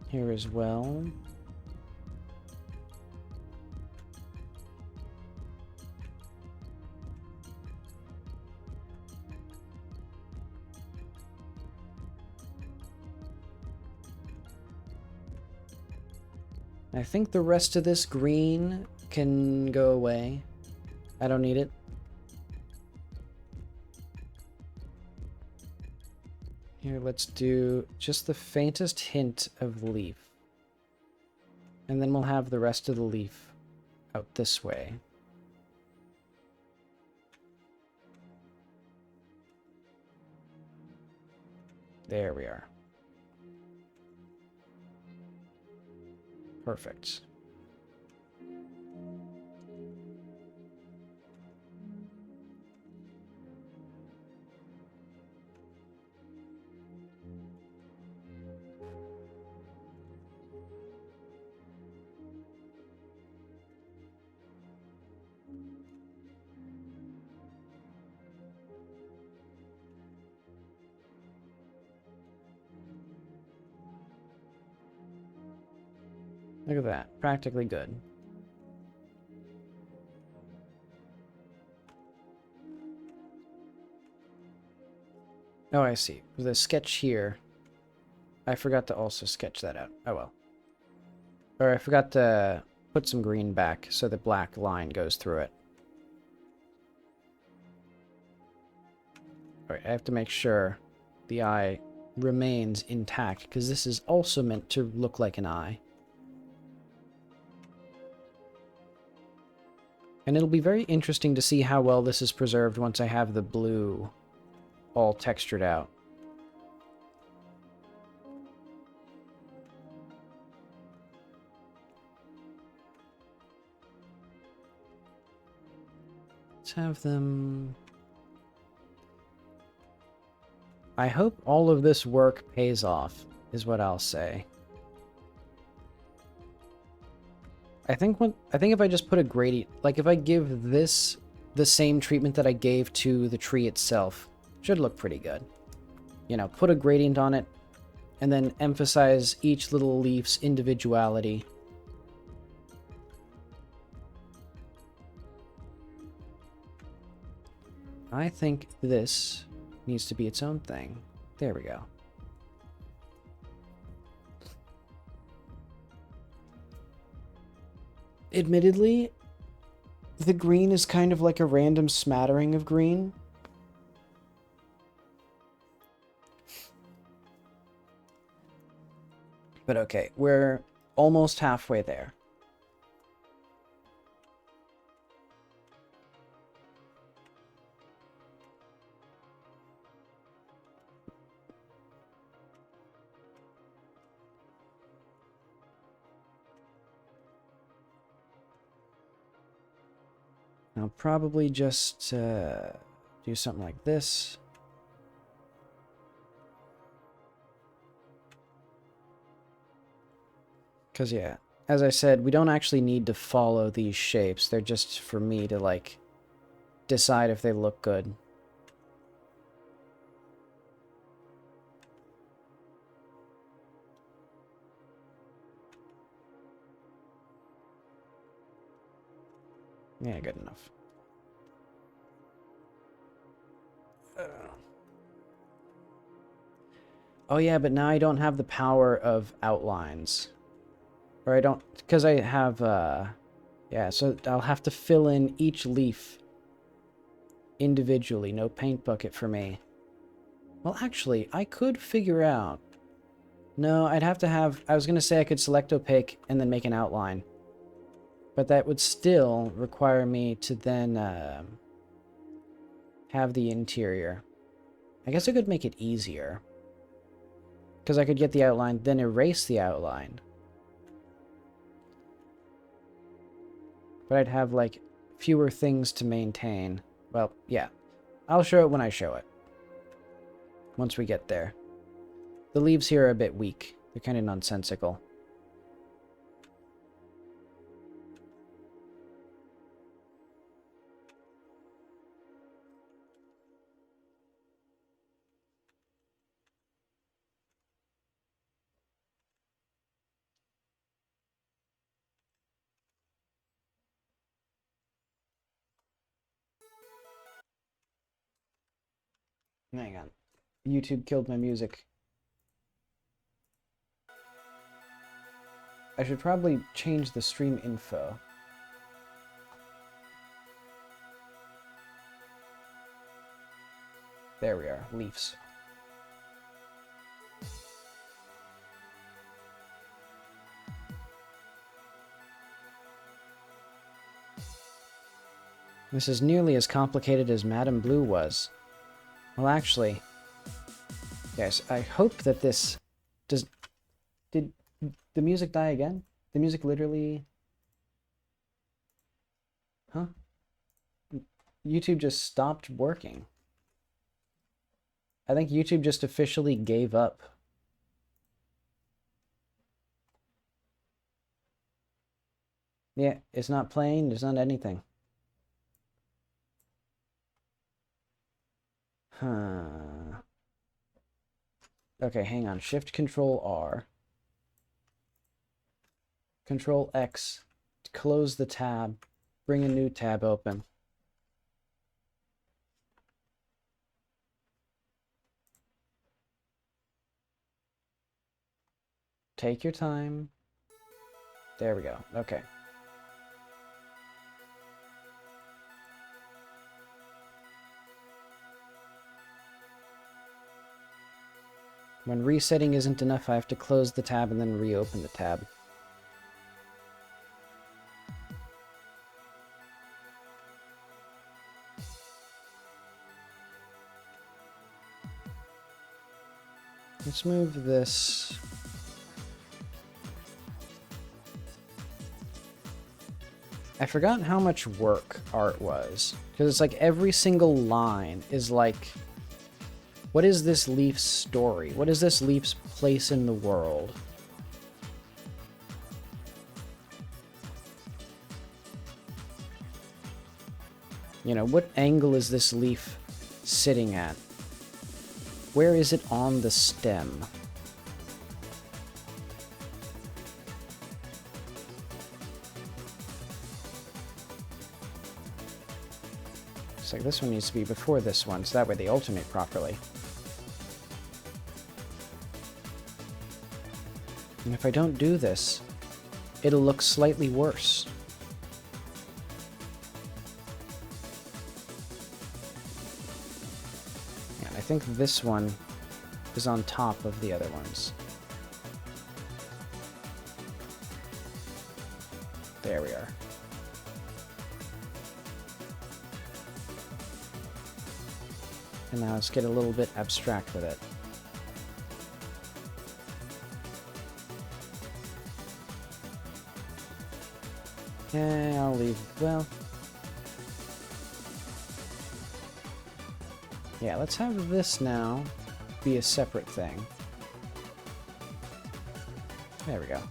Speaker 1: Here as well. I think the rest of this green can go away. I don't need it. Here, let's do just the faintest hint of leaf. And then we'll have the rest of the leaf out this way. There we are. Perfect. Look at that. Practically good. Oh, I see. The sketch here. I forgot to also sketch that out. Oh well. Or I forgot to put some green back so the black line goes through it. Alright, I have to make sure the eye remains intact, because this is also meant to look like an eye. And it'll be very interesting to see how well this is preserved once I have the blue all textured out. Let's have them... I hope all of this work pays off, is what I'll say. I think if I just put a gradient, like if I give this the same treatment that I gave to the tree itself, should look pretty good. You know, put a gradient on it, and then emphasize each little leaf's individuality. I think this needs to be its own thing. There we go. Admittedly, the green is kind of like a random smattering of green. But okay, we're almost halfway there. I'll probably just do something like this. Because, yeah, as I said, we don't actually need to follow these shapes. They're just for me to, like, decide if they look good. Yeah, good enough. Oh yeah, but now I don't have the power of outlines. Or I don't, because I have, yeah, so I'll have to fill in each leaf individually. No paint bucket for me. Well, actually, I could figure out. No, I'd have to have, I was going to say I could select opaque and then make an outline. But that would still require me to then have the interior. I guess I could make it easier. Because I could get the outline, then erase the outline. But I'd have, like, fewer things to maintain. Well, yeah. I'll show it when I show it. Once we get there. The leaves here are a bit weak. They're kind of nonsensical. Hang on. YouTube killed my music. I should probably change the stream info. There we are. Leaves. This is nearly as complicated as Madame Blue was. Well, actually, yes, I hope that this does... Did the music die again? The music literally... Huh? YouTube just stopped working. I think YouTube just officially gave up. Yeah, it's not playing, there's not anything. Huh. Okay, hang on. Shift Control R. Control X to close the tab. Bring a new tab open. Take your time. There we go. Okay. When resetting isn't enough, I have to close the tab and then reopen the tab. Let's move this. I forgot how much work art was, because it's like every single line is like, what is this leaf's story? What is this leaf's place in the world? You know, what angle is this leaf sitting at? Where is it on the stem? Looks like this one needs to be before this one, so that way they alternate properly. And if I don't do this, it'll look slightly worse. And I think this one is on top of the other ones. There we are. And now let's get a little bit abstract with it. Okay, I'll leave, well... Yeah, let's have this now be a separate thing. There we go.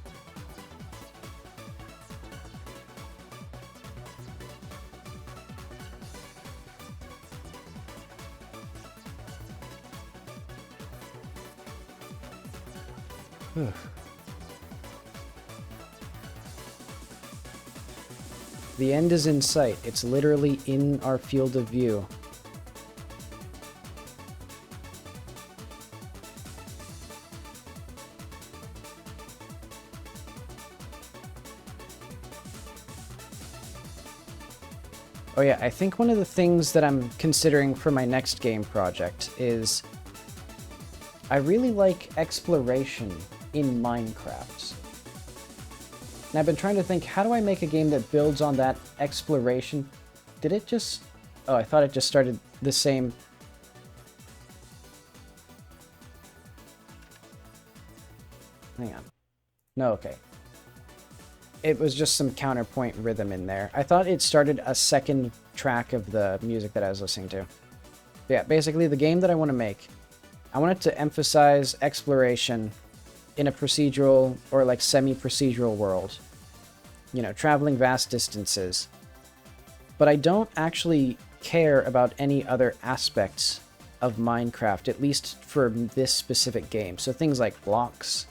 Speaker 1: The end is in sight. It's literally in our field of view. Oh yeah, I think one of the things that I'm considering for my next game project is I really like exploration in Minecraft. And I've been trying to think, how do I make a game that builds on that exploration? Did it just... Oh, I thought it just started the same... Hang on. No, okay. It was just some counterpoint rhythm in there. I thought it started a second track of the music that I was listening to. Yeah, basically the game that I want to make, I want it to emphasize exploration in a procedural or like semi-procedural world. You know, traveling vast distances. But I don't actually care about any other aspects of Minecraft, at least for this specific game. So things like blocks,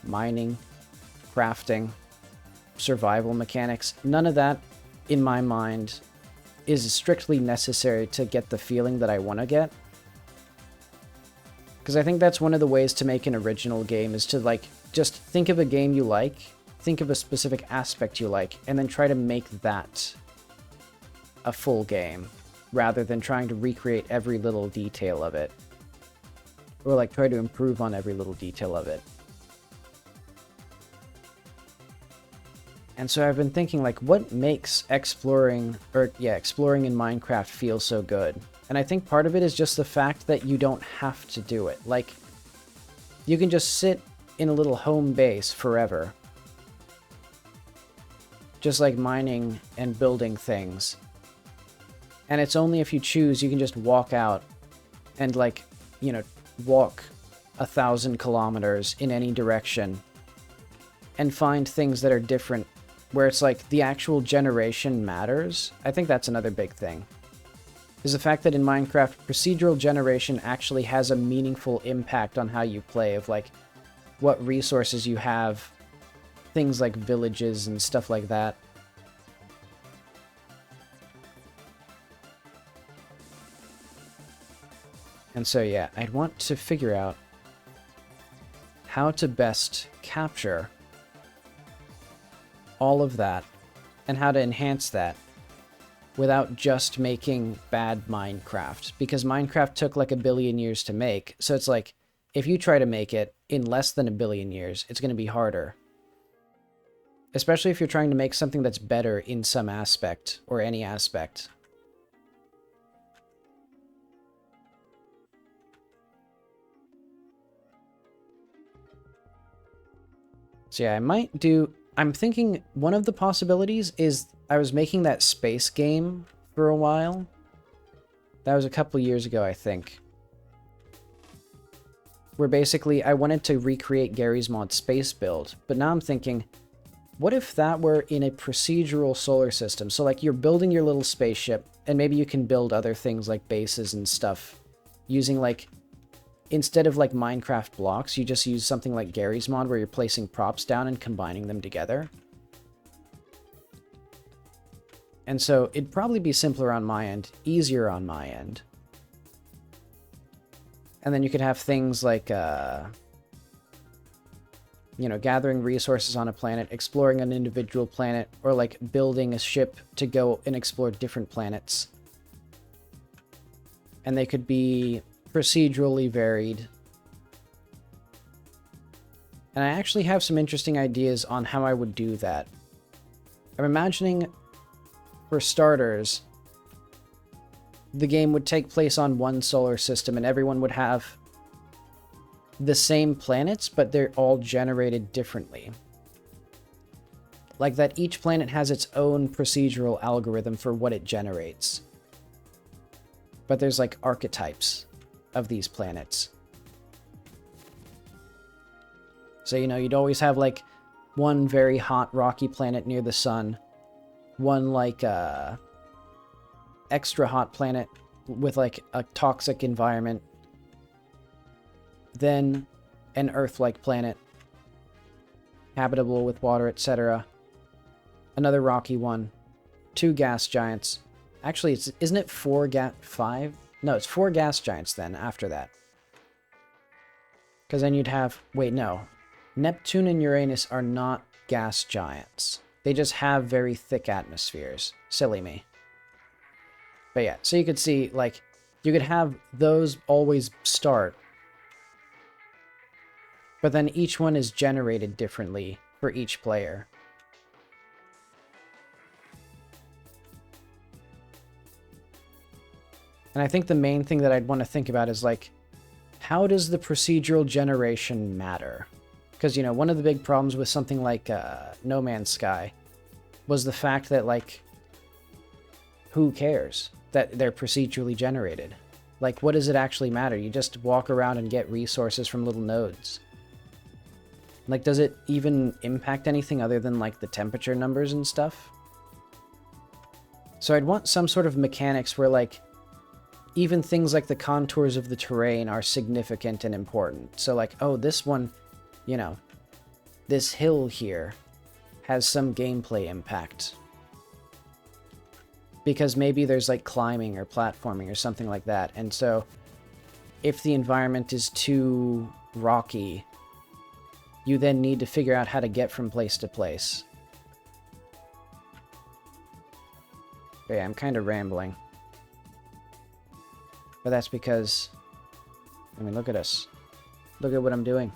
Speaker 1: mining, crafting, survival mechanics, none of that, in my mind, is strictly necessary to get the feeling that I want to get. Because I think that's one of the ways to make an original game, is to, like, just think of a game you like, think of a specific aspect you like, and then try to make that a full game, rather than trying to recreate every little detail of it. Or, like, try to improve on every little detail of it. And so I've been thinking, like, what makes exploring in Minecraft feel so good? And I think part of it is just the fact that you don't have to do it. Like, you can just sit in a little home base forever. Just like mining and building things. And it's only if you choose, you can just walk out and, like, you know, walk 1,000 kilometers in any direction and find things that are different, where it's like the actual generation matters. I think that's another big thing. Is the fact that in Minecraft, procedural generation actually has a meaningful impact on how you play, of like what resources you have, things like villages and stuff like that. And so yeah, I'd want to figure out how to best capture all of that and how to enhance that without just making bad Minecraft, because Minecraft took like 1 billion years to make. So it's like, if you try to make it in less than 1 billion years, it's going to be harder. Especially if you're trying to make something that's better in some aspect, or any aspect. So yeah, I'm thinking one of the possibilities is I was making that space game for a while. That was a couple years ago, I think. Where basically I wanted to recreate Garry's Mod space build, but now I'm thinking, What if that were in a procedural solar system? So like you're building your little spaceship, and maybe you can build other things like bases and stuff using like, instead of like Minecraft blocks, you just use something like Gary's mod where you're placing props down and combining them together. And so it'd probably be simpler on my end, easier on my end. And then you could have things like, you know, gathering resources on a planet, exploring an individual planet, or like building a ship to go and explore different planets. And they could be procedurally varied. And I actually have some interesting ideas on how I would do that. I'm imagining, for starters, the game would take place on one solar system and everyone would have the same planets, but they're all generated differently. Like that each planet has its own procedural algorithm for what it generates. But there's like archetypes of these planets. So, you know, you'd always have like one very hot rocky planet near the sun, one like extra hot planet with like a toxic environment, then an Earth-like planet, habitable with water, etc. Another rocky one, 2 gas giants. Actually, isn't it 5? No, it's 4 gas giants then after that. Because then you'd have, wait, no. Neptune and Uranus are not gas giants. They just have very thick atmospheres. Silly me. But yeah, so you could see, like, you could have those always start, but then each one is generated differently for each player. And I think the main thing that I'd want to think about is, like, how does the procedural generation matter? Because, you know, one of the big problems with something like No Man's Sky was the fact that, like, who cares that they're procedurally generated? Like, what does it actually matter? You just walk around and get resources from little nodes. Like, does it even impact anything other than, like, the temperature numbers and stuff? So I'd want some sort of mechanics where, like, even things like the contours of the terrain are significant and important. So, like, oh, this one, you know, this hill here has some gameplay impact. Because maybe there's, like, climbing or platforming or something like that. And so, if the environment is too rocky, you then need to figure out how to get from place to place. But yeah, I'm kind of rambling. But that's because, I mean, look at us. Look at what I'm doing.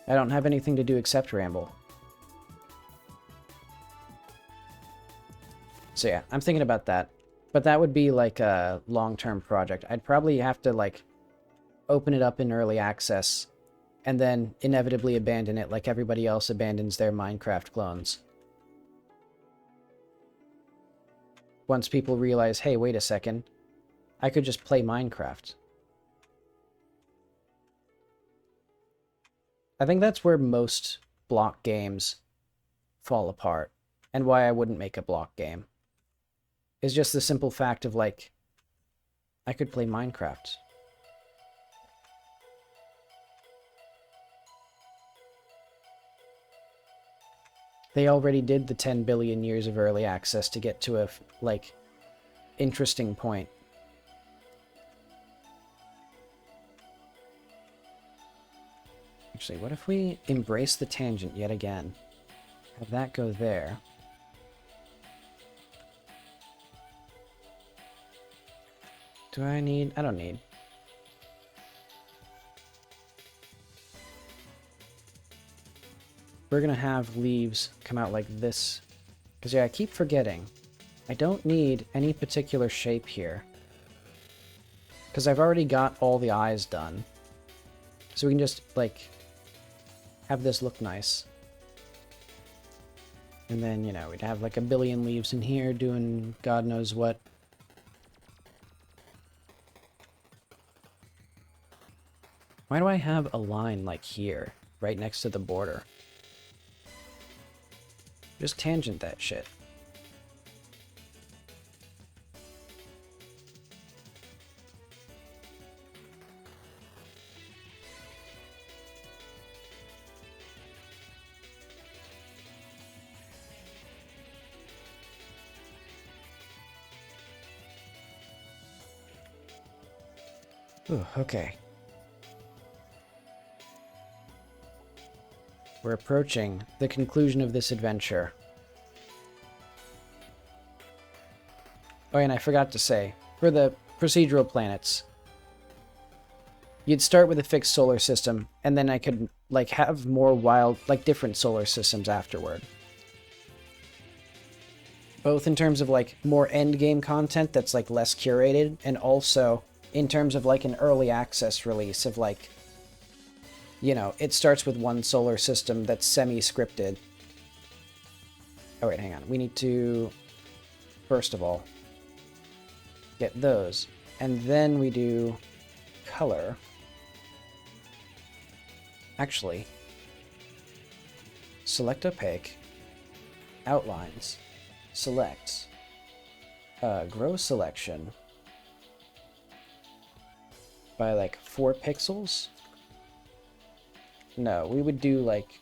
Speaker 1: I don't have anything to do except ramble. So yeah, I'm thinking about that. But that would be like a long-term project. I'd probably have to, like, open it up in early access and then inevitably abandon it like everybody else abandons their Minecraft clones. Once people realize, hey, wait a second, I could just play Minecraft. I think that's where most block games fall apart, and why I wouldn't make a block game. Is just the simple fact of, like, I could play Minecraft. They already did the 10 billion years of early access to get to a, like, interesting point. Actually, what if we embrace the tangent yet again? Have that go there. Do I need? I don't need. We're gonna have leaves come out like this. Because, yeah, I keep forgetting. I don't need any particular shape here. Because I've already got all the eyes done. So we can just, like, have this look nice. And then, you know, we'd have like a billion leaves in here doing God knows what. Why do I have a line like here, right next to the border? Just tangent that shit. Ooh, okay. We're approaching the conclusion of this adventure. Oh, and I forgot to say, for the procedural planets, you'd start with a fixed solar system, and then I could, like, have more wild, like, different solar systems afterward. Both in terms of, like, more endgame content that's, like, less curated, and also in terms of, like, an early access release of, like, you know, it starts with one solar system that's semi-scripted. Oh, wait, hang on. We need to, first of all, get those. And then we do color. Actually, select opaque, outlines, select, grow selection by like 4 pixels. No, we would do like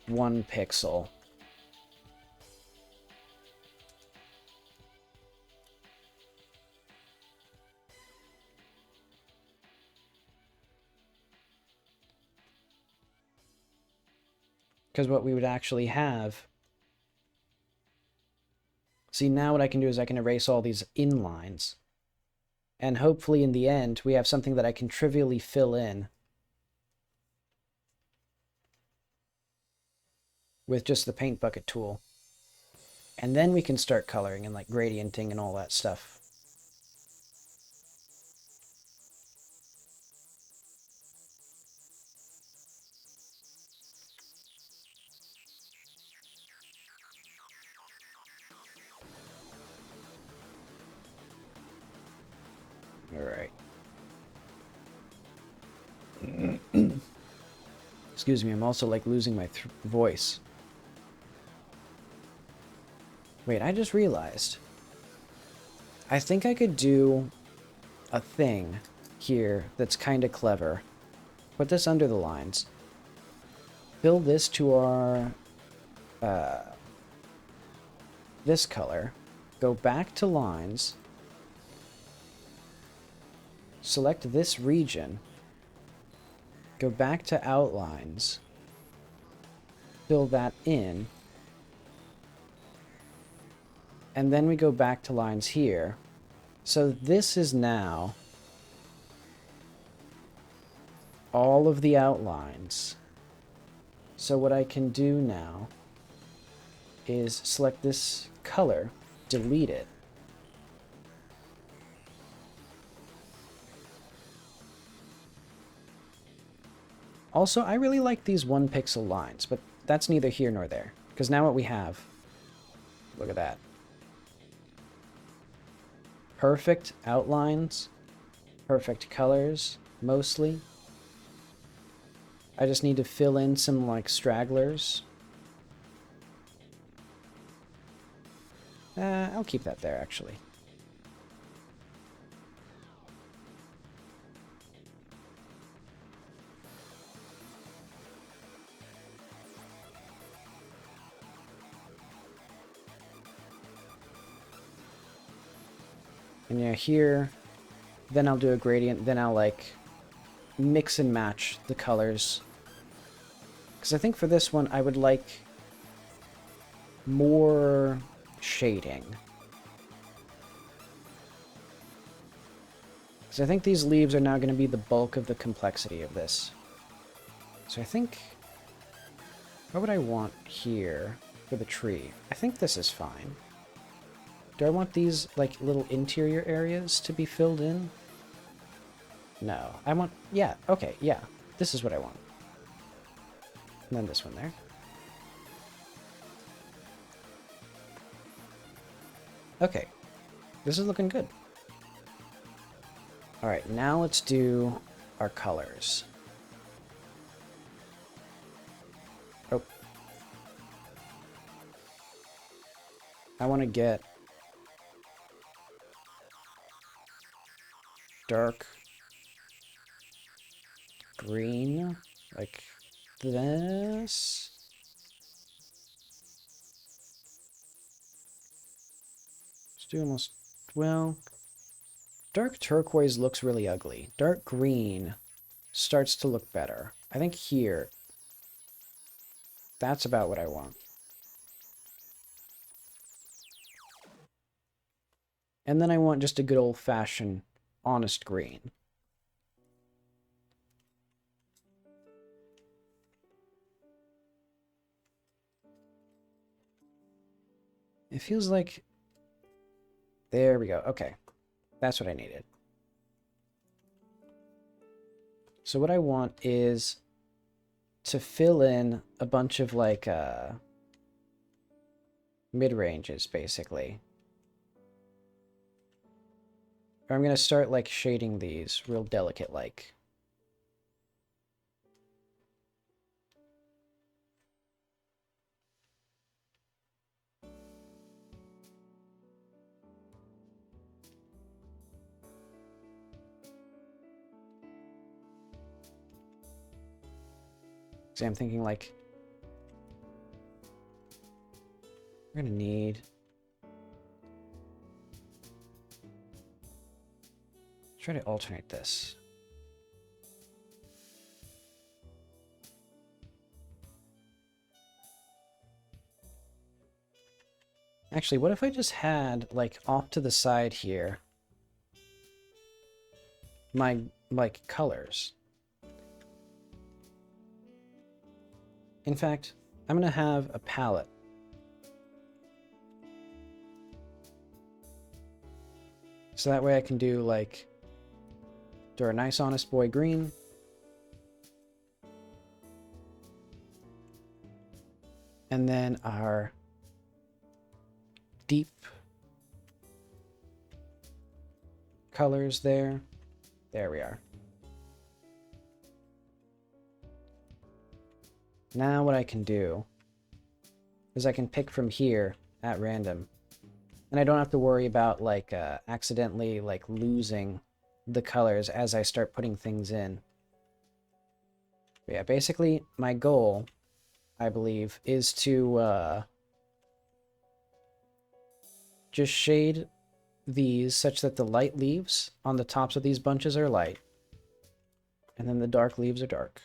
Speaker 1: 1 pixel. Because what we would actually have... See, now what I can do is I can erase all these inlines. And hopefully in the end, we have something that I can trivially fill in with just the paint bucket tool. And then we can start coloring and like gradienting and all that stuff. All right. Excuse me, I'm also like losing my voice. Wait, I just realized. I think I could do a thing here that's kind of clever. Put this under the lines. Fill this to our this color. Go back to lines. Select this region. Go back to outlines. Fill that in. And then we go back to lines here. So this is now all of the outlines. So what I can do now is select this color, delete it. Also, I really like these 1 pixel lines, but that's neither here nor there. Because now what we have, look at that. Perfect outlines, perfect colors, mostly. I just need to fill in some, like, stragglers. I'll keep that there, actually. And yeah, here, then I'll do a gradient, then I'll, like, mix and match the colors. Because I think for this one, I would like more shading. Because I think these leaves are now going to be the bulk of the complexity of this. So I think... What would I want here for the tree? I think this is fine. Do I want these, like, little interior areas to be filled in? No. I want... Yeah, okay, yeah. This is what I want. And then this one there. Okay. This is looking good. Alright, now let's do our colors. I want to get dark green, like this. Let's do almost, well, dark turquoise looks really ugly. Dark green starts to look better. I think here, that's about what I want. And then I want just a good old-fashioned honest green. It feels like... There we go. Okay. That's what I needed. So what I want is to fill in a bunch of, like, mid-ranges, basically. Or I'm going to start, like, shading these real delicate-like. See, I'm thinking, like, we're going to need... Try to alternate this. Actually, what if I just had, like, off to the side here, my, like, colors? In fact, I'm going to have a palette. So that way I can do, like, do our nice honest boy green. And then our deep colors there. There we are. Now what I can do is I can pick from here at random. And I don't have to worry about, like, accidentally, like, losing the colors as I start putting things in. But yeah, basically, my goal, I believe, is to just shade these such that the light leaves on the tops of these bunches are light, and then the dark leaves are dark.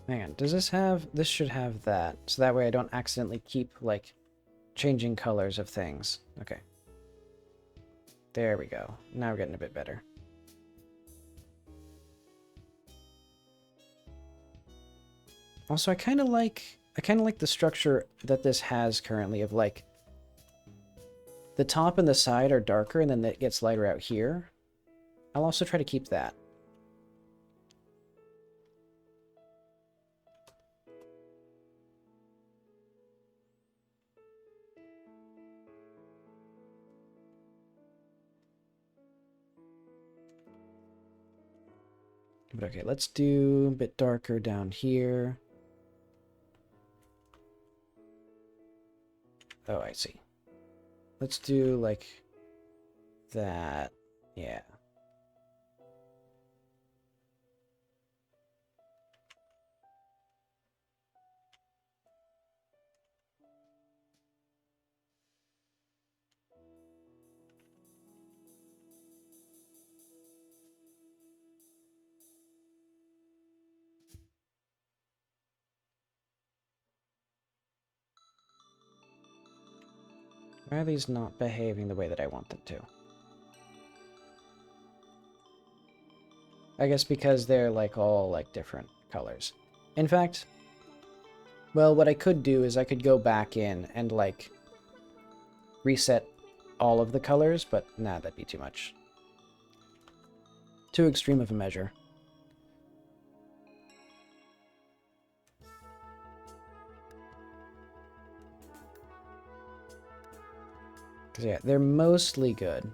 Speaker 1: Hang on, does this have... This should have that, so that way I don't accidentally keep, like, changing colors of things. Okay. There we go. Now we're getting a bit better. Also, I kind of like the structure that this has currently of, like, the top and the side are darker and then it gets lighter out here. I'll also try to keep that. But okay, let's do a bit darker down here. Oh, I see. Let's do, like, that. Yeah. Why are these not behaving the way that I want them to? I guess because they're, like, all, like, different colors. In fact, Well, what I could do is I could go back in and, like, reset all of the colors, but nah, that'd be too much. Too extreme of a measure. Because, yeah, they're mostly good.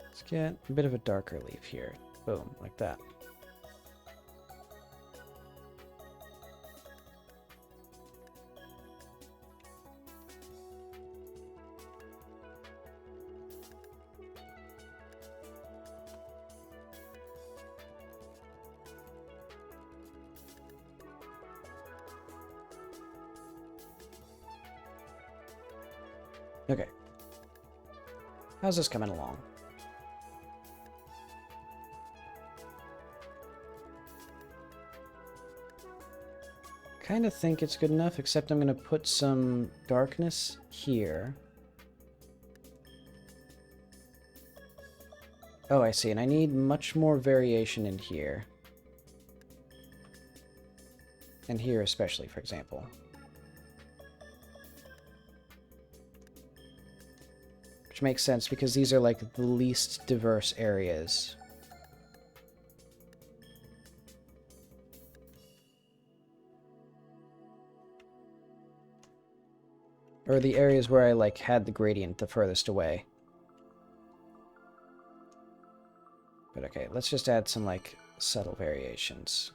Speaker 1: Let's get a bit of a darker leaf here. Boom, like that. Okay. How's this coming along? Kind of think it's good enough, except I'm going to put some darkness here. Oh, I see, and I need much more variation in here. And here especially, for example. Which makes sense, because these are, like, the least diverse areas. Or the areas where I, like, had the gradient the furthest away. But okay, let's just add some, like, subtle variations.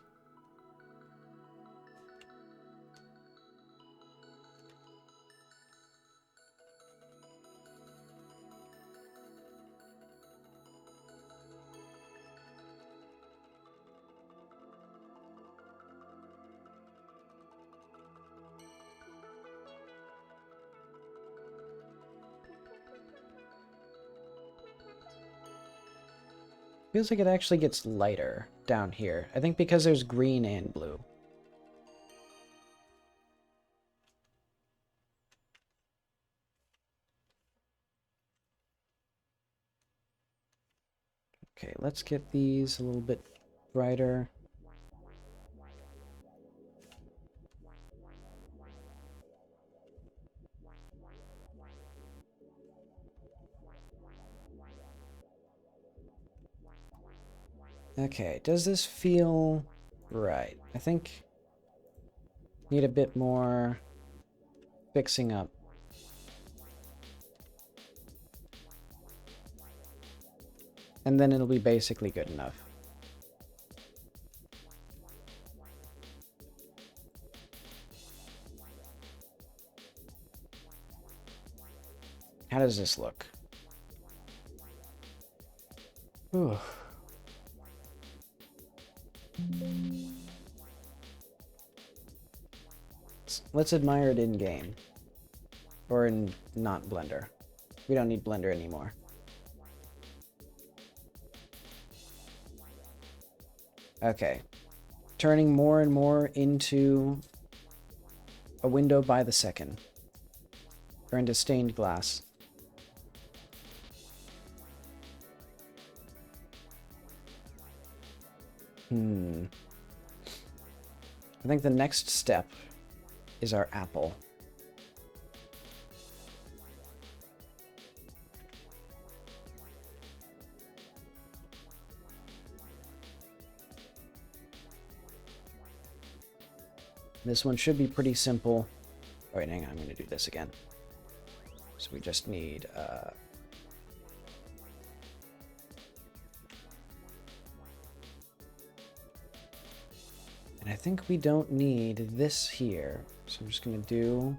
Speaker 1: Feels like it actually gets lighter down here. I think because there's green and blue. Okay, let's get these a little bit brighter. Okay, does this feel right? I think need a bit more fixing up. And then it'll be basically good enough. How does this look? Ooh. Let's admire it in-game. Or in not Blender. We don't need Blender anymore. Okay. Turning more and more into a window by the second. Or into stained glass. I think the next step is our apple. This one should be pretty simple. Oh, wait, hang on, I'm going to do this again. So we just need... And I think we don't need this here. So I'm just going to do...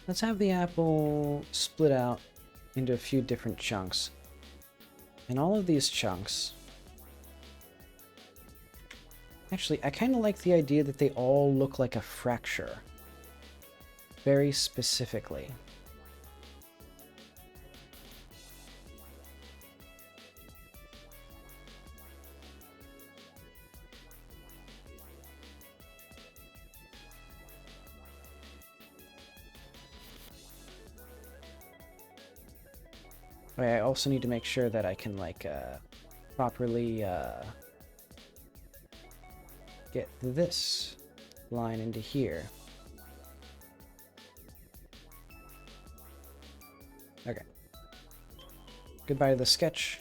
Speaker 1: let's have the apple split out into a few different chunks. And all of these chunks... Actually, I kind of like the idea that they all look like a fracture. Very specifically. I also need to make sure that I can, like, properly, get this line into here. Okay. Goodbye to the sketch.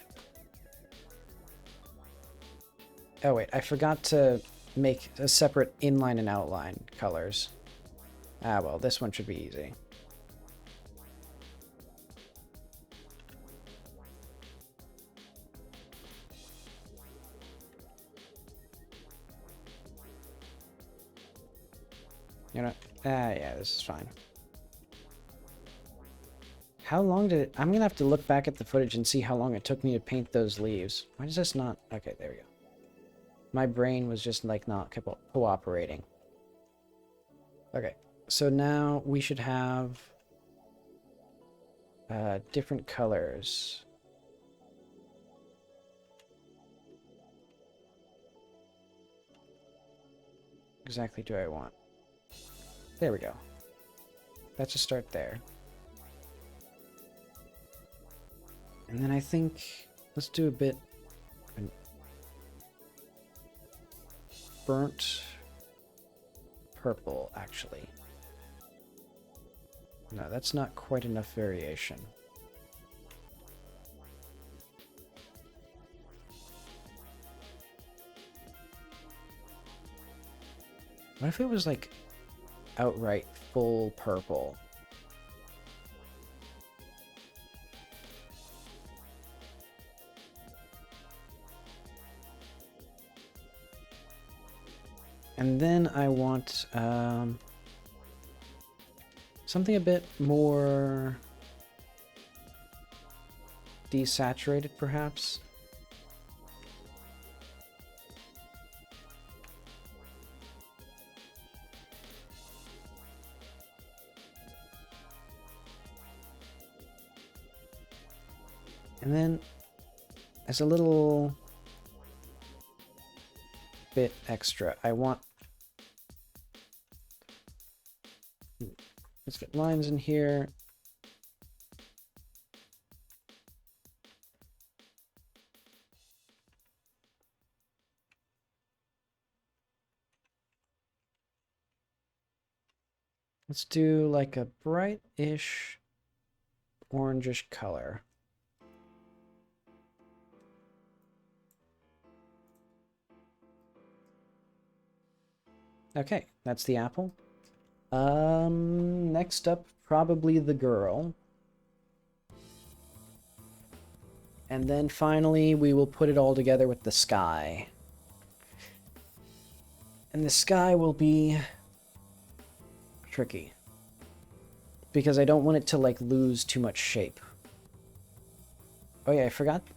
Speaker 1: Oh wait, I forgot to make a separate inline and outline colors. Ah well, this one should be easy. You know, yeah, this is fine. How long did it... I'm gonna have to look back at the footage and see how long it took me to paint those leaves. Why does this not... Okay, there we go. My brain was just, like, not cooperating. Okay, so now we should have... different colors. Exactly do I want? There we go. Let's just start there. And then I think let's do a bit burnt purple, actually. No, that's not quite enough variation. What if it was like outright full purple? And then I want something a bit more desaturated, perhaps. And then, as a little bit extra, I want... Let's get lines in here. Let's do like a bright-ish orangish color. Okay, that's the apple. Next up, probably the girl. And then finally, we will put it all together with the sky. And the sky will be tricky, because I don't want it to, like, lose too much shape. Oh yeah,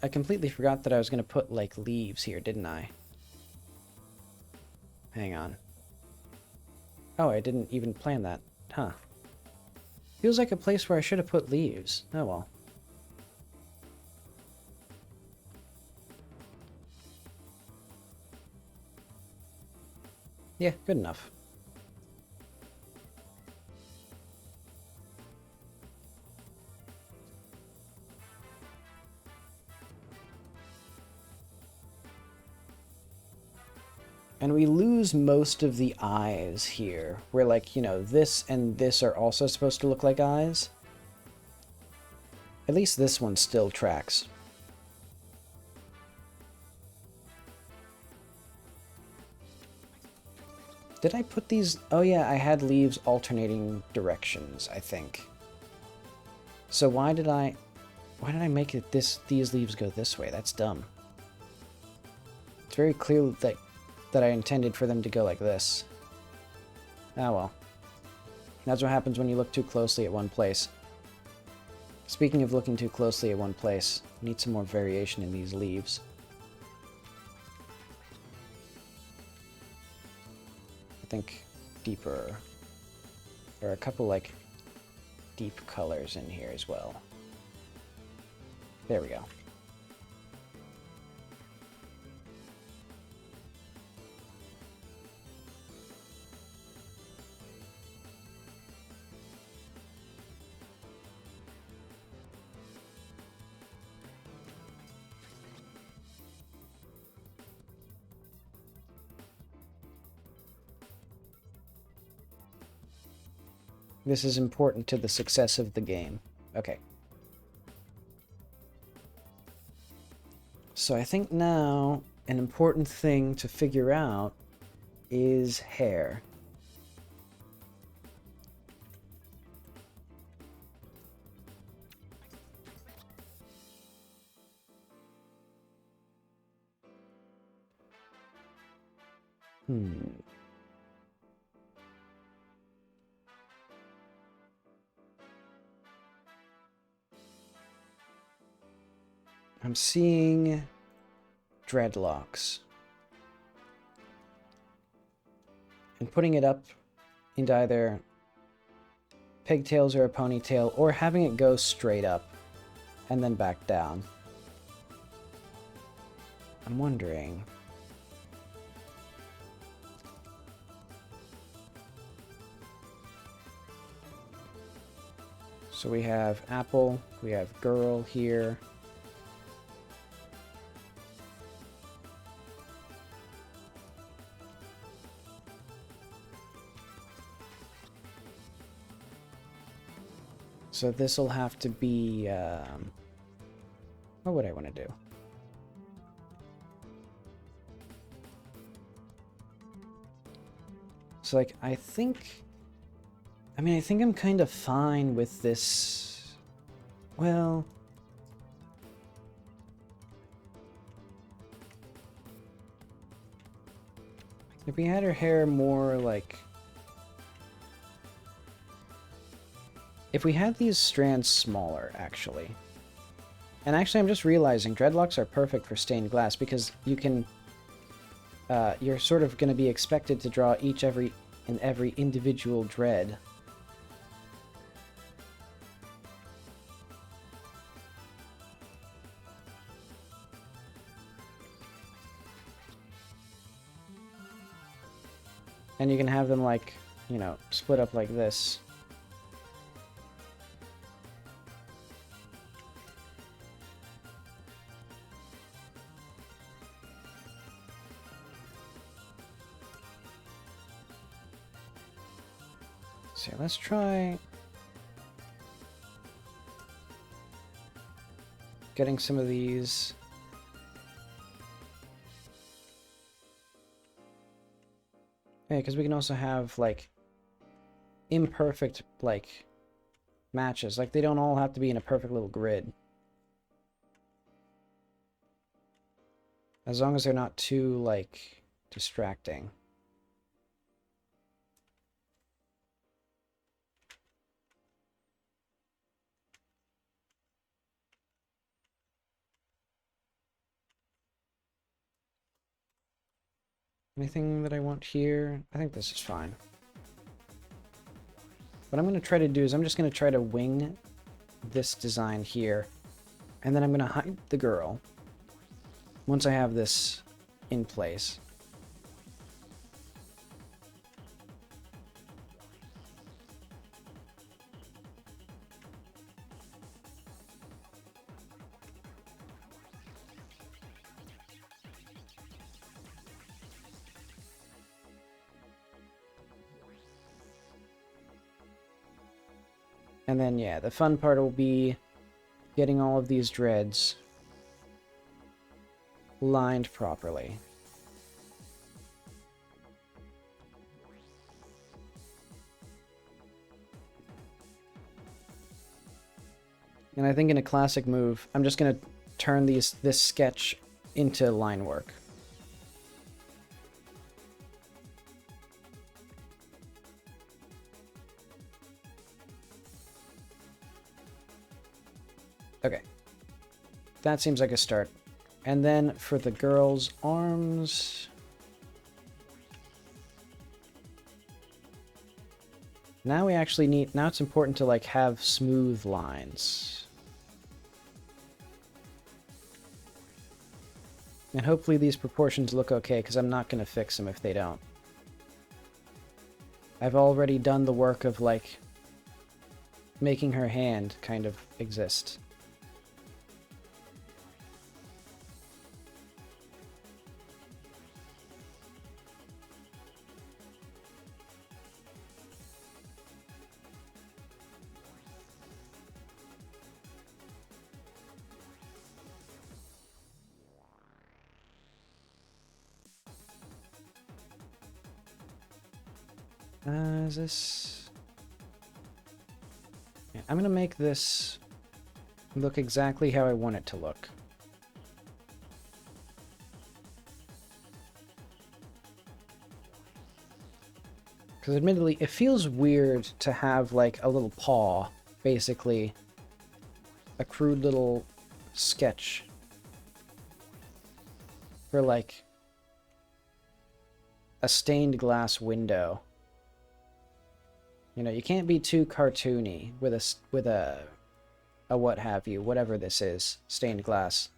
Speaker 1: I completely forgot that I was going to put, like, leaves here, didn't I? Hang on. Oh, I didn't even plan that. Huh. Feels like a place where I should have put leaves. Oh well. Yeah, good enough. And we lose most of the eyes here, where, like, you know, this and this are also supposed to look like eyes. At least this one still tracks. Did I put these? Oh yeah, I had leaves alternating directions, I think. So why did I make it these leaves go this way? That's dumb. It's very clear that I intended for them to go like this. Ah well. That's what happens when you look too closely at one place. Speaking of looking too closely at one place, we need some more variation in these leaves. I think deeper. There are a couple, like, deep colors in here as well. There we go. This is important to the success of the game. Okay. So I think now an important thing to figure out is hair. I'm seeing dreadlocks. And putting it up into either pigtails or a ponytail, or having it go straight up and then back down. I'm wondering. So we have apple, we have girl here. So this will have to be, what would I want to do? So, like, I think I'm kind of fine with this. Well, if we had her hair more, like... If we had these strands smaller, actually. And actually, I'm just realizing dreadlocks are perfect for stained glass because you can... you're sort of going to be expected to draw every individual dread. And you can have them, like, you know, split up like this. So let's try getting some of these. Yeah, because we can also have, like, imperfect, like, matches. Like, they don't all have to be in a perfect little grid. As long as they're not too, like, distracting. Anything that I want here? I think this is fine. What I'm going to try to do is I'm just going to try to wing this design here. And then I'm going to hide the girl once I have this in place. And then, yeah, the fun part will be getting all of these dreads lined properly. And I think in a classic move, I'm just going to turn this sketch into line work. that seems like a start. And then for the girl's arms... Now we actually need... Now it's important to, like, have smooth lines. And hopefully these proportions look okay, because I'm not going to fix them if they don't. I've already done the work of, like, making her hand kind of exist. Is this... Yeah, I'm gonna make this look exactly how I want it to look. Because admittedly, it feels weird to have, like, a little paw, basically. A crude little sketch. For, like, a stained glass window. You know, you can't be too cartoony with a what have you, whatever this is, stained glass.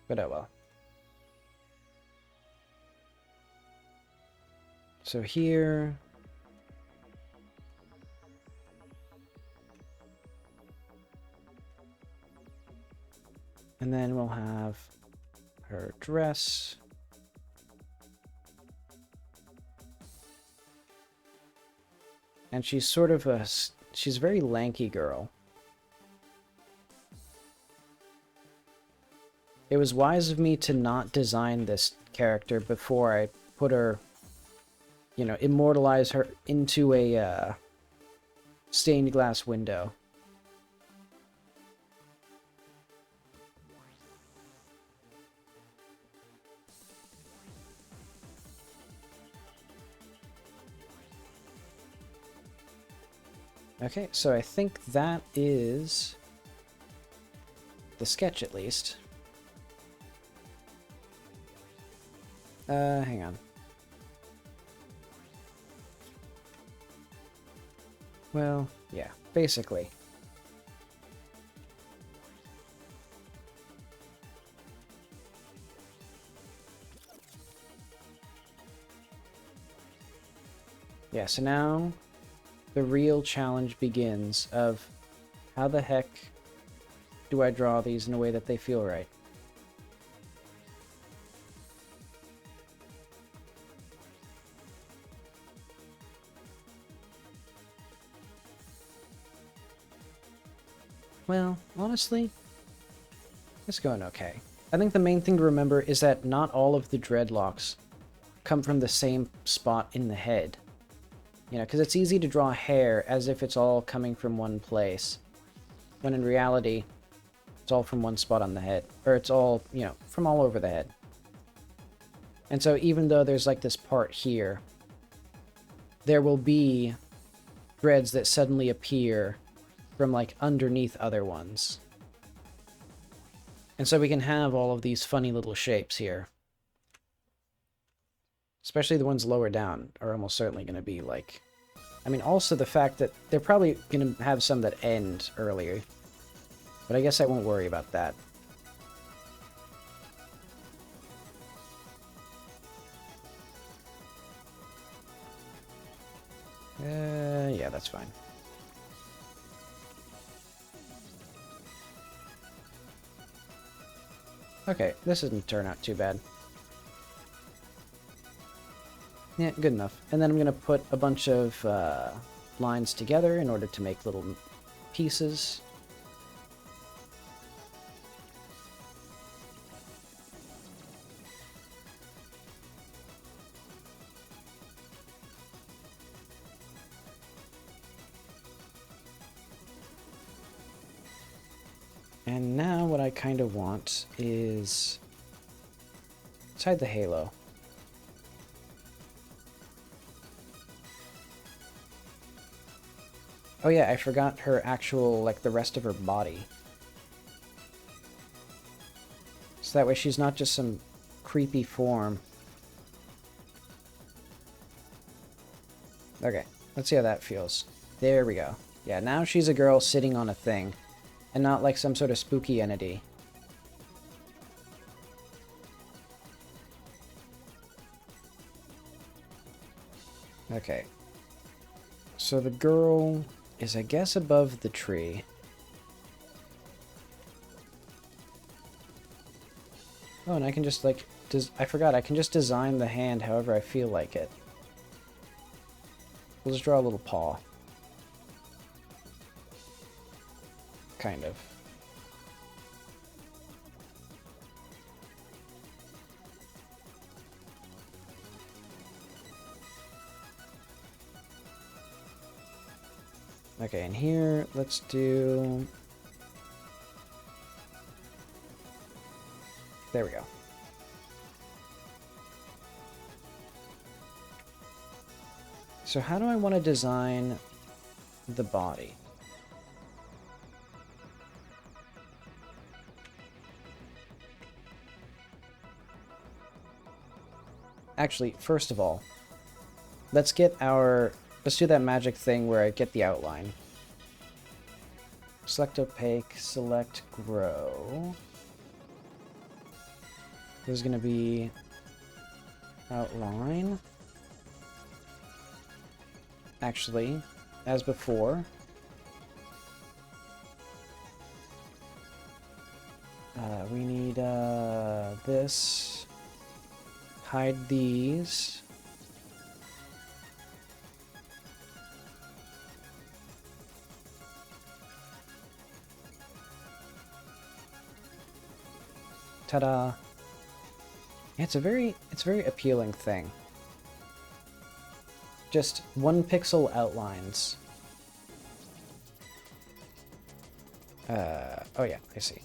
Speaker 1: But oh well. So here... And then we'll have her dress. And she's sort of a... She's a very lanky girl. It was wise of me to not design this character before I put her... You know, immortalize her into a stained glass window. Okay, so I think that is the sketch, at least. Hang on. Well, yeah, basically. Yeah, so now the real challenge begins of how the heck do I draw these in a way that they feel right? Well, honestly, it's going okay. I think the main thing to remember is that not all of the dreadlocks come from the same spot in the head. You know, because it's easy to draw hair as if it's all coming from one place, when in reality, it's all from one spot on the head. Or it's all, you know, from all over the head. And so even though there's like this part here, there will be dreads that suddenly appear from like underneath other ones. And so we can have all of these funny little shapes here. Especially the ones lower down are almost certainly going to be like... I mean, also the fact that they're probably going to have some that end earlier. But I guess I won't worry about that. Yeah, that's fine. Okay, this doesn't turn out too bad. Yeah, good enough. And then I'm going to put a bunch of lines together in order to make little pieces. And now what I kind of want is... let's hide the halo. Oh yeah, I forgot her actual, like, the rest of her body. So that way she's not just some creepy form. Okay, let's see how that feels. There we go. Yeah, now she's a girl sitting on a thing, and not like some sort of spooky entity. Okay. So the girl is, I guess, above the tree. Oh, and I can just, like, I forgot, I can just design the hand however I feel like it. We'll just draw a little paw. Kind of. Okay, and here, let's do... There we go. So how do I want to design the body? Actually, first of all, let's do that magic thing where I get the outline. Select opaque, select grow. There's going to be outline. Actually, as before, we need this. Hide these. Ta-da! Yeah, it's a very appealing thing. Just 1 pixel outlines. Oh yeah, I see.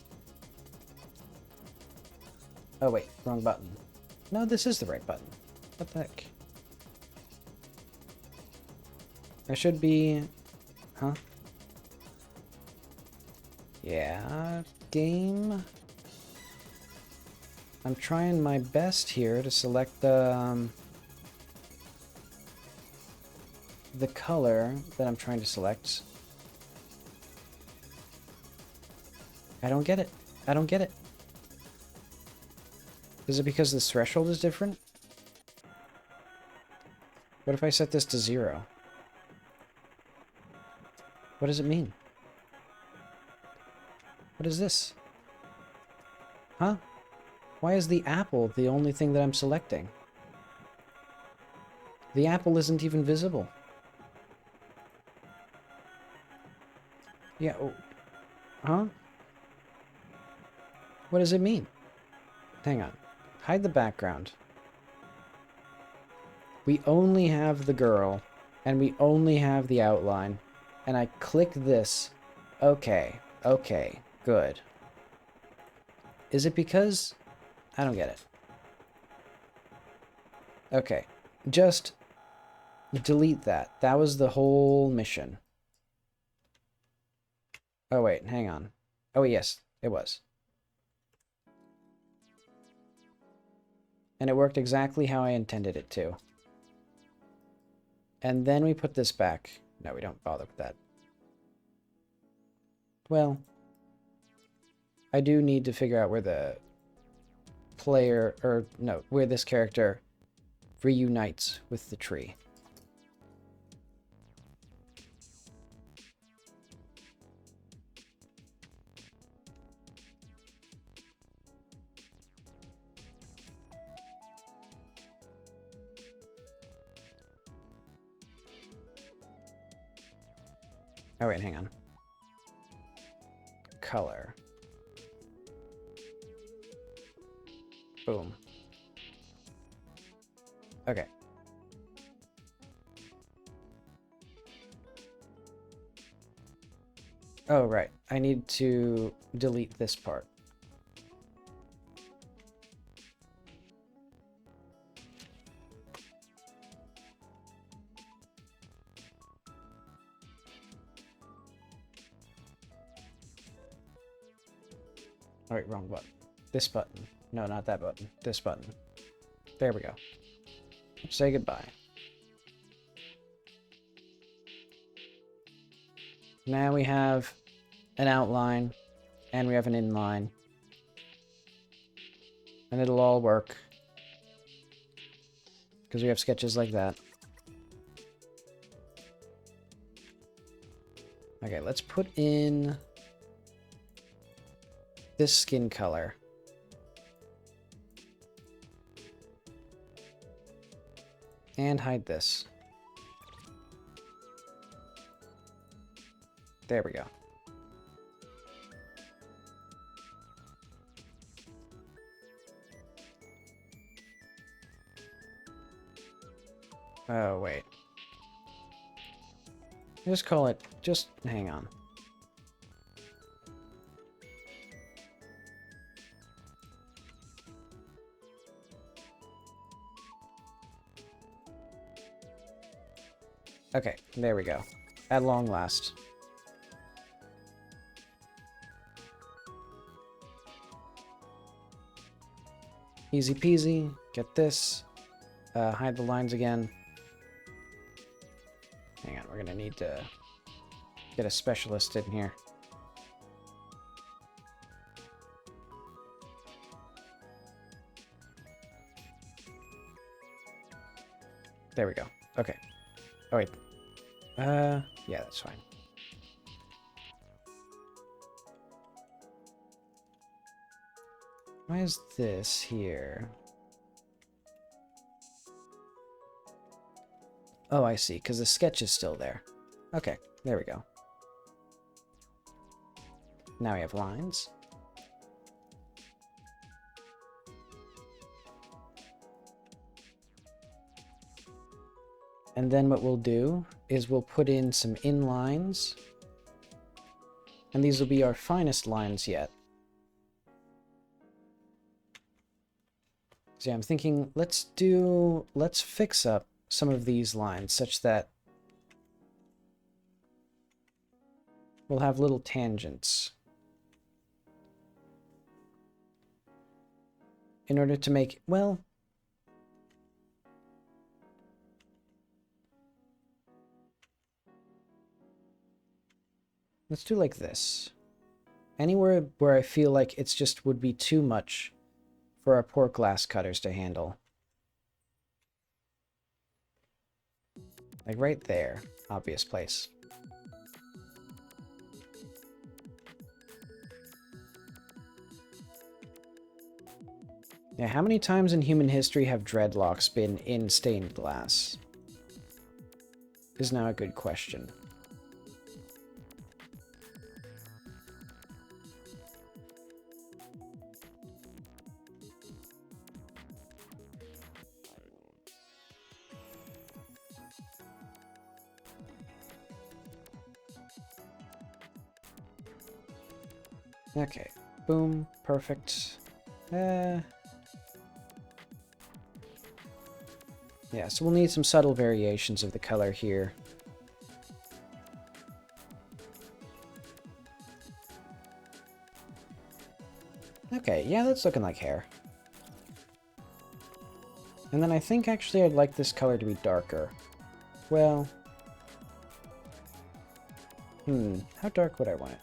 Speaker 1: Oh wait, wrong button. No, this is the right button. What the heck? I should be... Huh? Yeah, game. I'm trying my best here to select the color that I'm trying to select. I don't get it. I don't get it. Is it because the threshold is different? What if I set this to 0? What does it mean? What is this? Huh? Why is the apple the only thing that I'm selecting? The apple isn't even visible. Yeah, oh, huh? What does it mean? Hang on. Hide the background. We only have the girl, and we only have the outline. And I click this. Okay, okay, good. Is it because... I don't get it. Okay, just delete that. That was the whole mission. Oh wait, hang on. Oh yes, it was. And it worked exactly how I intended it to. And then we put this back. No, we don't bother with that. Well, I do need to figure out where the player, or no, where this character reunites with the tree. Oh wait, hang on. Color. Boom. Okay. Oh, right. I need to delete this part. All right, wrong button. This button. No, not that button. This button. There we go. Say goodbye. Now we have an outline, and we have an inline. And it'll all work. Because we have sketches like that. Okay, let's put in this skin color. And hide this. There we go. Oh, wait. Just call it... Just hang on. Okay, there we go. At long last. Easy peasy. Get this. Hide the lines again. Hang on, we're gonna need to get a specialist in here. There we go. Okay. Oh, wait. Yeah, that's fine. Why is this here? Oh, I see, because the sketch is still there. Okay, there we go. Now we have lines. And then what we'll do is we'll put in some inlines. And these will be our finest lines yet. So yeah, I'm thinking, let's fix up some of these lines such that we'll have little tangents. In order to make, well, let's do like this. Anywhere where I feel like it's just would be too much for our poor glass cutters to handle. Like right there, obvious place. Yeah, how many times in human history have dreadlocks been in stained glass? Is now a good question. Okay, boom, perfect. Yeah, so we'll need some subtle variations of the color here. Okay, yeah, that's looking like hair. And then I think actually I'd like this color to be darker. Well... how dark would I want it?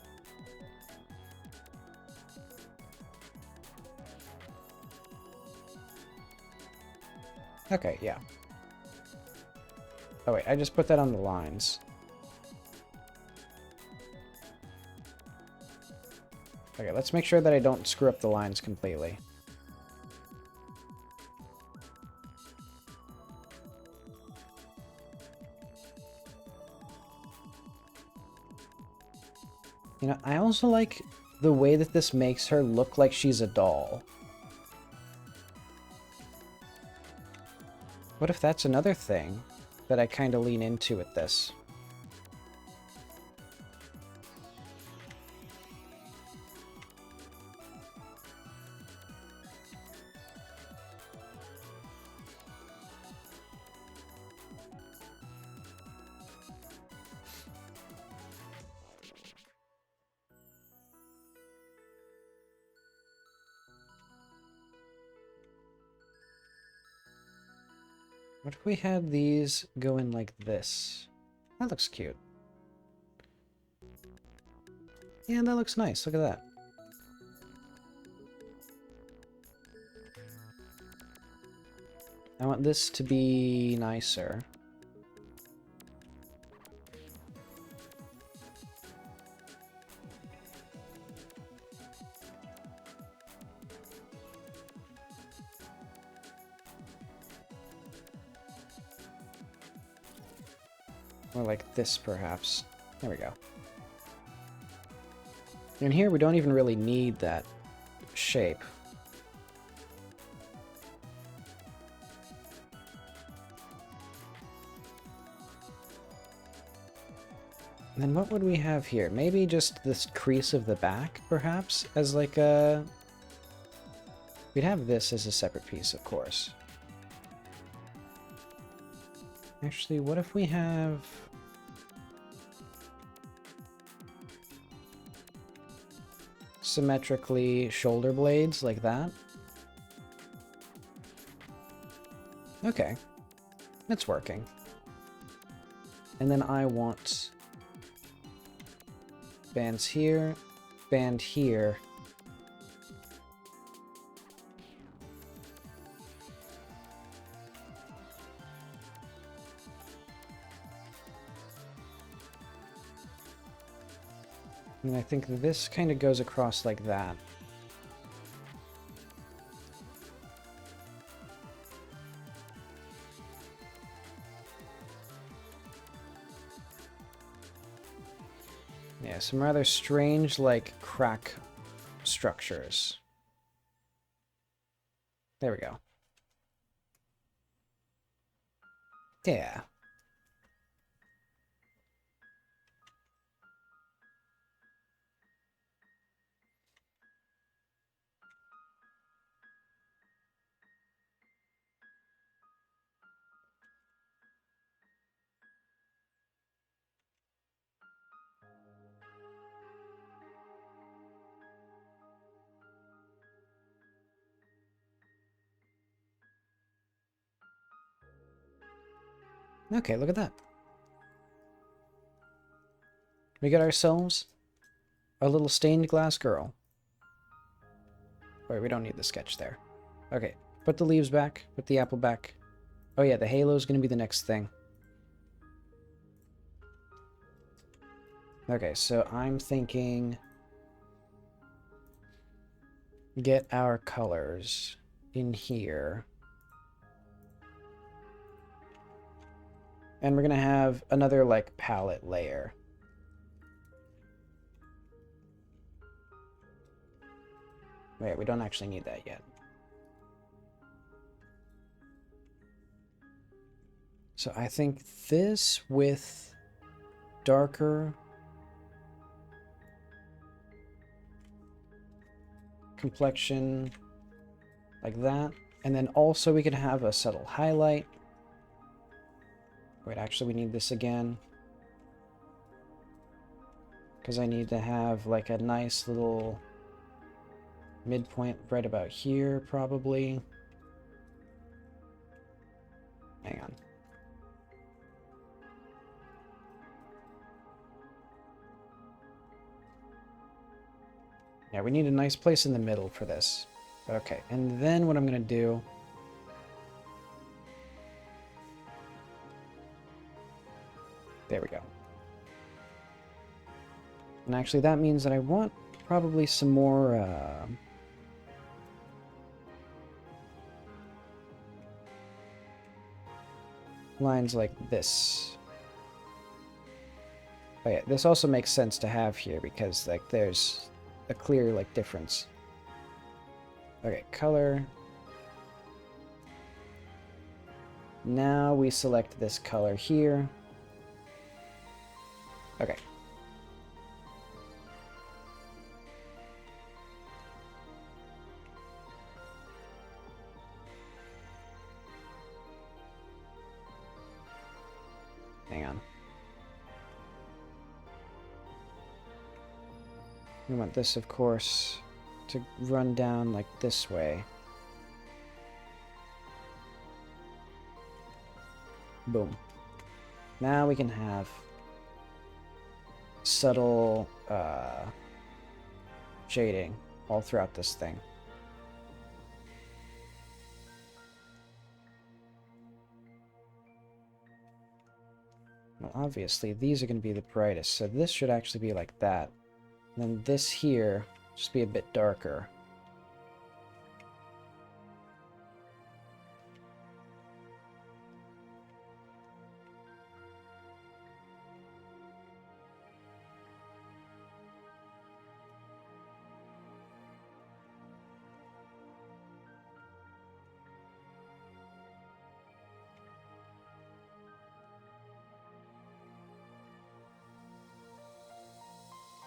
Speaker 1: Okay, yeah. Oh wait, I just put that on the lines. Okay, let's make sure that I don't screw up the lines completely. You know, I also like the way that this makes her look like she's a doll. What if that's another thing that I kind of lean into with this? What if we had these go in like this? That looks cute. Yeah, that looks nice. Look at that. I want this to be nicer. Or like this, perhaps. There we go. And here we don't even really need that shape. And then what would we have here? Maybe just this crease of the back, perhaps, as like a... We'd have this as a separate piece, of course. Actually, what if we have... symmetrically shoulder blades like that? Okay. It's working. And then I want bands here, band here. And I think this kind of goes across like that. Yeah, some rather strange, like, crack structures. There we go. Yeah. Okay, look at that. We got ourselves a little stained glass girl. Wait, we don't need the sketch there. Okay, put the leaves back, put the apple back. Oh yeah, the halo's gonna be the next thing. Okay, so I'm thinking... get our colors in here. And we're gonna have another, like, palette layer. Wait, we don't actually need that yet. So I think this with darker complexion like that. And then also we could have a subtle highlight. Wait, actually we need this again. Because I need to have like a nice little midpoint right about here, probably. Hang on. Yeah, we need a nice place in the middle for this. Okay, and then what I'm going to do... There we go. And actually that means that I want probably some more... lines like this. Oh yeah, this also makes sense to have here because like there's a clear like difference. Okay, color. Now we select this color here. Okay. Hang on. We want this, of course, to run down like this way. Boom. Now we can have subtle shading all throughout this thing. Well, obviously, these are going to be the brightest, so this should actually be like that. And then this here, just be a bit darker.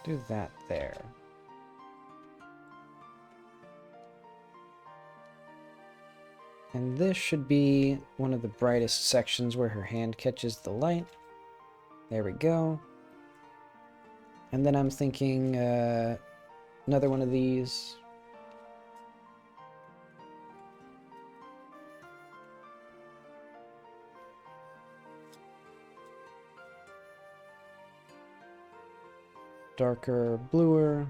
Speaker 1: Do that there. And this should be one of the brightest sections where her hand catches the light. There we go. And then I'm thinking another one of these. Darker, bluer.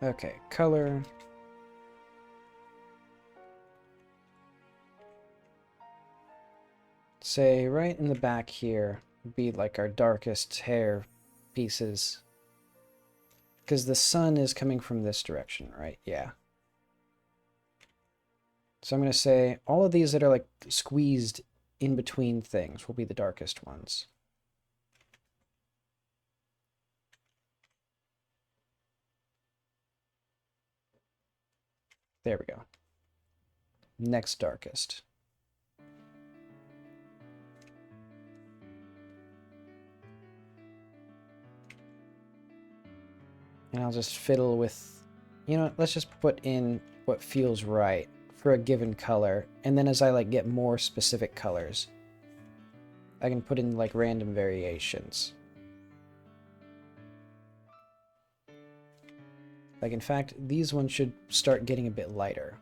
Speaker 1: Okay, color. Say right in the back here would be like our darkest hair pieces. Because the sun is coming from this direction, right? Yeah. So I'm going to say all of these that are like squeezed in between things will be the darkest ones. There we go. Next darkest. And I'll just fiddle with, you know, let's just put in what feels right for a given color. And then as I like get more specific colors, I can put in like random variations. Like in fact, these ones should start getting a bit lighter.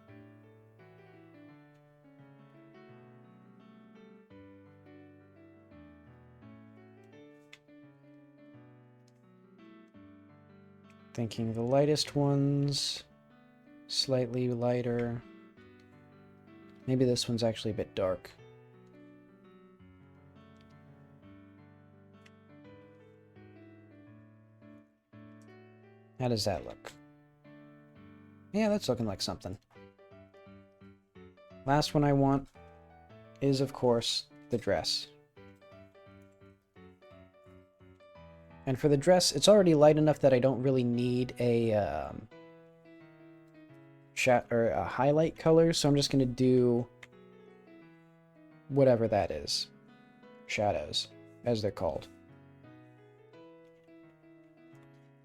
Speaker 1: Thinking the lightest ones, slightly lighter. Maybe this one's actually a bit dark. How does that look? Yeah, that's looking like something. Last one I want is, of course, the dress. And for the dress, it's already light enough that I don't really need a highlight color, so I'm just going to do whatever that is. Shadows, as they're called.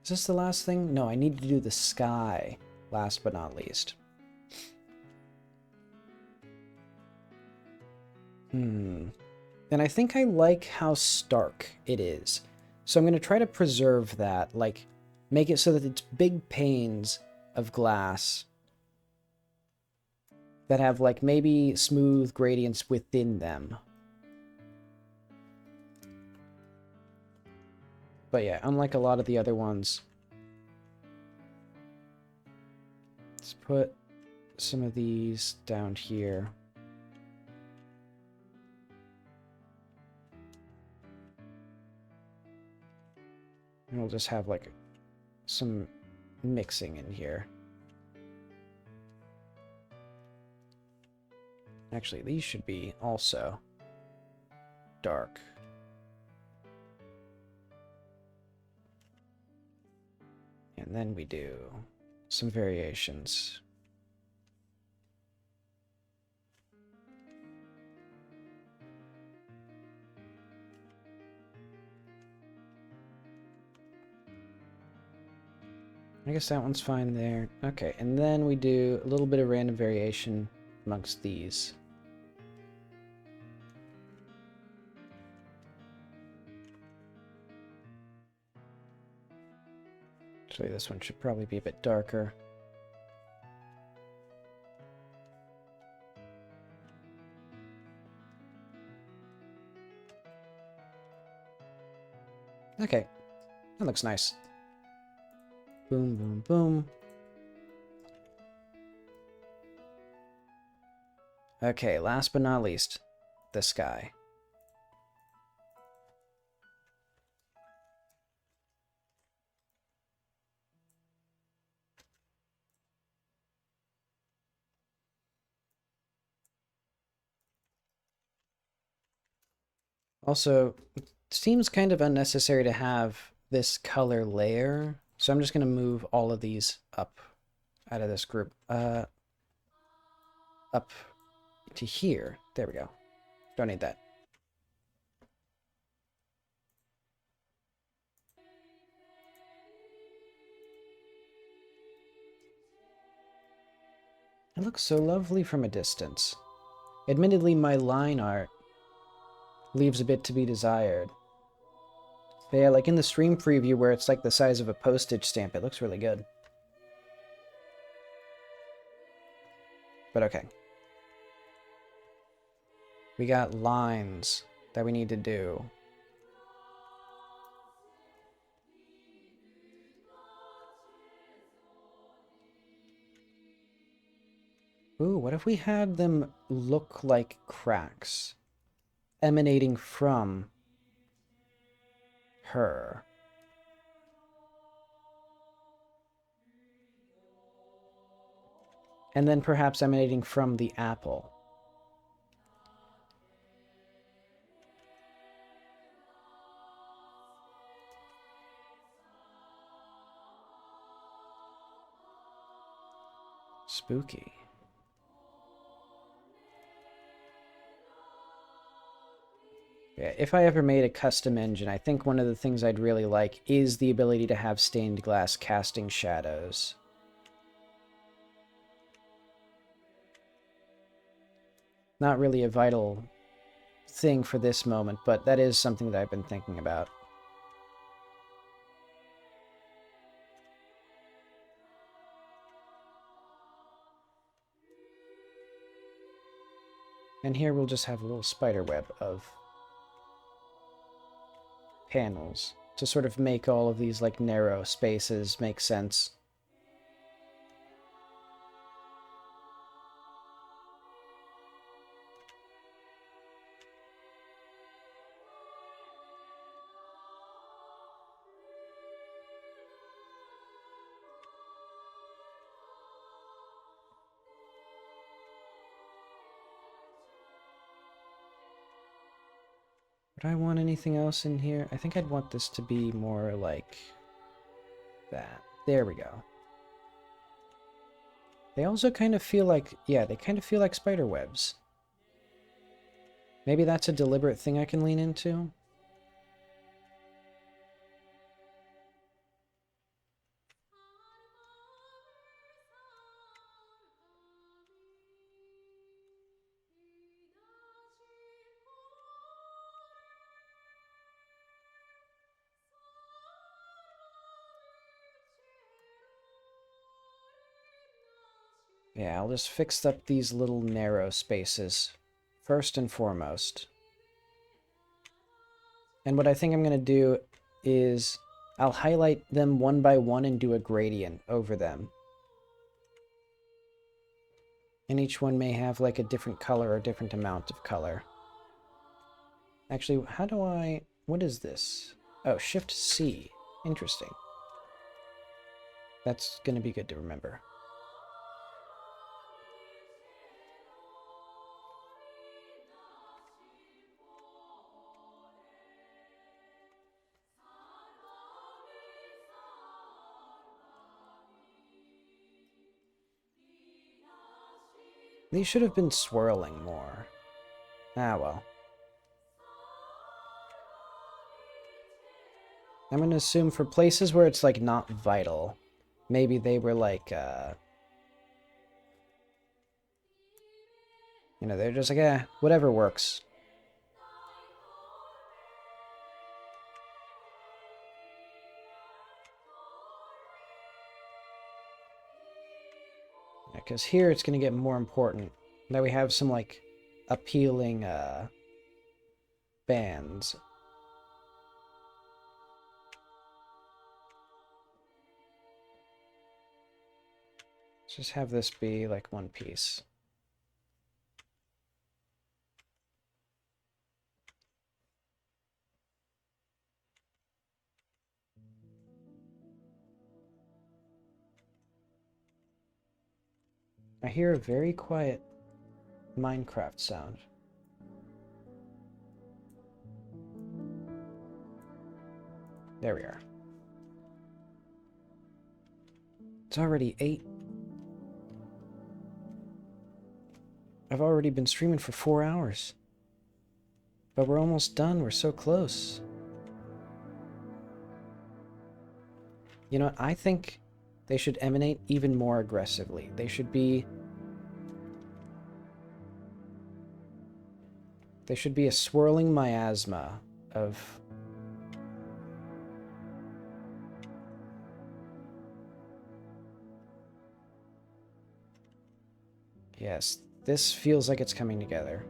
Speaker 1: Is this the last thing? No, I need to do the sky, last but not least. And I think I like how stark it is. So I'm going to try to preserve that, like, make it so that it's big panes of glass that have, like, maybe smooth gradients within them. But yeah, unlike a lot of the other ones, let's put some of these down here. And we'll just have like some mixing in here. Actually, these should be also dark. And then we do some variations. I guess that one's fine there. Okay, and then we do a little bit of random variation amongst these. Actually, this one should probably be a bit darker. Okay, that looks nice. Boom, boom, boom. Okay, last but not least, the sky. Also, it seems kind of unnecessary to have this color layer, so I'm just going to move all of these up out of this group. Up to here. There we go. Don't need that. It looks so lovely from a distance. Admittedly, my line art leaves a bit to be desired. But yeah, like in the stream preview where it's like the size of a postage stamp, it looks really good. But okay. We got lines that we need to do. Ooh, what if we had them look like cracks emanating from her? And then perhaps emanating from the apple. Spooky. Yeah, if I ever made a custom engine, I think one of the things I'd really like is the ability to have stained glass casting shadows. Not really a vital thing for this moment, but that is something that I've been thinking about. And here we'll just have a little spider web of panels to sort of make all of these like narrow spaces make sense. Would I want anything else in here? I think I'd want this to be more like that. There we go. They also kind of feel like, yeah, they kind of feel like spider webs. Maybe that's a deliberate thing I can lean into? Yeah, I'll just fix up these little narrow spaces, first and foremost. And what I think I'm going to do is I'll highlight them one by one and do a gradient over them. And each one may have like a different color or a different amount of color. Actually, how do I... what is this? Oh, Shift C. Interesting. That's going to be good to remember. These should have been swirling more. Ah, well. I'm going to assume for places where it's, like, not vital, maybe they were, like, you know, they're just like, eh, whatever works. Because here it's going to get more important. Now we have some, like, appealing, bands. Let's just have this be like one piece. I hear a very quiet Minecraft sound. There we are. It's already 8. I've already been streaming for 4 hours. But we're almost done. We're so close. You know, I think they should emanate even more aggressively. They should be a swirling miasma of yes, this feels like it's coming together.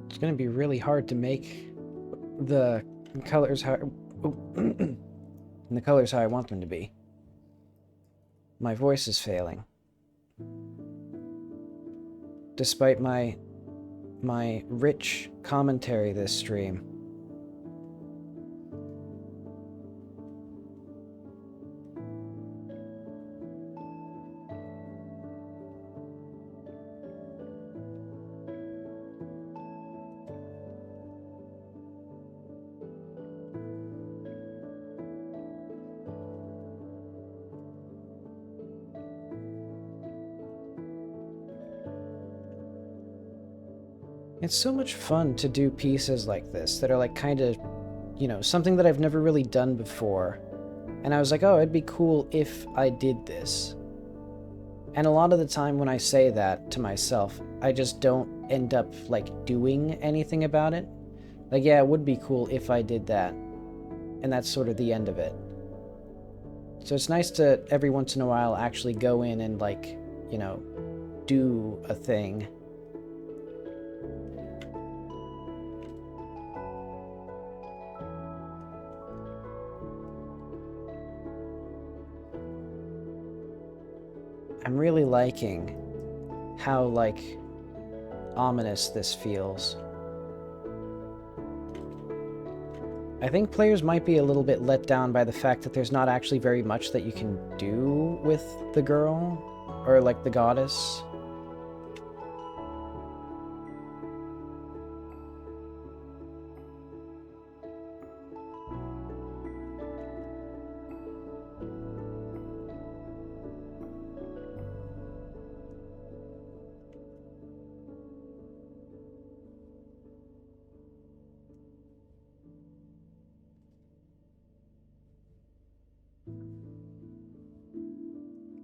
Speaker 1: It's going to be really hard to make the colors how the colors how I want them to be. My voice is failing. Despite my rich commentary this stream. It's so much fun to do pieces like this that are like kind of, you know, something that I've never really done before. And I was like, oh, it'd be cool if I did this. And a lot of the time when I say that to myself, I just don't end up like doing anything about it. Like, yeah, it would be cool if I did that. And that's sort of the end of it. So it's nice to every once in a while actually go in and like, you know, do a thing. I'm really liking how, like, ominous this feels. I think players might be a little bit let down by the fact that there's not actually very much that you can do with the girl, or, like, the goddess.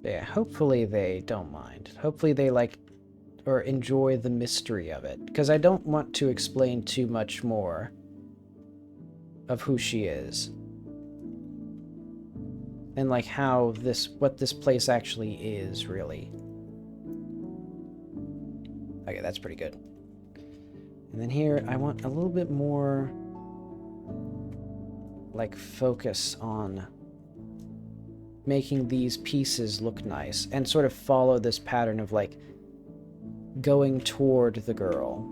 Speaker 1: Yeah, hopefully they don't mind. Hopefully they like or enjoy the mystery of it, because I don't want to explain too much more of who she is. And like how what this place actually is, really. Okay, that's pretty good. And then here, I want a little bit more like focus on making these pieces look nice and sort of follow this pattern of like going toward the girl.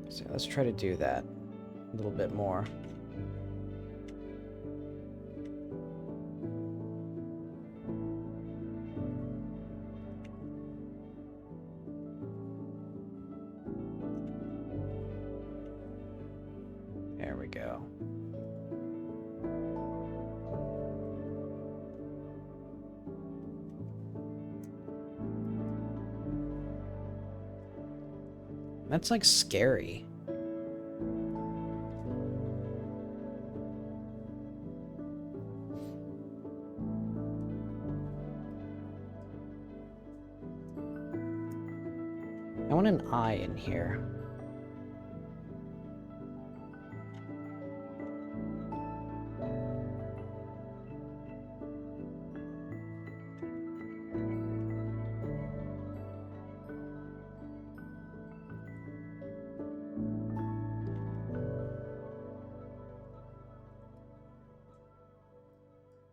Speaker 1: So let's try to do that a little bit more. There we go. That's like scary. I want an eye in here.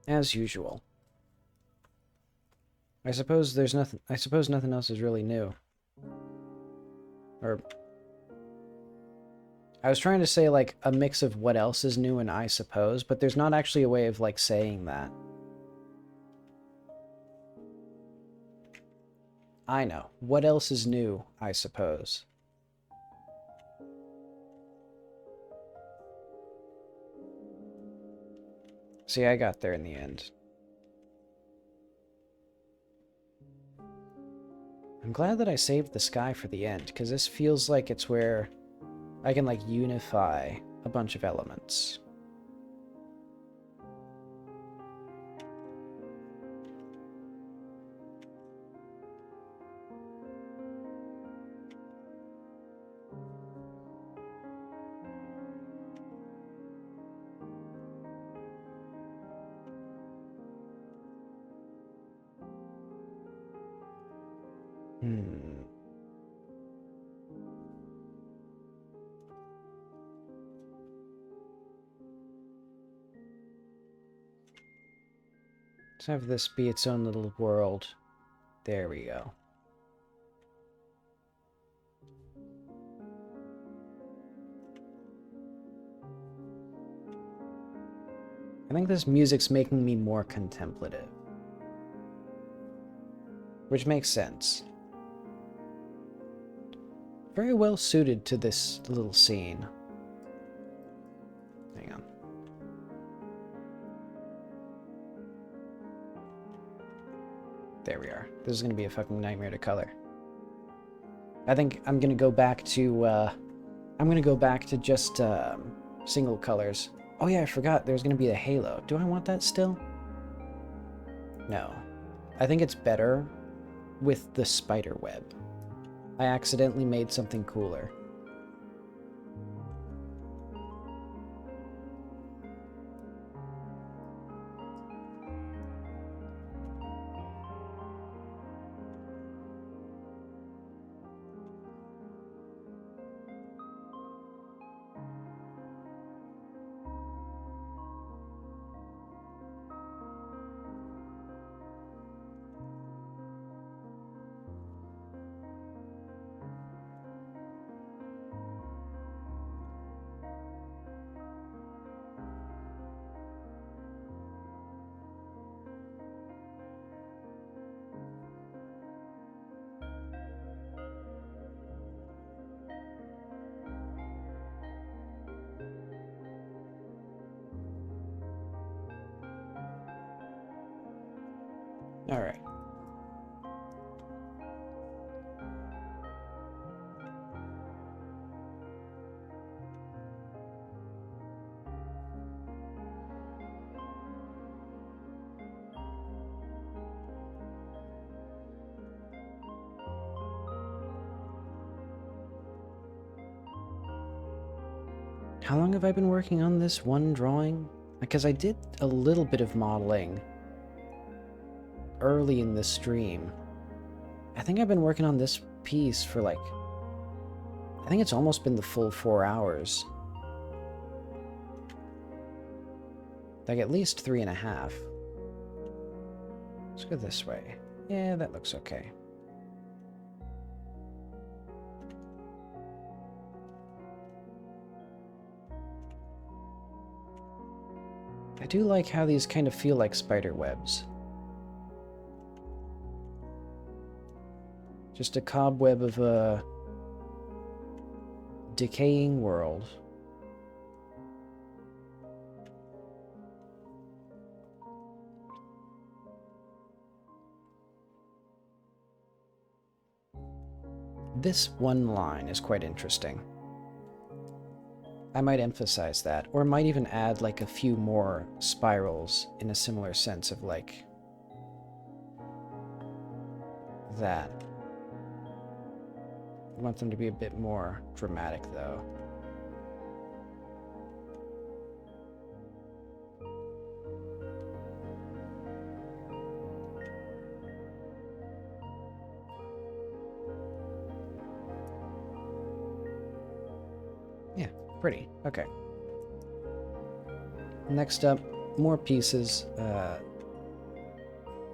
Speaker 1: As usual. I suppose nothing else is really new. Or I was trying to say like a mix of what else is new and I suppose, but there's not actually a way of like saying that. I know. What else is new, I suppose? See, I got there in the end. I'm glad that I saved the sky for the end, because this feels like it's where I can, like, unify a bunch of elements. Let's have this be its own little world. There we go. I think this music's making me more contemplative. Which makes sense. Very well suited to this little scene. Hang on. There we are. This is gonna be a fucking nightmare to color. I think I'm gonna go back to, just, single colors. Oh yeah, I forgot there's gonna be a halo. Do I want that still? No. I think it's better with the spider web. I accidentally made something cooler. All right. How long have I been working on this one drawing? Because I did a little bit of modeling early in the stream. I think I've been working on this piece for like, I think it's almost been the full 4 hours. Like at least 3.5. Let's go this way. Yeah, that looks okay. I do like how these kind of feel like spider webs. Just a cobweb of a decaying world. This one line is quite interesting. I might emphasize that, or might even add like a few more spirals in a similar sense of like that. I want them to be a bit more dramatic though. Yeah, pretty. Okay. Next up, more pieces.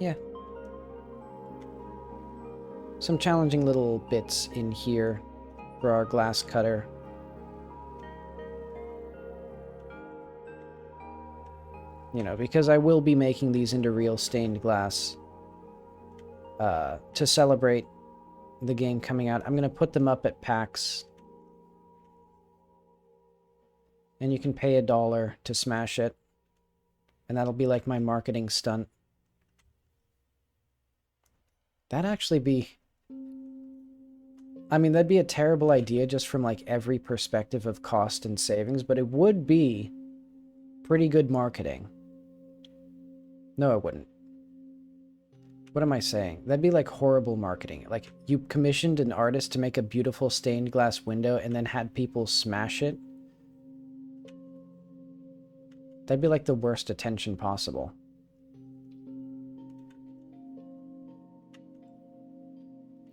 Speaker 1: Yeah. Some challenging little bits in here for our glass cutter. You know, because I will be making these into real stained glass to celebrate the game coming out. I'm going to put them up at PAX. And you can pay $1 to smash it. And that'll be like my marketing stunt. That'd actually be... I mean, that'd be a terrible idea just from like every perspective of cost and savings, but it would be pretty good marketing. No, it wouldn't. What am I saying? That'd be like horrible marketing. Like, you commissioned an artist to make a beautiful stained glass window and then had people smash it. That'd be like the worst attention possible.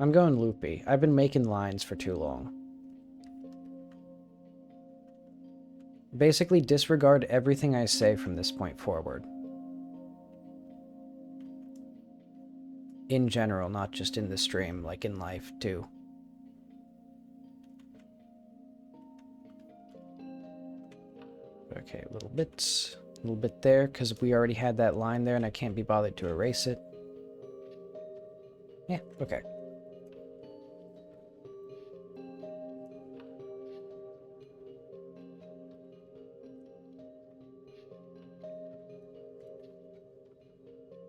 Speaker 1: I'm going loopy. I've been making lines for too long. Basically, disregard everything I say from this point forward. In general, not just in the stream, like in life, too. Okay, a little bit there, because we already had that line there and I can't be bothered to erase it. Yeah, okay.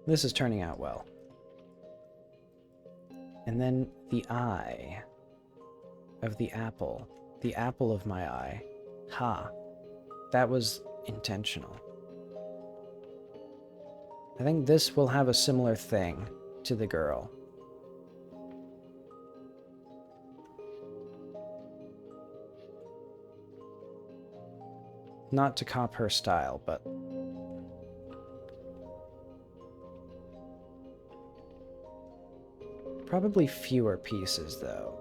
Speaker 1: This is turning out well. And then the eye of the apple of my eye. Ha. That was intentional. I think this will have a similar thing to the girl. Not to cop her style, but... probably fewer pieces, though.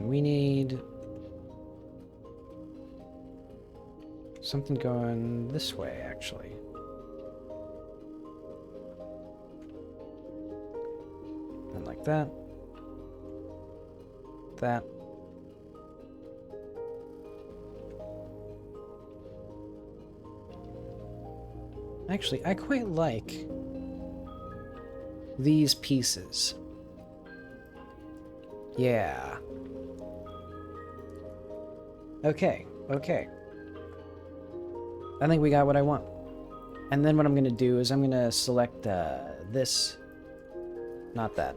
Speaker 1: We need something going this way, actually. And like that. That. Actually, I quite like these pieces. Yeah. Okay, okay. I think we got what I want. And then what I'm going to do is I'm going to select this. Not that.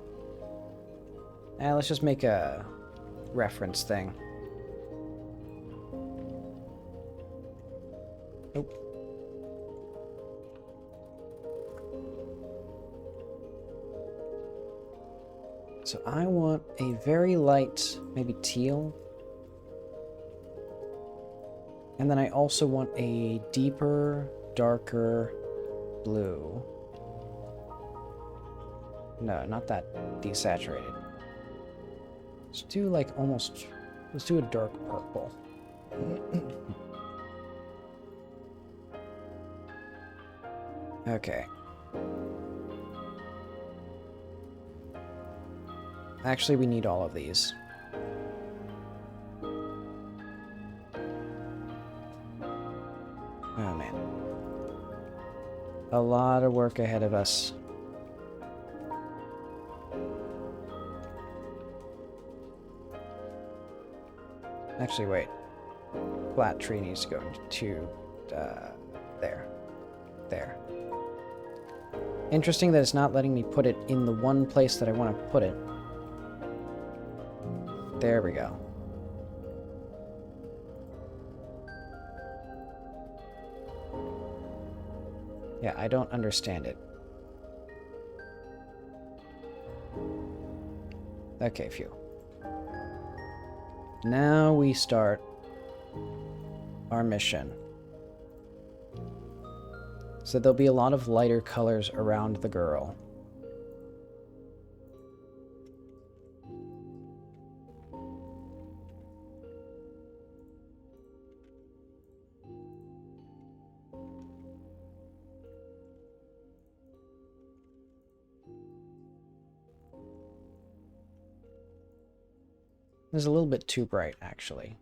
Speaker 1: Let's just make a reference thing. Nope. So I want a very light, maybe teal. And then I also want a deeper, darker blue. No, not that desaturated. Let's do like almost... let's do a dark purple. Okay. Actually, we need all of these. Oh, man. A lot of work ahead of us. Actually, wait. Flat tree needs to go to there. There. Interesting that it's not letting me put it in the one place that I want to put it. There we go. Yeah, I don't understand it. Okay, phew. Now we start our mission. So there'll be a lot of lighter colors around the girl. It's a little bit too bright, actually.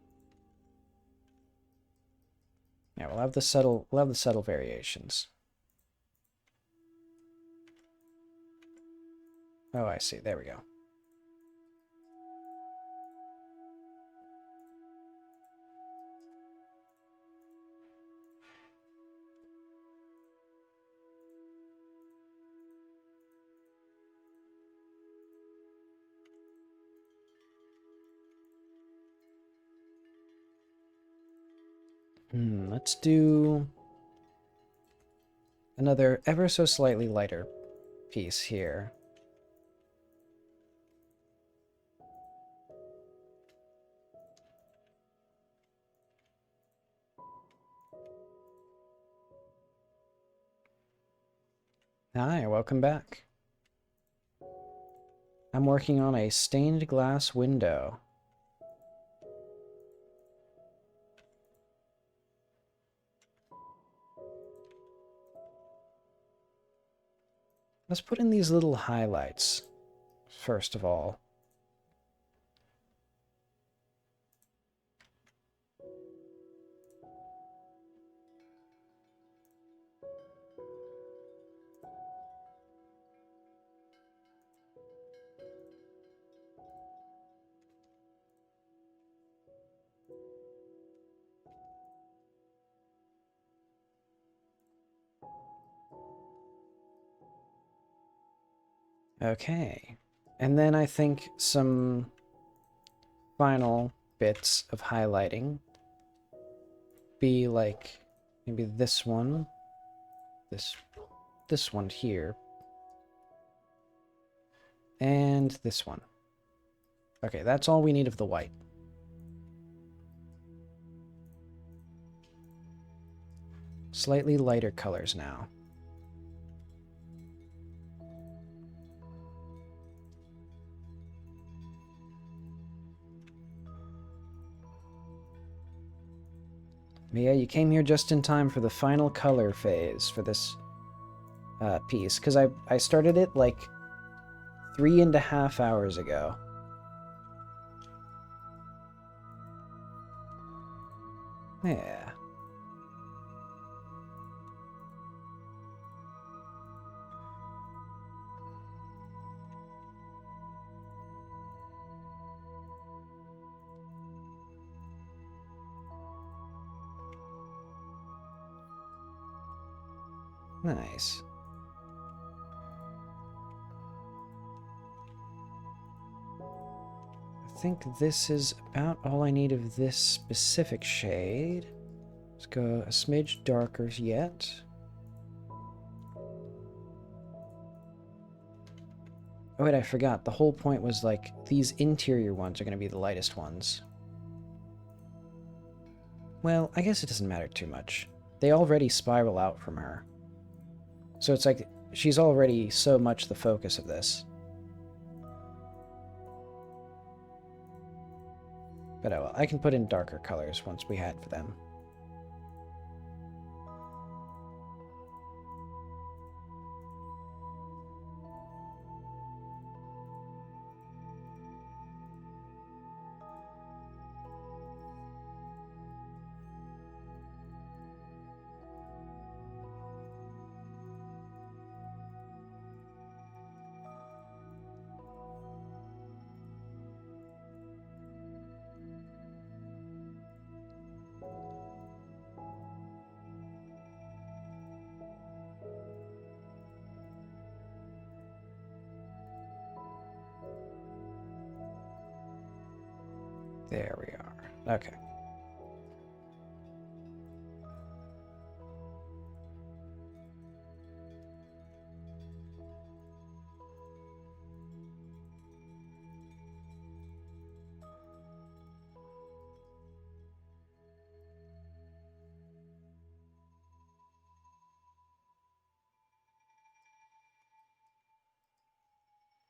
Speaker 1: Yeah, we'll have the subtle variations. Oh, I see. There we go. Let's do another ever so slightly lighter piece here. Hi, welcome back. I'm working on a stained glass window. Let's put in these little highlights, first of all. Okay. And then I think some final bits of highlighting be like maybe this one, this one here, and this one. Okay, that's all we need of the white. Slightly lighter colors now. But yeah, you came here just in time for the final color phase for this piece, because I started it like 3.5 hours ago. Yeah. Nice. I think this is about all I need of this specific shade. Let's go a smidge darker yet. Oh wait, I forgot. The whole point was like these interior ones are going to be the lightest ones. Well, I guess it doesn't matter too much. They already spiral out from her. So it's like she's already so much the focus of this. But oh well, I can put in darker colors once we head for them. There we are. Okay.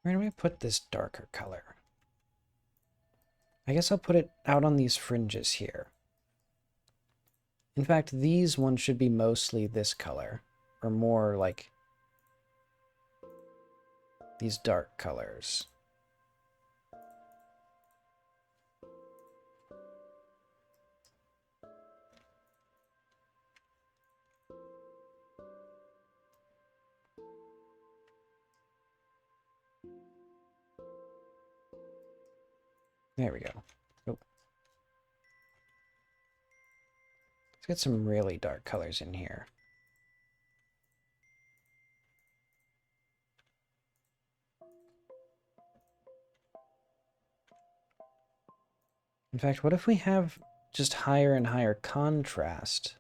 Speaker 1: Where do I put this darker color? I guess I'll put it out on these fringes here. In fact, these ones should be mostly this color, or more like these dark colors. There we go. Oh. Let's get some really dark colors in here. In fact, what if we have just higher and higher contrast?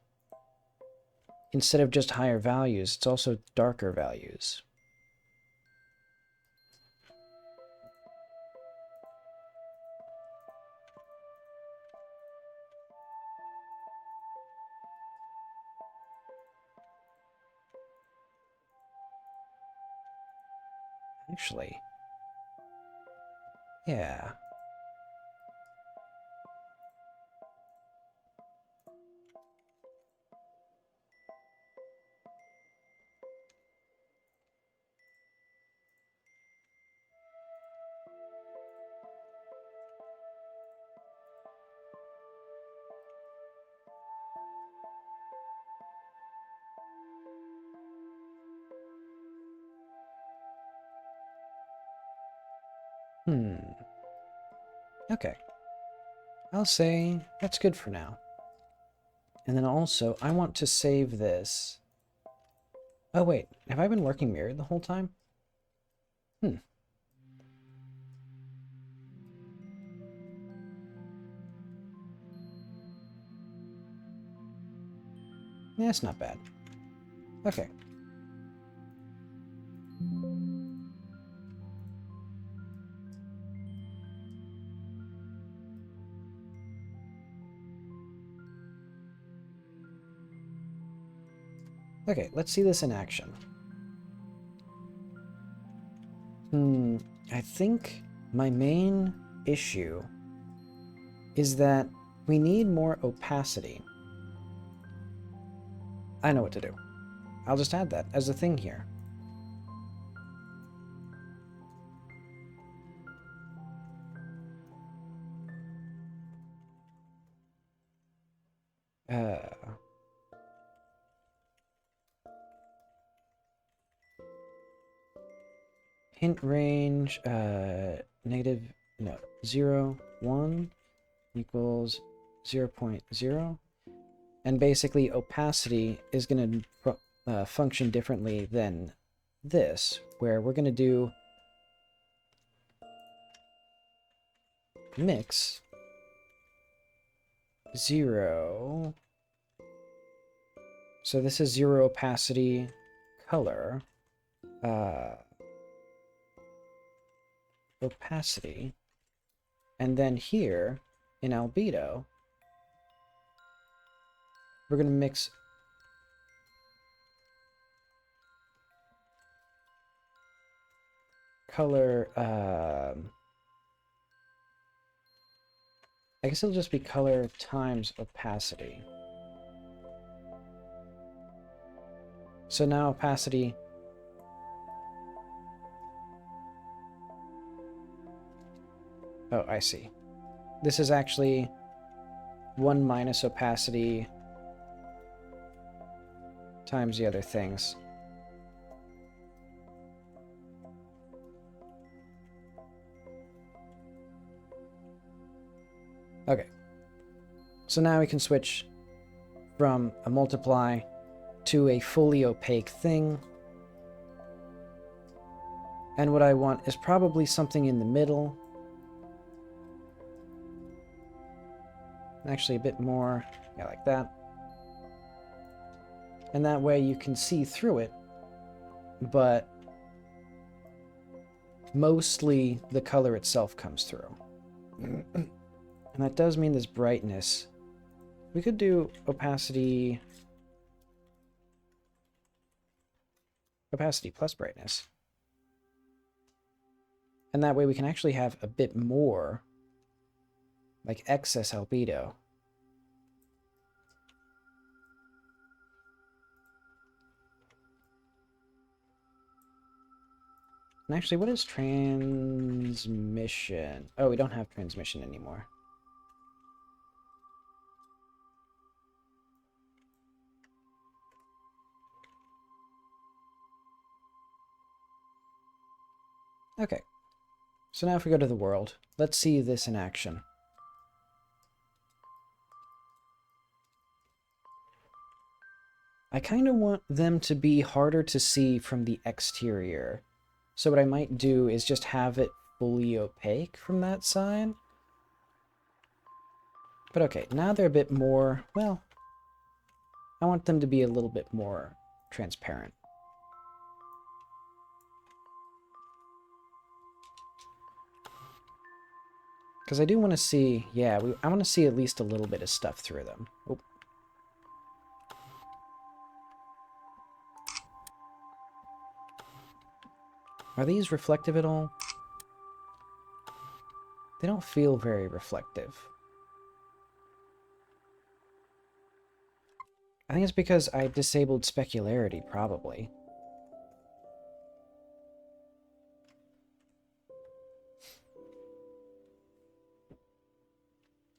Speaker 1: Instead of just higher values, it's also darker values. Actually, yeah. Okay. I'll say that's good for now. And then also, I want to save this. Oh, wait. Have I been working mirrored the whole time? Yeah, it's not bad. Okay. Okay, let's see this in action. I think my main issue is that we need more opacity. I know what to do. I'll just add that as a thing here. Hint range, negative, no, 0, 1 equals 0 0.0. And basically opacity is going to function differently than this, where we're going to do mix 0. So this is 0 opacity color. Opacity. And then here in albedo, we're going to mix color, I guess it'll just be color times opacity. So now opacity, oh, I see. This is actually 1 minus opacity times the other things. Okay. So now we can switch from a multiply to a fully opaque thing. And what I want is probably something in the middle. Actually, a bit more. Yeah, like that. And that way you can see through it, but mostly the color itself comes through. And that does mean this brightness. We could do opacity plus brightness. And that way we can actually have a bit more, like excess albedo. And actually, what is transmission? Oh, we don't have transmission anymore. Okay. So now if we go to the world, let's see this in action. I kind of want them to be harder to see from the exterior. So what I might do is just have it fully opaque from that side. But okay, now they're a bit more, well, I want them to be a little bit more transparent. Because I do want to see, yeah, I want to see at least a little bit of stuff through them. Oh. Are these reflective at all? They don't feel very reflective. I think it's because I disabled specularity, probably.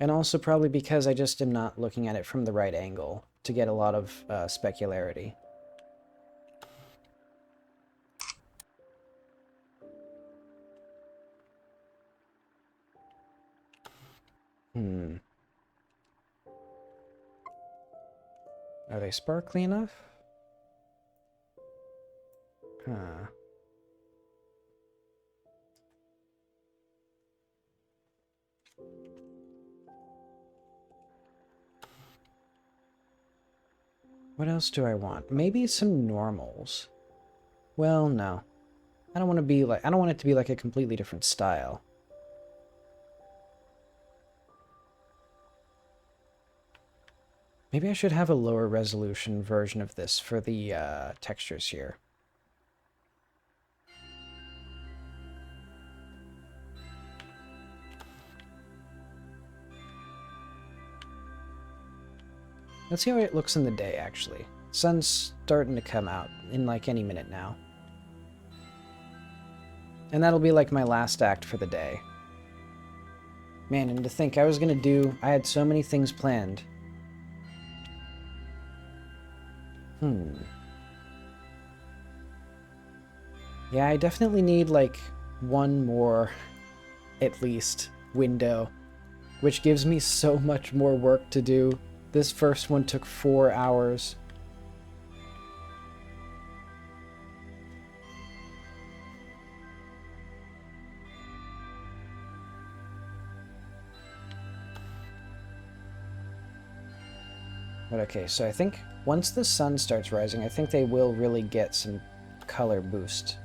Speaker 1: And also probably because I just am not looking at it from the right angle to get a lot of specularity. Are they sparkly enough? Huh. What else do I want? Maybe some normals. Well, no. I don't want it to be like a completely different style. Maybe I should have a lower resolution version of this for the textures here. Let's see how it looks in the day, actually. Sun's starting to come out in like any minute now. And that'll be like my last act for the day. Man, and to think I had so many things planned. Yeah, I definitely need like one more, at least, window, which gives me so much more work to do. This first one took 4 hours. But okay, so I think once the sun starts rising, I think they will really get some color boost.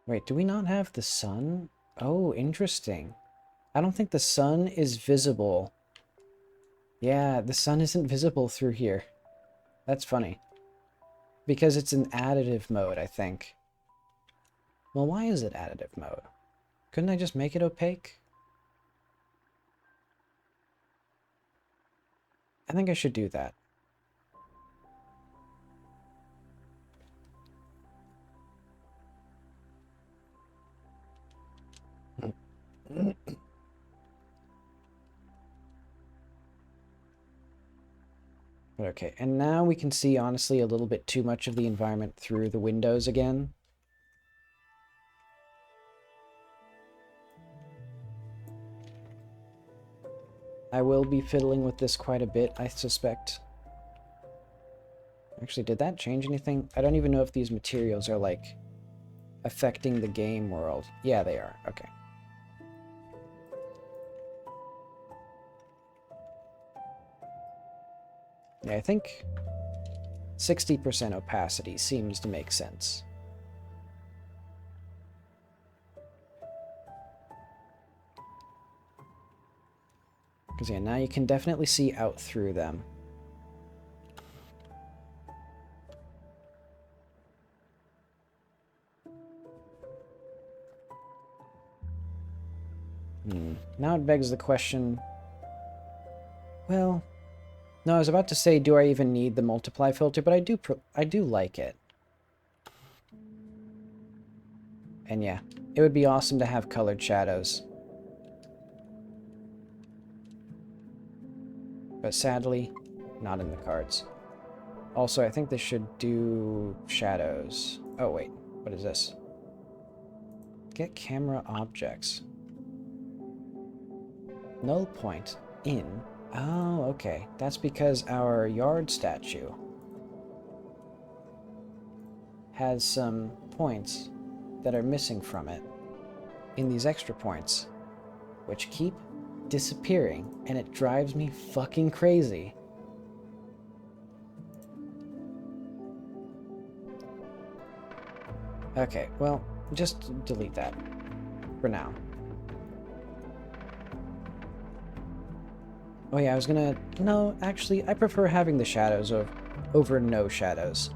Speaker 1: Wait, do we not have the sun? Oh, interesting. I don't think the sun is visible. Yeah, the sun isn't visible through here. That's funny. Because it's in additive mode, I think. Well, why is it additive mode? Couldn't I just make it opaque? I think I should do that. Okay, and now we can see, honestly, a little bit too much of the environment through the windows again. I will be fiddling with this quite a bit, I suspect. Actually, did that change anything? I don't even know if these materials are, like, affecting the game world. Yeah, they are. Okay. Yeah, I think 60% opacity seems to make sense. Because, yeah, now you can definitely see out through them. Now it begs the question... Well... No, I was about to say, do I even need the multiply filter? But I do like it. And yeah, it would be awesome to have colored shadows. But sadly, not in the cards. Also, I think this should do shadows. Oh, wait. What is this? Get camera objects. Null point in. Oh, okay. That's because our yard statue has some points that are missing from it in these extra points, which keep disappearing, and it drives me fucking crazy. Okay, well, just delete that for now. Oh yeah, I was gonna... No, actually, I prefer having the shadows over no shadows.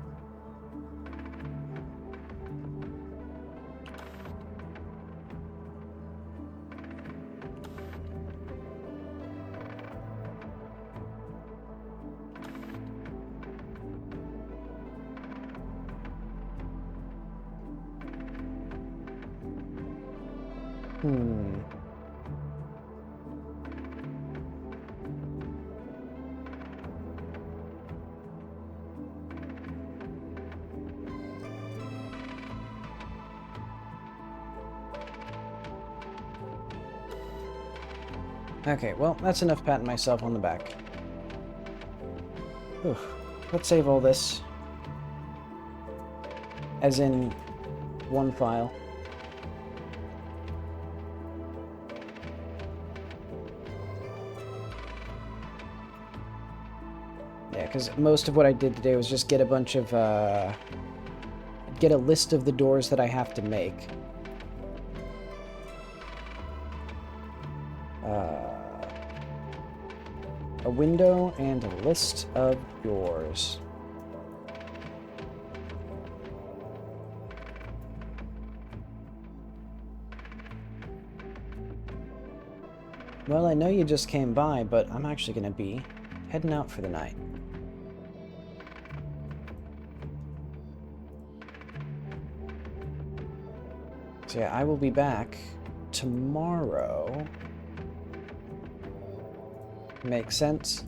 Speaker 1: Okay, well, that's enough patting myself on the back. Whew. Let's save all this. As in, one file. Yeah, because most of what I did today was just get a bunch of, get a list of the doors that I have to make. A window and a list of doors. Well, I know you just came by, but I'm actually going to be heading out for the night. So yeah, I will be back tomorrow. Makes sense?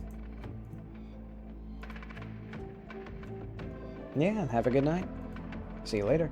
Speaker 1: Yeah, have a good night. See you later.